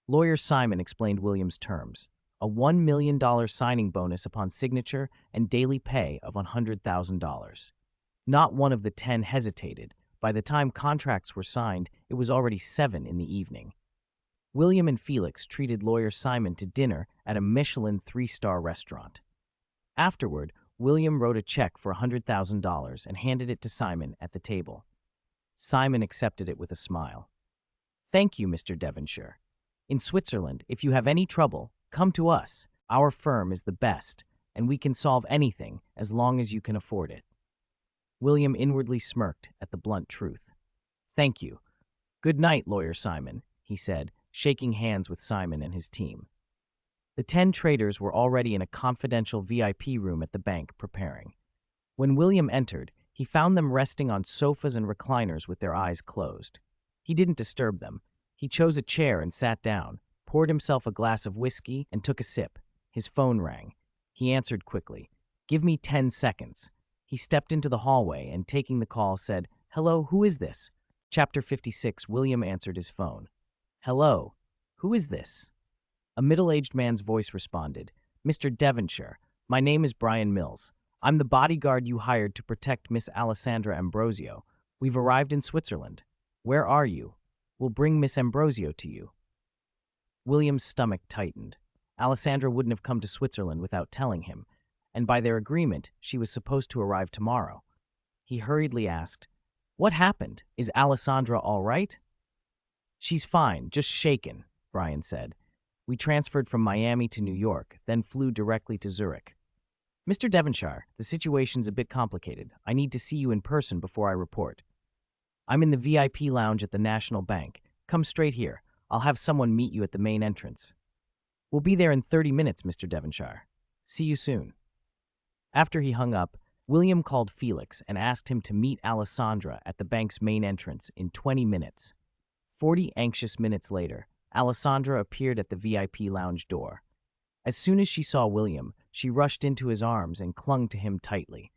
Lawyer Simon explained William's terms: a $1 million signing bonus upon signature and daily pay of $100,000. Not one of the 10 hesitated. By the time contracts were signed, it was already 7 in the evening. William and Felix treated Lawyer Simon to dinner at a Michelin 3-star restaurant. Afterward, William wrote a check for $100,000 and handed it to Simon at the table. Simon accepted it with a smile. Thank you, Mr. Devonshire. In Switzerland, if you have any trouble, come to us. Our firm is the best, and we can solve anything as long as you can afford it. William inwardly smirked at the blunt truth. Thank you. Good night, Lawyer Simon, he said, shaking hands with Simon and his team. The 10 traders were already in a confidential VIP room at the bank preparing. When William entered, he found them resting on sofas and recliners with their eyes closed. He didn't disturb them. He chose a chair and sat down, poured himself a glass of whiskey, and took a sip. His phone rang. He answered quickly. Give me 10 seconds. He stepped into the hallway and, taking the call, said, Hello, who is this? Chapter 56, William answered his phone. Hello, who is this? A middle-aged man's voice responded, Mr. Devonshire, my name is Brian Mills. I'm the bodyguard you hired to protect Miss Alessandra Ambrosio. We've arrived in Switzerland. Where are you? We'll bring Miss Ambrosio to you. William's stomach tightened. Alessandra wouldn't have come to Switzerland without telling him, and by their agreement, she was supposed to arrive tomorrow. He hurriedly asked, What happened? Is Alessandra all right? She's fine, just shaken, Brian said. We transferred from Miami to New York, then flew directly to Zurich. Mr. Devonshire, the situation's a bit complicated. I need to see you in person before I report. I'm in the VIP lounge at the National Bank. Come straight here. I'll have someone meet you at the main entrance. We'll be there in 30 minutes, Mr. Devonshire. See you soon. After he hung up, William called Felix and asked him to meet Alessandra at the bank's main entrance in 20 minutes. 40 anxious minutes later, Alessandra appeared at the VIP lounge door. As soon as she saw William, she rushed into his arms and clung to him tightly.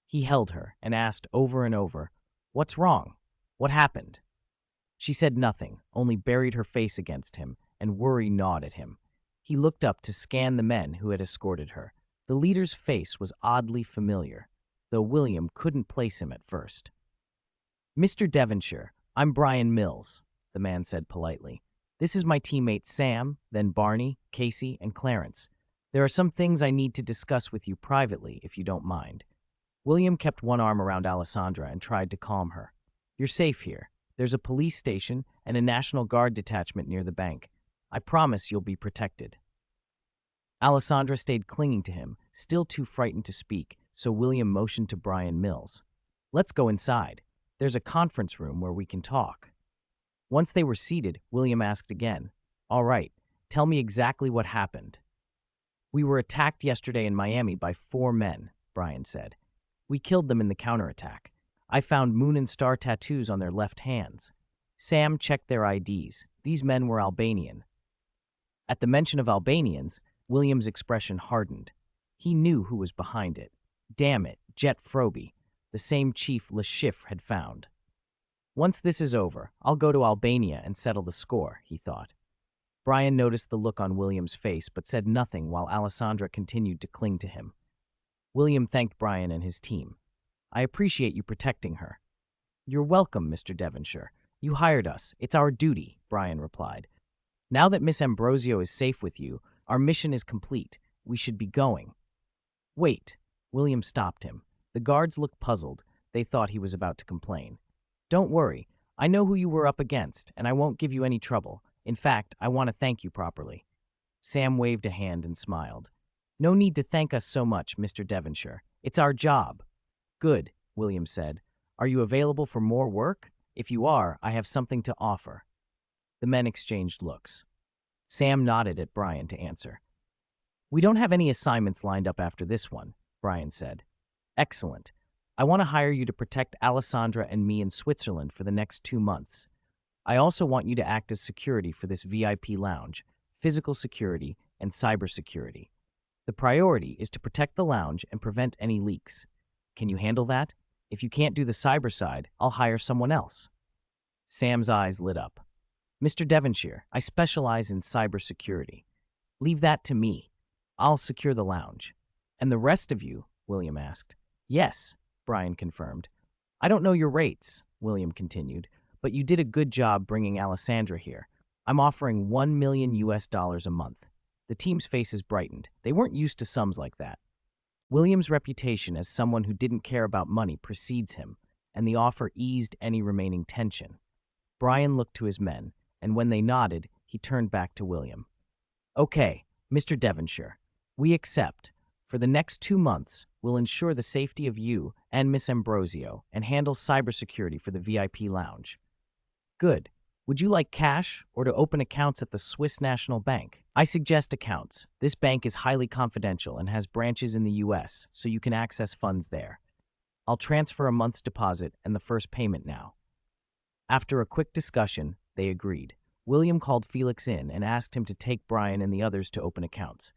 He held her and asked over and over, What's wrong? What happened? She said nothing, only buried her face against him, and worry gnawed at him. He looked up to scan the men who had escorted her. The leader's face was oddly familiar, though William couldn't place him at first. Mr. Devonshire, I'm Brian Mills, the man said politely. This is my teammate Sam, then Barney, Casey, and Clarence. There are some things I need to discuss with you privately, if you don't mind. William kept one arm around Alessandra and tried to calm her. You're safe here. There's a police station and a National Guard detachment near the bank. I promise you'll be protected. Alessandra stayed clinging to him, still too frightened to speak, so William motioned to Brian Mills. Let's go inside. There's a conference room where we can talk. Once they were seated, William asked again, All right, tell me exactly what happened. We were attacked yesterday in Miami by 4 men, Brian said. We killed them in the counterattack. I found moon and star tattoos on their left hands. Sam checked their IDs. These men were Albanian. At the mention of Albanians, William's expression hardened. He knew who was behind it. Damn it, Jet Froby, the same chief Le Chiffre had found. Once this is over, I'll go to Albania and settle the score, he thought. Brian noticed the look on William's face but said nothing while Alessandra continued to cling to him. William thanked Brian and his team. I appreciate you protecting her. You're welcome, Mr. Devonshire. You hired us. It's our duty, Brian replied. Now that Miss Ambrosio is safe with you, our mission is complete. We should be going. Wait. William stopped him. The guards looked puzzled. They thought he was about to complain. Don't worry. I know who you were up against, and I won't give you any trouble. In fact, I want to thank you properly. Sam waved a hand and smiled. No need to thank us so much, Mr. Devonshire. It's our job. Good, William said. Are you available for more work? If you are, I have something to offer. The men exchanged looks. Sam nodded at Brian to answer. We don't have any assignments lined up after this one, Brian said. Excellent. I want to hire you to protect Alessandra and me in Switzerland for the next 2 months. I also want you to act as security for this VIP lounge, physical security, and cybersecurity. The priority is to protect the lounge and prevent any leaks. Can you handle that? If you can't do the cyber side, I'll hire someone else. Sam's eyes lit up. Mr. Devonshire, I specialize in cybersecurity. Leave that to me. I'll secure the lounge. And the rest of you? William asked. Yes, Brian confirmed. I don't know your rates, William continued, but you did a good job bringing Alessandra here. I'm offering $1 million a month. The team's faces brightened. They weren't used to sums like that. William's reputation as someone who didn't care about money precedes him, and the offer eased any remaining tension. Brian looked to his men, and when they nodded, he turned back to William. Okay, Mr. Devonshire, we accept. For the next 2 months, we'll ensure the safety of you and Miss Ambrosio and handle cybersecurity for the VIP lounge. Good. Would you like cash or to open accounts at the Swiss National Bank? I suggest accounts. This bank is highly confidential and has branches in the US, so you can access funds there. I'll transfer a month's deposit and the first payment now. After a quick discussion, they agreed. William called Felix in and asked him to take Brian and the others to open accounts.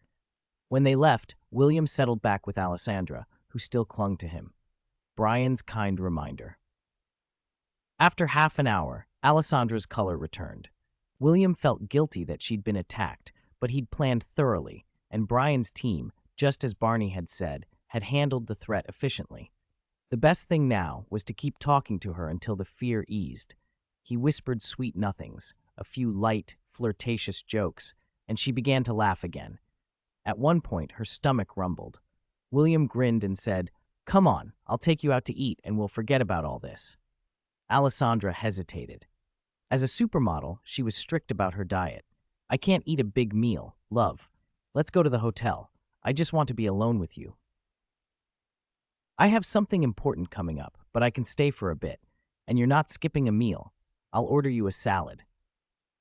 When they left, William settled back with Alessandra, who still clung to him. Brian's kind reminder. After half an hour, Alessandra's color returned. William felt guilty that she'd been attacked, but he'd planned thoroughly, and Brian's team, just as Barney had said, had handled the threat efficiently. The best thing now was to keep talking to her until the fear eased. He whispered sweet nothings, a few light, flirtatious jokes, and she began to laugh again. At one point, her stomach rumbled. William grinned and said, "Come on, I'll take you out to eat and we'll forget about all this." Alessandra hesitated. As a supermodel, she was strict about her diet. "I can't eat a big meal, love. Let's go to the hotel. I just want to be alone with you." "I have something important coming up, but I can stay for a bit. And you're not skipping a meal. I'll order you a salad."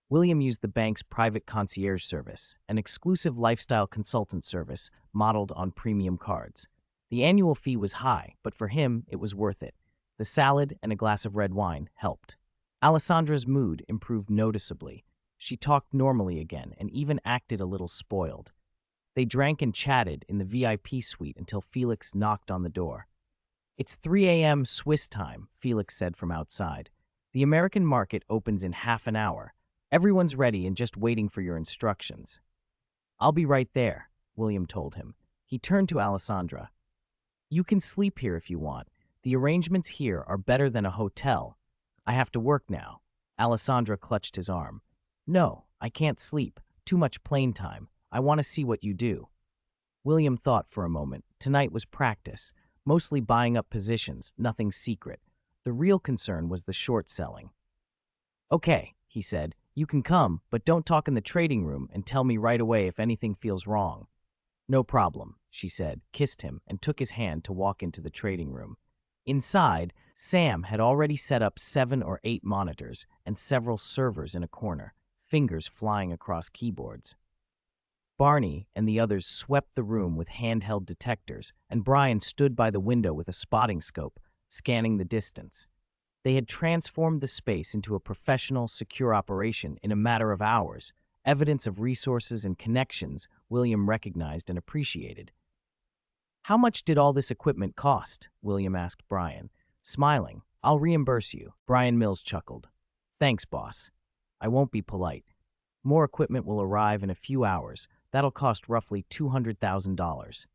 William used the bank's private concierge service, an exclusive lifestyle consultant service modeled on premium cards. The annual fee was high, but for him, it was worth it. The salad and a glass of red wine helped. Alessandra's mood improved noticeably. She talked normally again and even acted a little spoiled. They drank and chatted in the VIP suite until Felix knocked on the door. "It's 3 a.m. Swiss time," Felix said from outside. "The American market opens in half an hour. Everyone's ready and just waiting for your instructions." "I'll be right there," William told him. He turned to Alessandra. "You can sleep here if you want. The arrangements here are better than a hotel. I have to work now." Alessandra clutched his arm. "No, I can't sleep. Too much plane time. I want to see what you do." William thought for a moment. Tonight was practice, mostly buying up positions, nothing secret. The real concern was the short selling. "Okay," he said. "You can come, but don't talk in the trading room and tell me right away if anything feels wrong." "No problem," she said, kissed him, and took his hand to walk into the trading room. Inside, Sam had already set up 7 or 8 monitors and several servers in a corner, fingers flying across keyboards. Barney and the others swept the room with handheld detectors, and Brian stood by the window with a spotting scope, scanning the distance. They had transformed the space into a professional, secure operation in a matter of hours, evidence of resources and connections William recognized and appreciated. "How much did all this equipment cost?" William asked Brian. Smiling, "I'll reimburse you." Brian Mills chuckled. "Thanks, boss. I won't be polite. More equipment will arrive in a few hours. That'll cost roughly $200,000.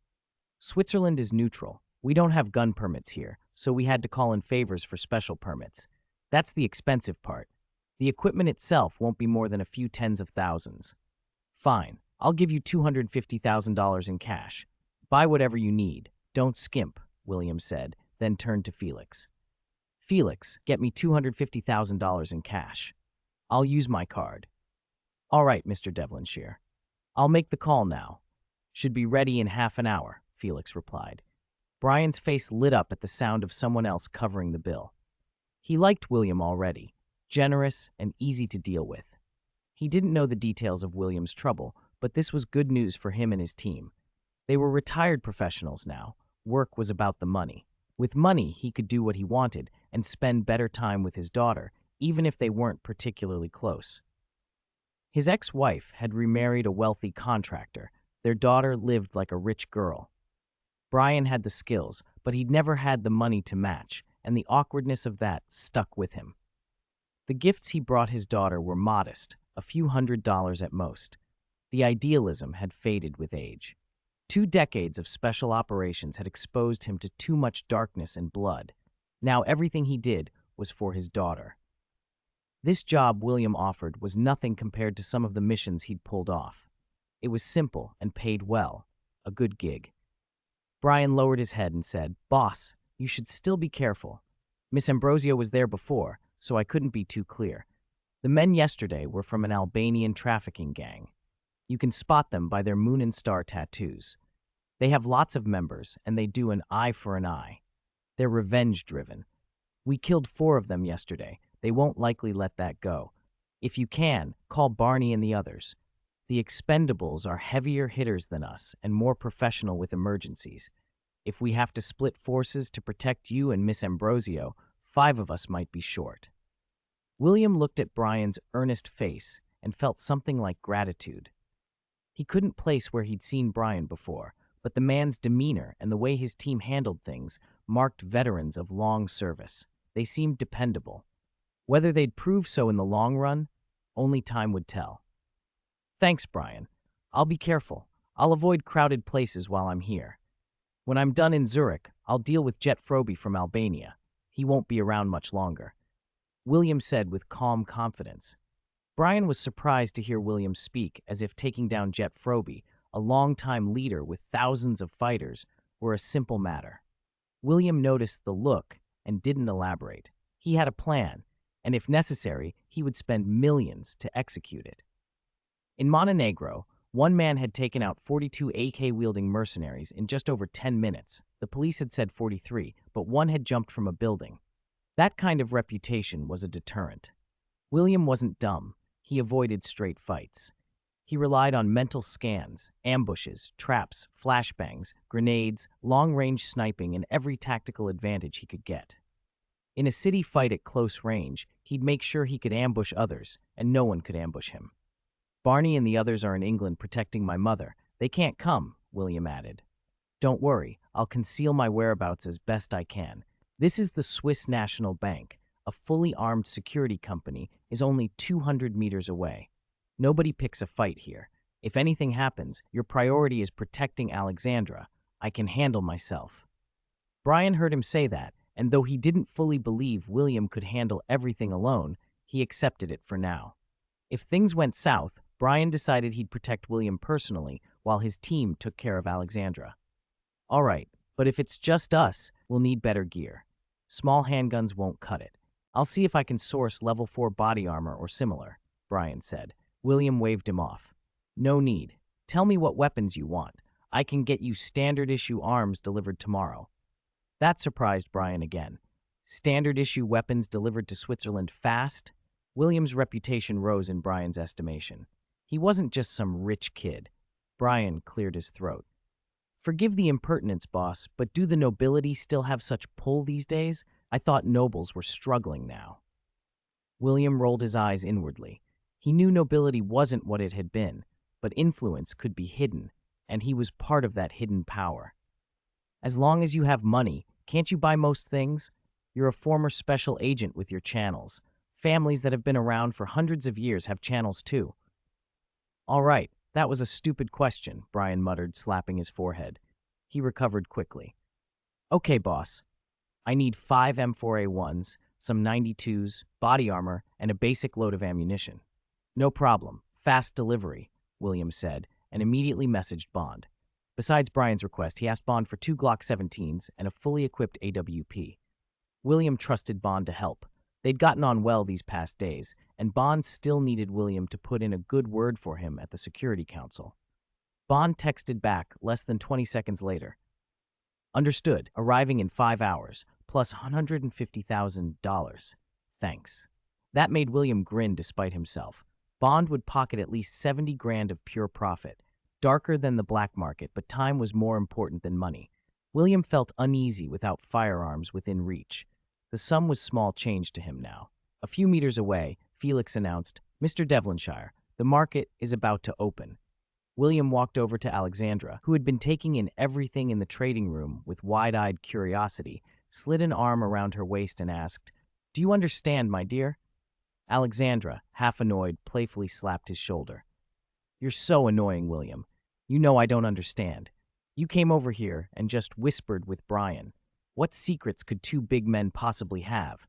Switzerland is neutral. We don't have gun permits here, so we had to call in favors for special permits. That's the expensive part. The equipment itself won't be more than a few tens of thousands." "Fine. I'll give you $250,000 in cash. Buy whatever you need. Don't skimp," William said, then turned to Felix. "Felix, get me $250,000 in cash. I'll use my card." "All right, Mr. Devonshire. I'll make the call now. Should be ready in half an hour," Felix replied. Brian's face lit up at the sound of someone else covering the bill. He liked William already, generous and easy to deal with. He didn't know the details of William's trouble, but this was good news for him and his team. They were retired professionals now. Work was about the money. With money, he could do what he wanted and spend better time with his daughter, even if they weren't particularly close. His ex-wife had remarried a wealthy contractor. Their daughter lived like a rich girl. Brian had the skills, but he'd never had the money to match, and the awkwardness of that stuck with him. The gifts he brought his daughter were modest, a few $100s at most. The idealism had faded with age. 2 decades of special operations had exposed him to too much darkness and blood. Now everything he did was for his daughter. This job William offered was nothing compared to some of the missions he'd pulled off. It was simple and paid well, a good gig. Brian lowered his head and said, "Boss, you should still be careful. Miss Ambrosio was there before, so I couldn't be too clear. The men yesterday were from an Albanian trafficking gang. You can spot them by their moon and star tattoos. They have lots of members, and they do an eye for an eye. They're revenge-driven. We killed 4 of them yesterday. They won't likely let that go. If you can, call Barney and the others. The expendables are heavier hitters than us and more professional with emergencies. If we have to split forces to protect you and Miss Ambrosio, 5 of us might be short." William looked at Brian's earnest face and felt something like gratitude. He couldn't place where he'd seen Brian before, but the man's demeanor and the way his team handled things marked veterans of long service. They seemed dependable. Whether they'd prove so in the long run, only time would tell. "Thanks, Brian. I'll be careful. I'll avoid crowded places while I'm here. When I'm done in Zurich, I'll deal with Jet Frobe from Albania. He won't be around much longer," William said with calm confidence. Brian was surprised to hear William speak as if taking down Jet Frobe, a longtime leader with thousands of fighters, were a simple matter. William noticed the look and didn't elaborate. He had a plan, and if necessary, he would spend millions to execute it. In Montenegro, one man had taken out 42 AK-wielding mercenaries in just over 10 minutes. The police had said 43, but one had jumped from a building. That kind of reputation was a deterrent. William wasn't dumb. He avoided straight fights. He relied on mental scans, ambushes, traps, flashbangs, grenades, long-range sniping, and every tactical advantage he could get. In a city fight at close range, he'd make sure he could ambush others, and no one could ambush him. "Barney and the others are in England protecting my mother. They can't come," William added. "Don't worry, I'll conceal my whereabouts as best I can. This is the Swiss National Bank. A fully armed security company is only 200 meters away. Nobody picks a fight here. If anything happens, your priority is protecting Alexandra. I can handle myself." Brian heard him say that, and though he didn't fully believe William could handle everything alone, he accepted it for now. If things went south, Brian decided he'd protect William personally while his team took care of Alexandra. "All right, but if it's just us, we'll need better gear. Small handguns won't cut it. I'll see if I can source level 4 body armor or similar," Brian said. William waved him off. "No need. Tell me what weapons you want. I can get you standard-issue arms delivered tomorrow." That surprised Brian again. Standard-issue weapons delivered to Switzerland fast? William's reputation rose in Brian's estimation. He wasn't just some rich kid. Brian cleared his throat. "Forgive the impertinence, boss, but do the nobility still have such pull these days? I thought nobles were struggling now." William rolled his eyes inwardly. He knew nobility wasn't what it had been, but influence could be hidden, and he was part of that hidden power. "As long as you have money, can't you buy most things? You're a former special agent with your channels. Families that have been around for hundreds of years have channels too." "All right, that was a stupid question," Brian muttered, slapping his forehead. He recovered quickly. "Okay, boss. I need 5 M4A1s, some 92s, body armor, and a basic load of ammunition." "No problem. Fast delivery," William said, and immediately messaged Bond. Besides Brian's request, he asked Bond for 2 Glock 17s and a fully equipped AWP. William trusted Bond to help. They'd gotten on well these past days, and Bond still needed William to put in a good word for him at the Security Council. Bond texted back less than 20 seconds later. "Understood. Arriving in 5 hours, plus $150,000. Thanks." That made William grin despite himself. Bond would pocket at least 70 grand of pure profit, darker than the black market, but time was more important than money. William felt uneasy without firearms within reach. The sum was small change to him now. A few meters away, Felix announced, "Mr. Devonshire, the market is about to open." William walked over to Alexandra, who had been taking in everything in the trading room with wide-eyed curiosity, slid an arm around her waist and asked, "Do you understand, my dear?" Alexandra, half annoyed, playfully slapped his shoulder. "You're so annoying, William. You know I don't understand. You came over here and just whispered with Brian. What secrets could two big men possibly have?"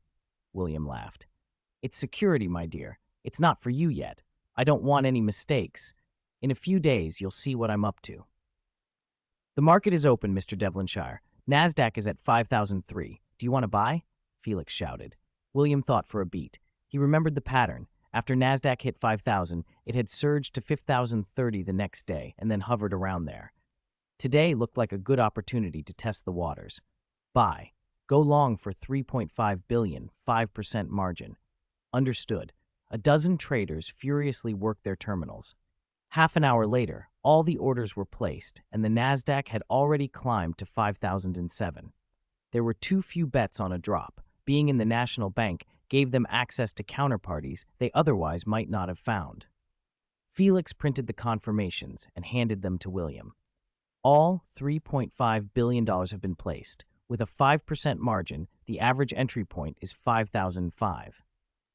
William laughed. "It's security, my dear. It's not for you yet. I don't want any mistakes. In a few days, you'll see what I'm up to." "The market is open, Mr. Devonshire. NASDAQ is at 5,003. Do you want to buy?" Felix shouted. William thought for a beat. He remembered the pattern. After NASDAQ hit 5,000, it had surged to 5,030 the next day and then hovered around there. Today looked like a good opportunity to test the waters. Buy. Go long for 3.5 billion, 5% margin. Understood. A dozen traders furiously worked their terminals. Half an hour later, all the orders were placed, and the NASDAQ had already climbed to 5,007. There were too few bets on a drop. Being in the national bank gave them access to counterparties they otherwise might not have found. Felix printed the confirmations and handed them to William. All $3.5 billion have been placed. With a 5% margin, the average entry point is 5,005.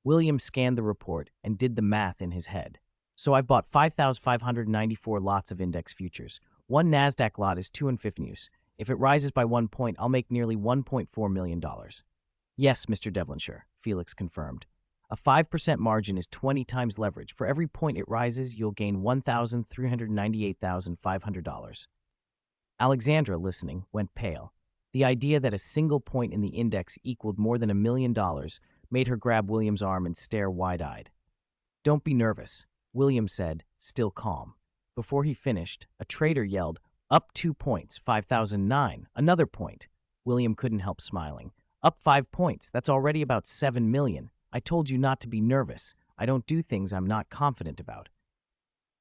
William scanned the report and did the math in his head. "So I've bought 5,594 lots of index futures. One NASDAQ lot is 250 news. If it rises by 1 point, I'll make nearly $1.4 million. "Yes, Mr. Devonshire," Felix confirmed. "A 5% margin is 20 times leverage. For every point it rises, you'll gain $1,398,500. Alexandra, listening, went pale. The idea that a single point in the index equaled more than $1 million made her grab William's arm and stare wide-eyed. "Don't be nervous," William said, still calm. Before he finished, a trader yelled, "Up 2 points, 5,009. Another point." William couldn't help smiling. "Up 5 points, that's already about 7 million. I told you not to be nervous. I don't do things I'm not confident about."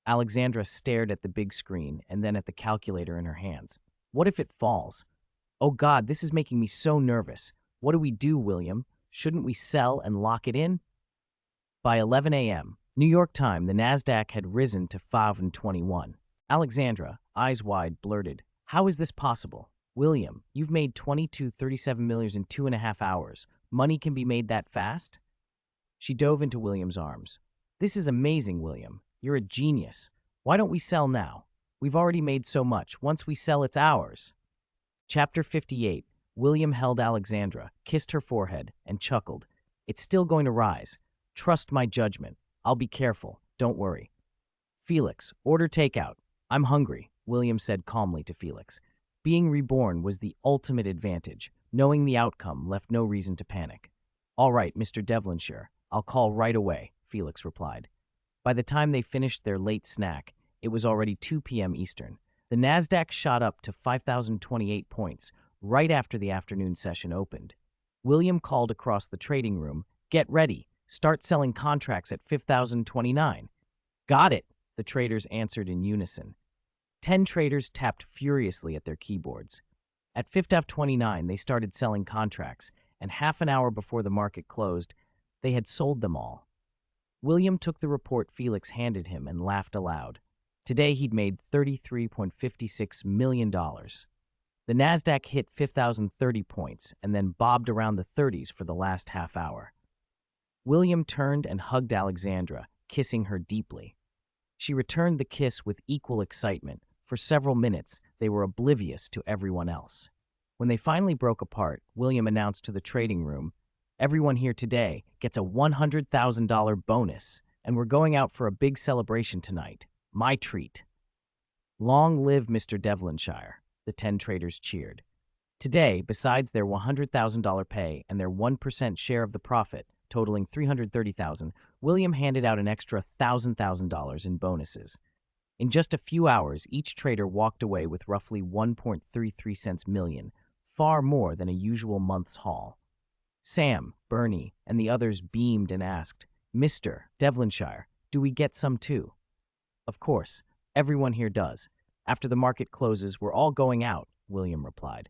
Alexandra stared at the big screen and then at the calculator in her hands. "What if it falls? Oh God, this is making me so nervous. What do we do, William? Shouldn't we sell and lock it in?" By 11 a.m., New York time, the NASDAQ had risen to 521. Alexandra, eyes wide, blurted, "How is this possible? William, you've made 22.37 million in 2.5 hours. Money can be made that fast?" She dove into William's arms. "This is amazing, William. You're a genius. Why don't we sell now? We've already made so much. Once we sell, it's ours." Chapter 58. William held Alexandra, kissed her forehead, and chuckled. "It's still going to rise. Trust my judgment. I'll be careful. Don't worry." "Felix, order takeout. I'm hungry," William said calmly to Felix. Being reborn was the ultimate advantage. Knowing the outcome left no reason to panic. "All right, Mr. Devonshire. I'll call right away," Felix replied. By the time they finished their late snack, it was already 2 p.m. Eastern. The NASDAQ shot up to 5,028 points right after the afternoon session opened. William called across the trading room, "Get ready. Start selling contracts at 5,029. "Got it," the traders answered in unison. 10 traders tapped furiously at their keyboards. At 5,029, they started selling contracts, and half an hour before the market closed, they had sold them all. William took the report Felix handed him and laughed aloud. Today he'd made $33.56 million. The NASDAQ hit 5,030 points and then bobbed around the 30s for the last half hour. William turned and hugged Alexandra, kissing her deeply. She returned the kiss with equal excitement. For several minutes, they were oblivious to everyone else. When they finally broke apart, William announced to the trading room, "Everyone here today gets a $100,000 bonus, and we're going out for a big celebration tonight. My treat." "Long live Mr. Devonshire," the 10 traders cheered. Today, besides their $100,000 pay and their 1% share of the profit, totaling $330,000, William handed out an extra $1,000 in bonuses. In just a few hours, each trader walked away with roughly 1.33 cents million, far more than a usual month's haul. Sam, Bernie, and the others beamed and asked, "Mr. Devonshire, Do we get some too? Of course, everyone here does. After the market closes, we're all going out, William replied.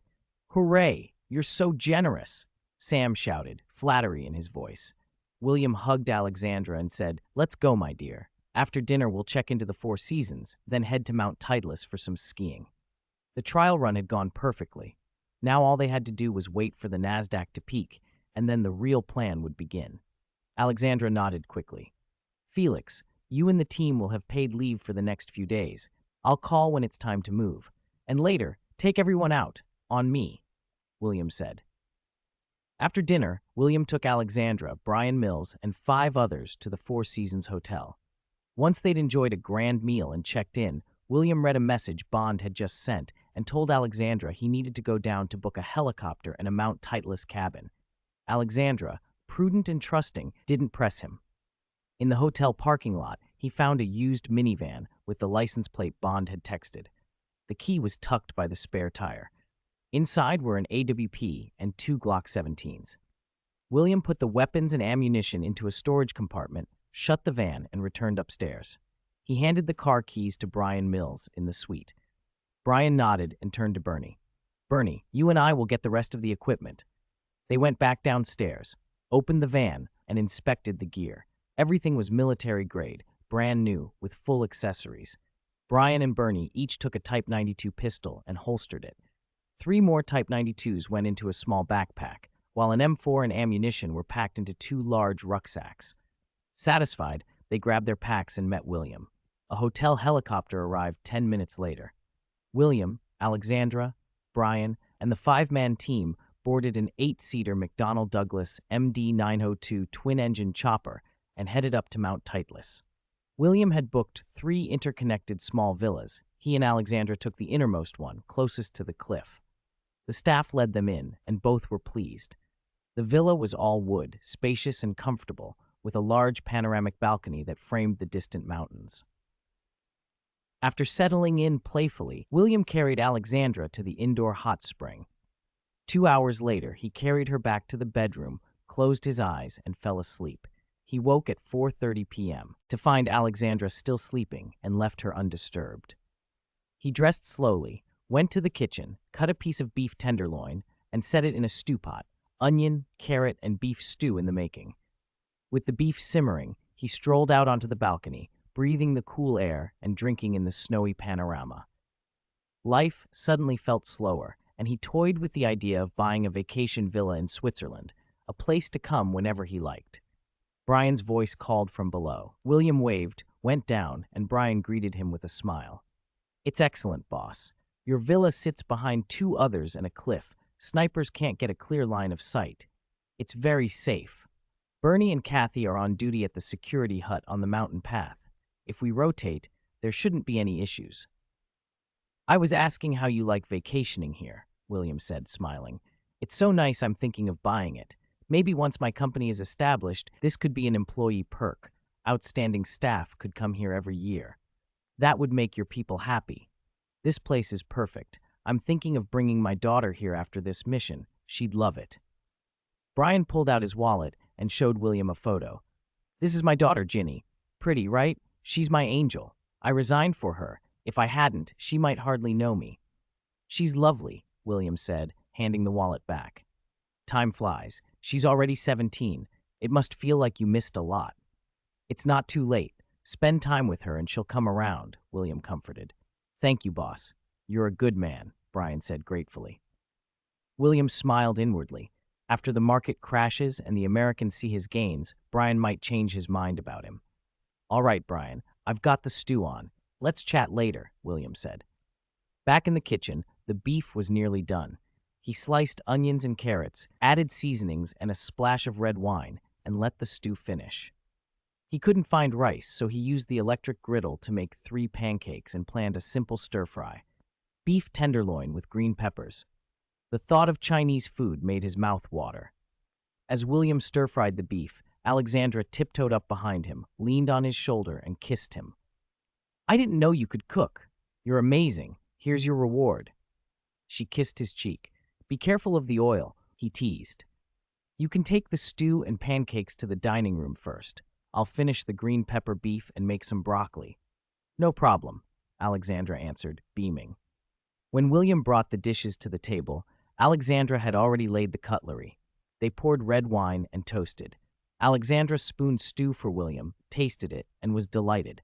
Hooray! You're so generous, Sam shouted, flattery in his voice. William hugged Alexandra and said, Let's go, my dear. After dinner, we'll check into the Four Seasons, then head to Mount Titleist for some skiing. The trial run had gone perfectly. Now all they had to do was wait for the NASDAQ to peak, and then the real plan would begin. Alexandra nodded quickly. Felix, you and the team will have paid leave for the next few days. I'll call when it's time to move. And later, take everyone out. On me, William said. After dinner, William took Alexandra, Brian Mills, and 5 others to the Four Seasons Hotel. Once they'd enjoyed a grand meal and checked in, William read a message Bond had just sent and told Alexandra he needed to go down to book a helicopter and a Mount Titleist cabin. Alexandra, prudent and trusting, didn't press him. In the hotel parking lot, he found a used minivan with the license plate Bond had texted. The key was tucked by the spare tire. Inside were an AWP and 2 Glock 17s. William put the weapons and ammunition into a storage compartment, shut the van, and returned upstairs. He handed the car keys to Brian Mills in the suite. Brian nodded and turned to Bernie. Bernie, you and I will get the rest of the equipment. They went back downstairs, opened the van, and inspected the gear. Everything was military grade, brand new, with full accessories. Brian and Bernie each took a Type 92 pistol and holstered it. 3 more Type 92s went into a small backpack, while an M4 and ammunition were packed into 2 large rucksacks. Satisfied, they grabbed their packs and met William. A hotel helicopter arrived 10 minutes later. William, Alexandra, Brian, and the 5-man team boarded an 8-seater McDonnell Douglas MD-902 twin-engine chopper and headed up to Mount Titleist. William had booked 3 interconnected small villas. He and Alexandra took the innermost one, closest to the cliff. The staff led them in, and both were pleased. The villa was all wood, spacious and comfortable, with a large panoramic balcony that framed the distant mountains. After settling in playfully, William carried Alexandra to the indoor hot spring. 2 hours later, he carried her back to the bedroom, closed his eyes, and fell asleep. He woke at 4:30 p.m. to find Alexandra still sleeping and left her undisturbed. He dressed slowly, went to the kitchen, cut a piece of beef tenderloin, and set it in a stew pot, onion, carrot, and beef stew in the making. With the beef simmering, he strolled out onto the balcony, breathing the cool air and drinking in the snowy panorama. Life suddenly felt slower, and he toyed with the idea of buying a vacation villa in Switzerland, a place to come whenever he liked. Brian's voice called from below. William waved, went down, and Brian greeted him with a smile. It's excellent, boss. Your villa sits behind 2 others and a cliff. Snipers can't get a clear line of sight. It's very safe. Bernie and Kathy are on duty at the security hut on the mountain path. If we rotate, there shouldn't be any issues. I was asking how you like vacationing here, William said, smiling. It's so nice I'm thinking of buying it. Maybe once my company is established, this could be an employee perk. Outstanding staff could come here every year. That would make your people happy. This place is perfect. I'm thinking of bringing my daughter here after this mission. She'd love it. Brian pulled out his wallet and showed William a photo. This is my daughter, Ginny. Pretty, right? She's my angel. I resigned for her. If I hadn't, she might hardly know me. She's lovely, William said, handing the wallet back. Time flies. She's already 17. It must feel like you missed a lot. It's not too late. Spend time with her and she'll come around, William comforted. Thank you, boss. You're a good man, Brian said gratefully. William smiled inwardly. After the market crashes and the Americans see his gains, Brian might change his mind about him. All right, Brian, I've got the stew on. Let's chat later, William said. Back in the kitchen, the beef was nearly done. He sliced onions and carrots, added seasonings and a splash of red wine, and let the stew finish. He couldn't find rice, so he used the electric griddle to make 3 pancakes and planned a simple stir-fry. Beef tenderloin with green peppers. The thought of Chinese food made his mouth water. As William stir-fried the beef, Alexandra tiptoed up behind him, leaned on his shoulder, and kissed him. I didn't know you could cook. You're amazing. Here's your reward. She kissed his cheek. Be careful of the oil, he teased. You can take the stew and pancakes to the dining room first. I'll finish the green pepper beef and make some broccoli." "No problem," Alexandra answered, beaming. When William brought the dishes to the table, Alexandra had already laid the cutlery. They poured red wine and toasted. Alexandra spooned stew for William, tasted it, and was delighted.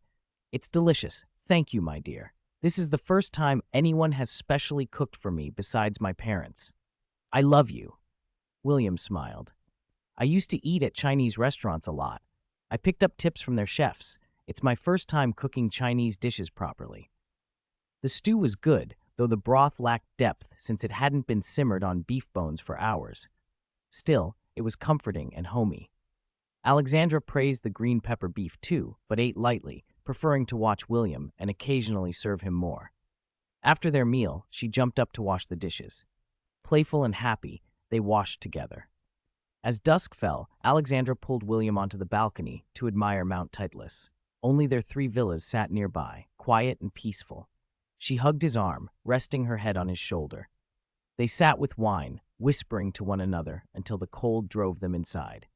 "It's delicious. Thank you, my dear. This is the first time anyone has specially cooked for me besides my parents. I love you." William smiled. "I used to eat at Chinese restaurants a lot. I picked up tips from their chefs. It's my first time cooking Chinese dishes properly." The stew was good, though the broth lacked depth since it hadn't been simmered on beef bones for hours. Still, it was comforting and homey. Alexandra praised the green pepper beef too, but ate lightly, preferring to watch William and occasionally serve him more. After their meal, she jumped up to wash the dishes. Playful and happy, they washed together. As dusk fell, Alexandra pulled William onto the balcony to admire Mount Titlis. Only their 3 villas sat nearby, quiet and peaceful. She hugged his arm, resting her head on his shoulder. They sat with wine, whispering to one another until the cold drove them inside.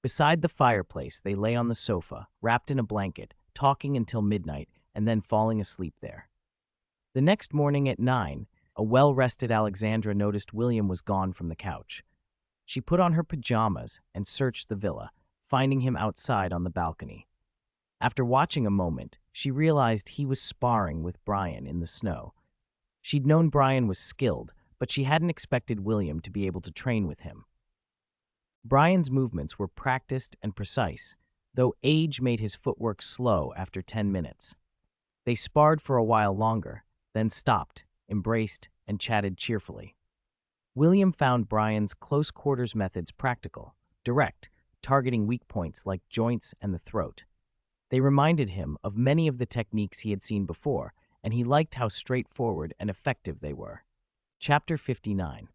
Beside the fireplace, they lay on the sofa, wrapped in a blanket, talking until midnight, and then falling asleep there. The next morning at 9, a well-rested Alexandra noticed William was gone from the couch. She put on her pajamas and searched the villa, finding him outside on the balcony. After watching a moment, she realized he was sparring with Brian in the snow. She'd known Brian was skilled, but she hadn't expected William to be able to train with him. Brian's movements were practiced and precise, though age made his footwork slow after 10 minutes. They sparred for a while longer, then stopped, embraced, and chatted cheerfully. William found Brian's close-quarters methods practical, direct, targeting weak points like joints and the throat. They reminded him of many of the techniques he had seen before, and he liked how straightforward and effective they were. Chapter 59.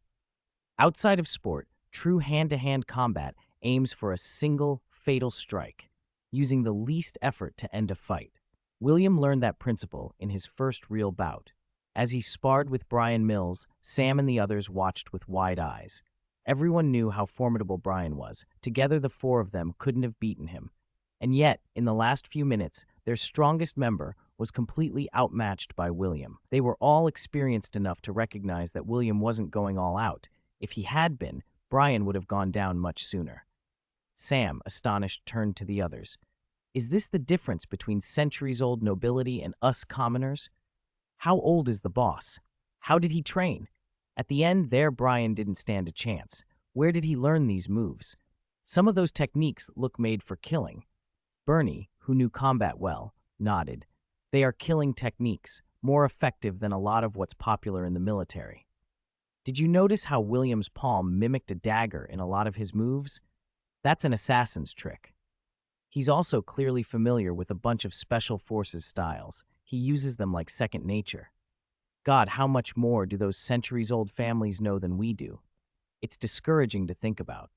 Outside of sport, true hand-to-hand combat aims for a single, fatal strike, using the least effort to end a fight. William learned that principle in his first real bout. As he sparred with Brian Mills, Sam and the others watched with wide eyes. Everyone knew how formidable Brian was. Together, the 4 of them couldn't have beaten him. And yet, in the last few minutes, their strongest member was completely outmatched by William. They were all experienced enough to recognize that William wasn't going all out. If he had been, Brian would have gone down much sooner. Sam, astonished, turned to the others. "Is this the difference between centuries-old nobility and us commoners? How old is the boss? How did he train?" At the end, there Brian didn't stand a chance. Where did he learn these moves? Some of those techniques look made for killing. Bernie, who knew combat well, nodded. "They are killing techniques, more effective than a lot of what's popular in the military." "Did you notice how William's palm mimicked a dagger in a lot of his moves? That's an assassin's trick." He's also clearly familiar with a bunch of special forces styles. He uses them like second nature. God, how much more do those centuries-old families know than we do? It's discouraging to think about.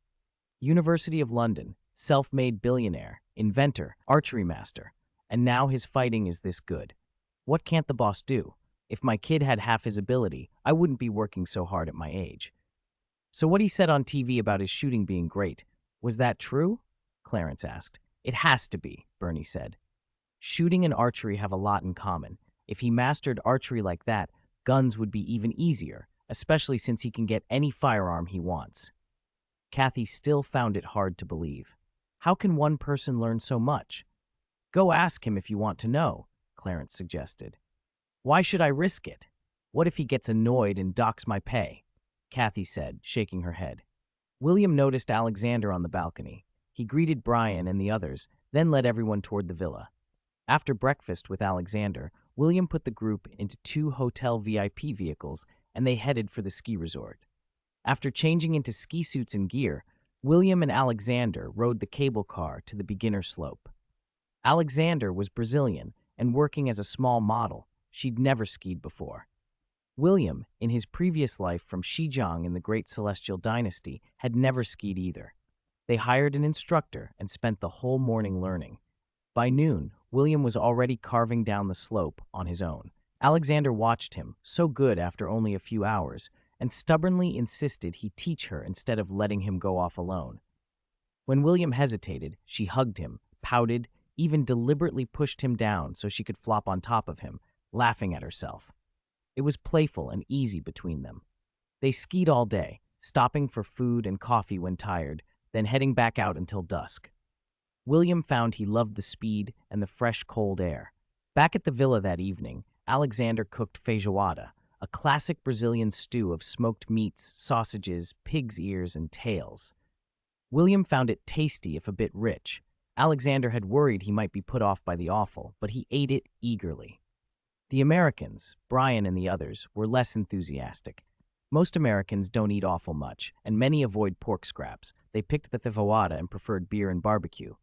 University of London, self-made billionaire, inventor, archery master, and now his fighting is this good. What can't the boss do? If my kid had half his ability, I wouldn't be working so hard at my age. So what he said on TV about his shooting being great, was that true? Clarence asked. It has to be, Bernie said. Shooting and archery have a lot in common. If he mastered archery like that, guns would be even easier, especially since he can get any firearm he wants. Kathy still found it hard to believe. How can one person learn so much? Go ask him if you want to know, Clarence suggested. Why should I risk it? What if he gets annoyed and docks my pay? Kathy said, shaking her head. William noticed Alexander on the balcony. He greeted Brian and the others, then led everyone toward the villa. After breakfast with Alexander, William put the group into 2 hotel VIP vehicles, and they headed for the ski resort. After changing into ski suits and gear, William and Alexander rode the cable car to the beginner slope. Alexander was Brazilian and working as a small model. She'd never skied before. William, in his previous life from Xizang in the Great Celestial Dynasty, had never skied either. They hired an instructor and spent the whole morning learning. By noon, William was already carving down the slope on his own. Alexander watched him, so good after only a few hours, and stubbornly insisted he teach her instead of letting him go off alone. When William hesitated, she hugged him, pouted, even deliberately pushed him down so she could flop on top of him, laughing at herself. It was playful and easy between them. They skied all day, stopping for food and coffee when tired, then heading back out until dusk. William found he loved the speed and the fresh, cold air. Back at the villa that evening, Alexander cooked feijoada, a classic Brazilian stew of smoked meats, sausages, pig's ears, and tails. William found it tasty if a bit rich. Alexander had worried he might be put off by the offal, but he ate it eagerly. The Americans, Brian and the others, were less enthusiastic. Most Americans don't eat offal much, and many avoid pork scraps. They picked the feijoada and preferred beer and barbecue.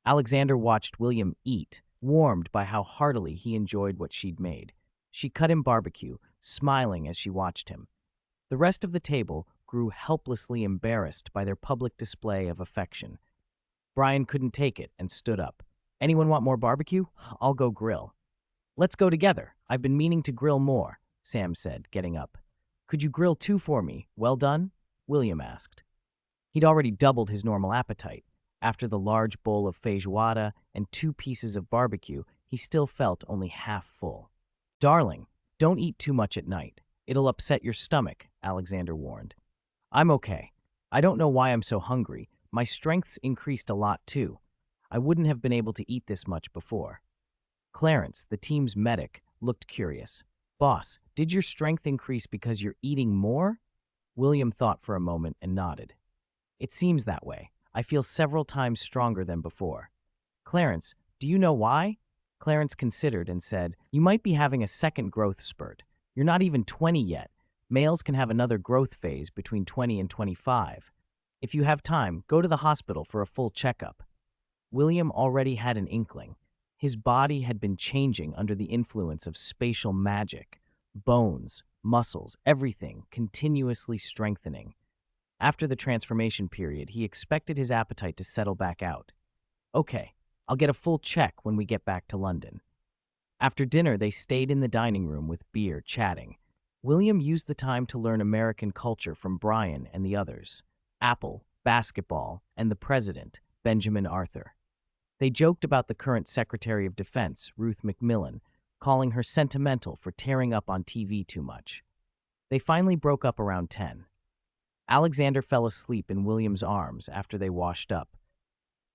Alexander watched William eat, warmed by how heartily he enjoyed what she'd made. She cut him barbecue, smiling as she watched him. The rest of the table grew helplessly embarrassed by their public display of affection. Brian couldn't take it and stood up. "Anyone want more barbecue? I'll go grill." "Let's go together. I've been meaning to grill more," Sam said, getting up. "Could you grill 2 for me? Well done?" William asked. He'd already doubled his normal appetite. After the large bowl of feijoada and 2 pieces of barbecue, he still felt only half full. "Darling, don't eat too much at night. It'll upset your stomach," Alexander warned. "I'm okay. I don't know why I'm so hungry. My strength's increased a lot, too. I wouldn't have been able to eat this much before." Clarence, the team's medic, looked curious. "Boss, did your strength increase because you're eating more?" William thought for a moment and nodded. "It seems that way. I feel several times stronger than before." "Clarence, do you know why?" Clarence considered and said, "You might be having a second growth spurt. You're not even 20 yet. Males can have another growth phase between 20 and 25. If you have time, go to the hospital for a full checkup." William already had an inkling. His body had been changing under the influence of spatial magic. Bones, muscles, everything continuously strengthening. After the transformation period, he expected his appetite to settle back out. "Okay, I'll get a full check when we get back to London." After dinner, they stayed in the dining room with beer, chatting. William used the time to learn American culture from Brian and the others. Apple, basketball, and the president, Benjamin Arthur. They joked about the current Secretary of Defense, Ruth Macmillan, calling her sentimental for tearing up on TV too much. They finally broke up around 10. Alexander fell asleep in William's arms after they washed up.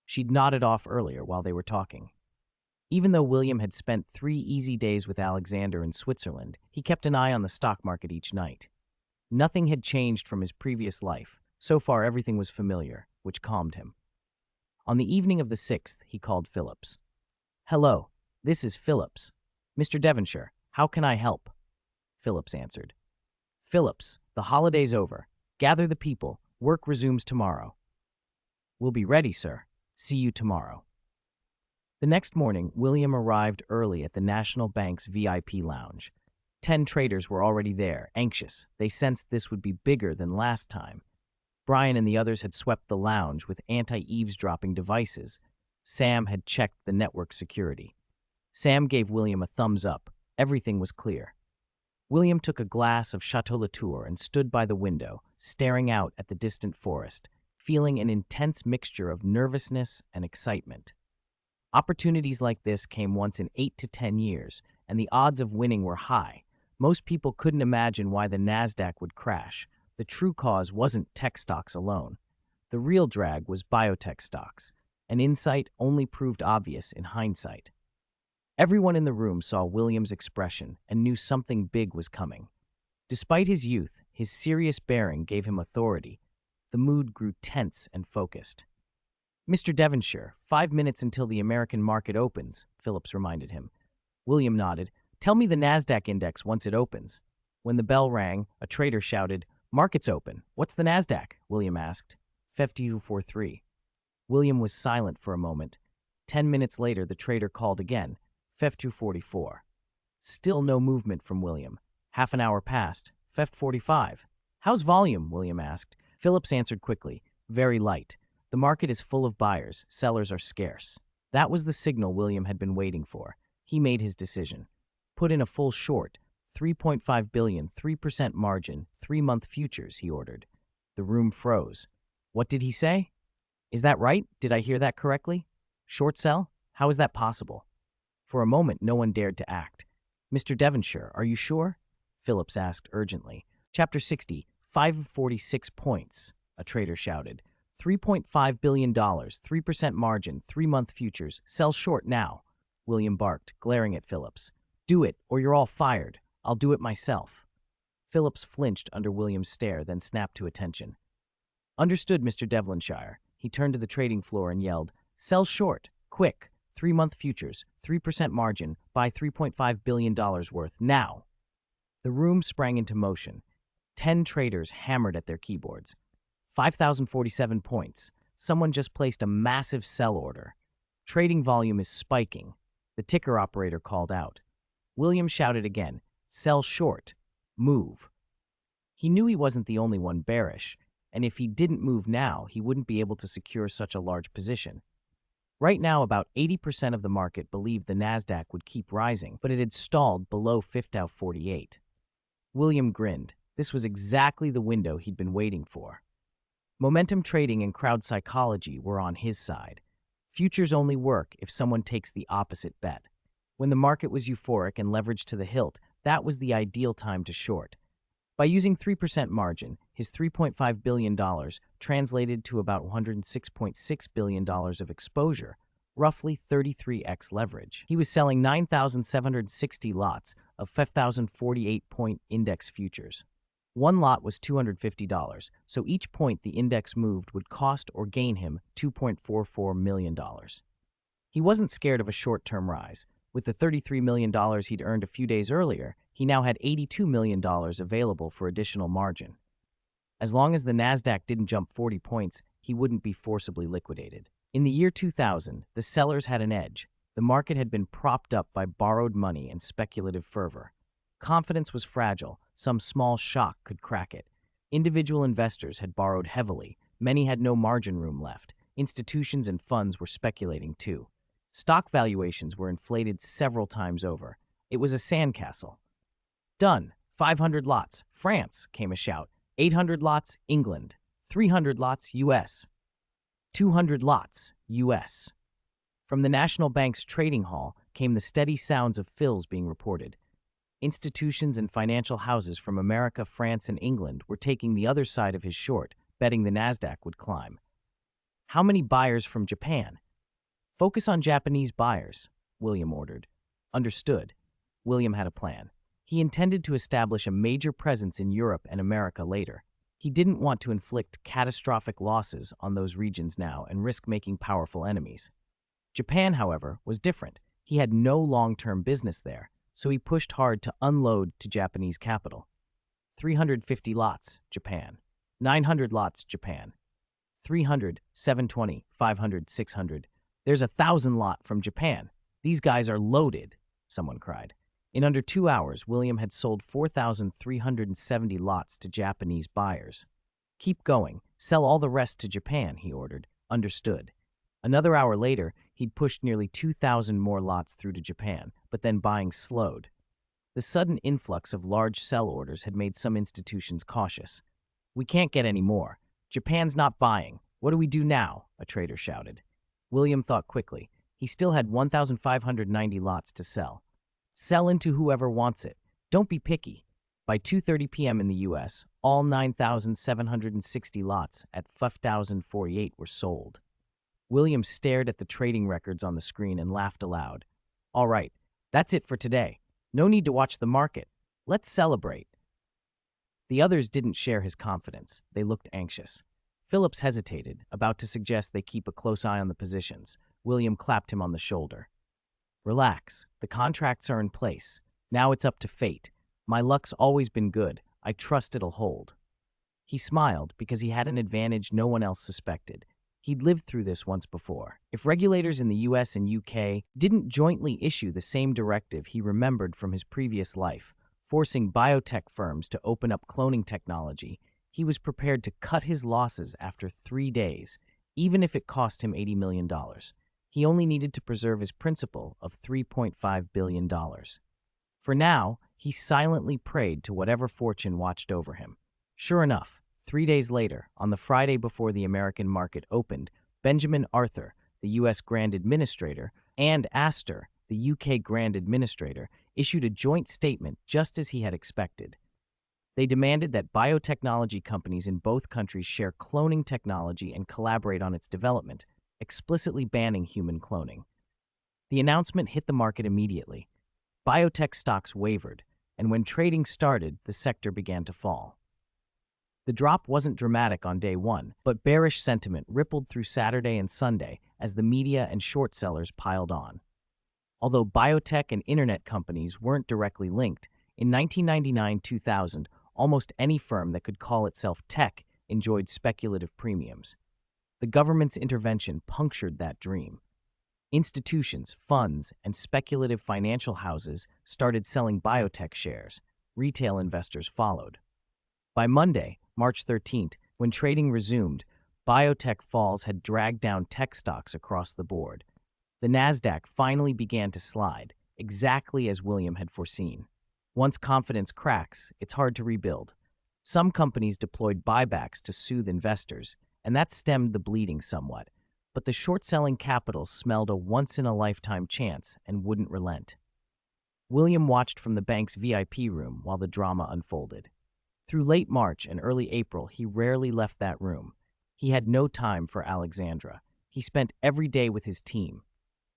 She'd nodded off earlier while they were talking. Even though William had spent 3 easy days with Alexander in Switzerland, he kept an eye on the stock market each night. Nothing had changed from his previous life. So far, everything was familiar, which calmed him. On the evening of the 6th, he called Phillips. "Hello, this is Phillips. Mr. Devonshire, how can I help?" Phillips answered. "Phillips, the holiday's over. Gather the people. Work resumes tomorrow." "We'll be ready, sir. See you tomorrow." The next morning, William arrived early at the National Bank's VIP lounge. 10 traders were already there, anxious. They sensed this would be bigger than last time. Brian and the others had swept the lounge with anti-eavesdropping devices. Sam had checked the network security. Sam gave William a thumbs up. Everything was clear. William took a glass of Chateau Latour and stood by the window, staring out at the distant forest, feeling an intense mixture of nervousness and excitement. Opportunities like this came once in 8 to 10 years, and the odds of winning were high. Most people couldn't imagine why the NASDAQ would crash. The true cause wasn't tech stocks alone. The real drag was biotech stocks. An insight only proved obvious in hindsight. Everyone in the room saw William's expression and knew something big was coming. Despite his youth, his serious bearing gave him authority. The mood grew tense and focused. "Mr. Devonshire, 5 minutes until the American market opens," Phillips reminded him. William nodded. "Tell me the NASDAQ index once it opens." When the bell rang, a trader shouted, "Market's open. What's the NASDAQ?" William asked. 5243. William was silent for a moment. 10 minutes later, the trader called again. 5244. Still no movement from William. Half an hour passed. 5245. "How's volume?" William asked. Phillips answered quickly. "Very light. The market is full of buyers. Sellers are scarce." That was the signal William had been waiting for. He made his decision. "Put in a full short. 3.5 billion, 3% margin, 3-month futures," he ordered. The room froze. "What did he say?" "Is that right? Did I hear that correctly?" Short sell? How is that possible? For a moment, no one dared to act. Mr. Devonshire, are you sure? Phillips asked urgently. Chapter 60, 546 points, a trader shouted. $3.5 billion, 3% margin, 3-month futures. Sell short now, William barked, glaring at Phillips. Do it, or you're all fired. I'll do it myself. Phillips flinched under William's stare, then snapped to attention. Understood, Mr. Devonshire. He turned to the trading floor and yelled, Sell short, quick, 3-month futures, 3% margin, buy $3.5 billion worth, now. The room sprang into motion. 10 traders hammered at their keyboards. 5,047 points. Someone just placed a massive sell order. Trading volume is spiking. The ticker operator called out. William shouted again, Sell short. Move. He knew he wasn't the only one bearish, and if he didn't move now, he wouldn't be able to secure such a large position. Right now, about 80% of the market believed the Nasdaq would keep rising, but it had stalled below 5048. William grinned. This was exactly the window he'd been waiting for. Momentum trading and crowd psychology were on his side. Futures only work if someone takes the opposite bet. When the market was euphoric and leveraged to the hilt, that was the ideal time to short. By using 3% margin, his $3.5 billion translated to about $106.6 billion of exposure, roughly 33x leverage. He was selling 9,760 lots of 5,048-point index futures. One lot was $250, so each point the index moved would cost or gain him $2.44 million. He wasn't scared of a short-term rise. With the $33 million he'd earned a few days earlier, he now had $82 million available for additional margin. As long as the Nasdaq didn't jump 40 points, he wouldn't be forcibly liquidated. In the year 2000, the sellers had an edge. The market had been propped up by borrowed money and speculative fervor. Confidence was fragile. Some small shock could crack it. Individual investors had borrowed heavily. Many had no margin room left. Institutions and funds were speculating too. Stock valuations were inflated several times over. It was a sandcastle. Done. 500 lots. France, came a shout. 800 lots, England. 300 lots, U.S. 200 lots, U.S. From the National Bank's trading hall came the steady sounds of fills being reported. Institutions and financial houses from America, France, and England were taking the other side of his short, betting the Nasdaq would climb. How many buyers from Japan? Focus on Japanese buyers, William ordered. Understood. William had a plan. He intended to establish a major presence in Europe and America later. He didn't want to inflict catastrophic losses on those regions now and risk making powerful enemies. Japan, however, was different. He had no long-term business there, so he pushed hard to unload to Japanese capital. 350 lots, Japan. 900 lots, Japan. 300, 720, 500, 600. There's 1,000 lot from Japan. These guys are loaded, someone cried. In under 2 hours, William had sold 4,370 lots to Japanese buyers. Keep going. Sell all the rest to Japan, he ordered. Understood. Another hour later, he'd pushed nearly 2,000 more lots through to Japan, but then buying slowed. The sudden influx of large sell orders had made some institutions cautious. We can't get any more. Japan's not buying. What do we do now? A trader shouted. William thought quickly. He still had 1,590 lots to sell. Sell into whoever wants it. Don't be picky. By 2:30 p.m. in the U.S., all 9,760 lots at 5,048 were sold. William stared at the trading records on the screen and laughed aloud. All right, that's it for today. No need to watch the market. Let's celebrate. The others didn't share his confidence. They looked anxious. Phillips hesitated, about to suggest they keep a close eye on the positions. William clapped him on the shoulder. Relax. The contracts are in place. Now it's up to fate. My luck's always been good. I trust it'll hold. He smiled because he had an advantage no one else suspected. He'd lived through this once before. If regulators in the US and UK didn't jointly issue the same directive he remembered from his previous life, forcing biotech firms to open up cloning technology, he was prepared to cut his losses after 3 days, even if it cost him $80 million. He only needed to preserve his principal of $3.5 billion. For now, he silently prayed to whatever fortune watched over him. Sure enough, 3 days later, on the Friday before the American market opened, Benjamin Arthur, the U.S. Grand Administrator, and Astor, the UK Grand Administrator, issued a joint statement just as he had expected. They demanded that biotechnology companies in both countries share cloning technology and collaborate on its development, explicitly banning human cloning. The announcement hit the market immediately. Biotech stocks wavered, and when trading started, the sector began to fall. The drop wasn't dramatic on day one, but bearish sentiment rippled through Saturday and Sunday as the media and short sellers piled on. Although biotech and internet companies weren't directly linked, in 1999-2000, almost any firm that could call itself tech enjoyed speculative premiums. The government's intervention punctured that dream. Institutions, funds, and speculative financial houses started selling biotech shares. Retail investors followed. By Monday, March 13th, when trading resumed, biotech falls had dragged down tech stocks across the board. The Nasdaq finally began to slide, exactly as William had foreseen. Once confidence cracks, it's hard to rebuild. Some companies deployed buybacks to soothe investors, and that stemmed the bleeding somewhat. But the short-selling capital smelled a once-in-a-lifetime chance and wouldn't relent. William watched from the bank's VIP room while the drama unfolded. Through late March and early April, he rarely left that room. He had no time for Alexandra. He spent every day with his team.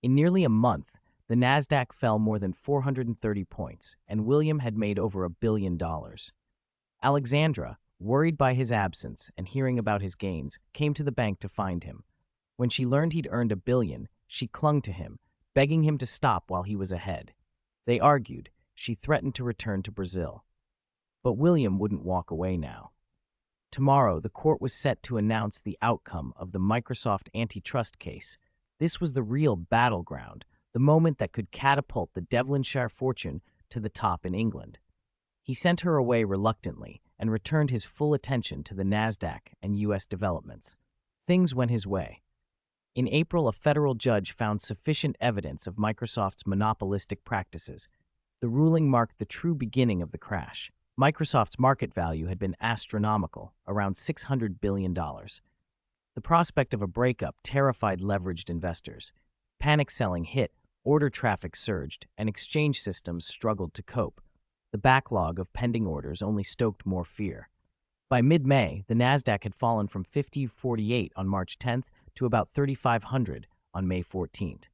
In nearly a month, the Nasdaq fell more than 430 points, and William had made over $1 billion. Alexandra, worried by his absence and hearing about his gains, came to the bank to find him. When she learned he'd earned $1 billion, she clung to him, begging him to stop while he was ahead. They argued. She threatened to return to Brazil. But William wouldn't walk away now. Tomorrow, the court was set to announce the outcome of the Microsoft antitrust case. This was the real battleground, the moment that could catapult the Devonshire fortune to the top in England. He sent her away reluctantly and returned his full attention to the Nasdaq and U.S. developments. Things went his way. In April, a federal judge found sufficient evidence of Microsoft's monopolistic practices. The ruling marked the true beginning of the crash. Microsoft's market value had been astronomical, around $600 billion. The prospect of a breakup terrified leveraged investors. Panic selling hit, order traffic surged, and exchange systems struggled to cope. The backlog of pending orders only stoked more fear. By mid-May, the Nasdaq had fallen from 50.48 on March 10th to about 3,500 on May 14th.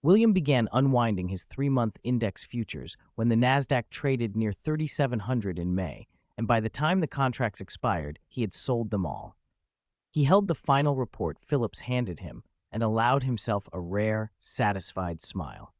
William began unwinding his 3-month index futures when the Nasdaq traded near 3,700 in May, and by the time the contracts expired, he had sold them all. He held the final report Phillips handed him and allowed himself a rare, satisfied smile.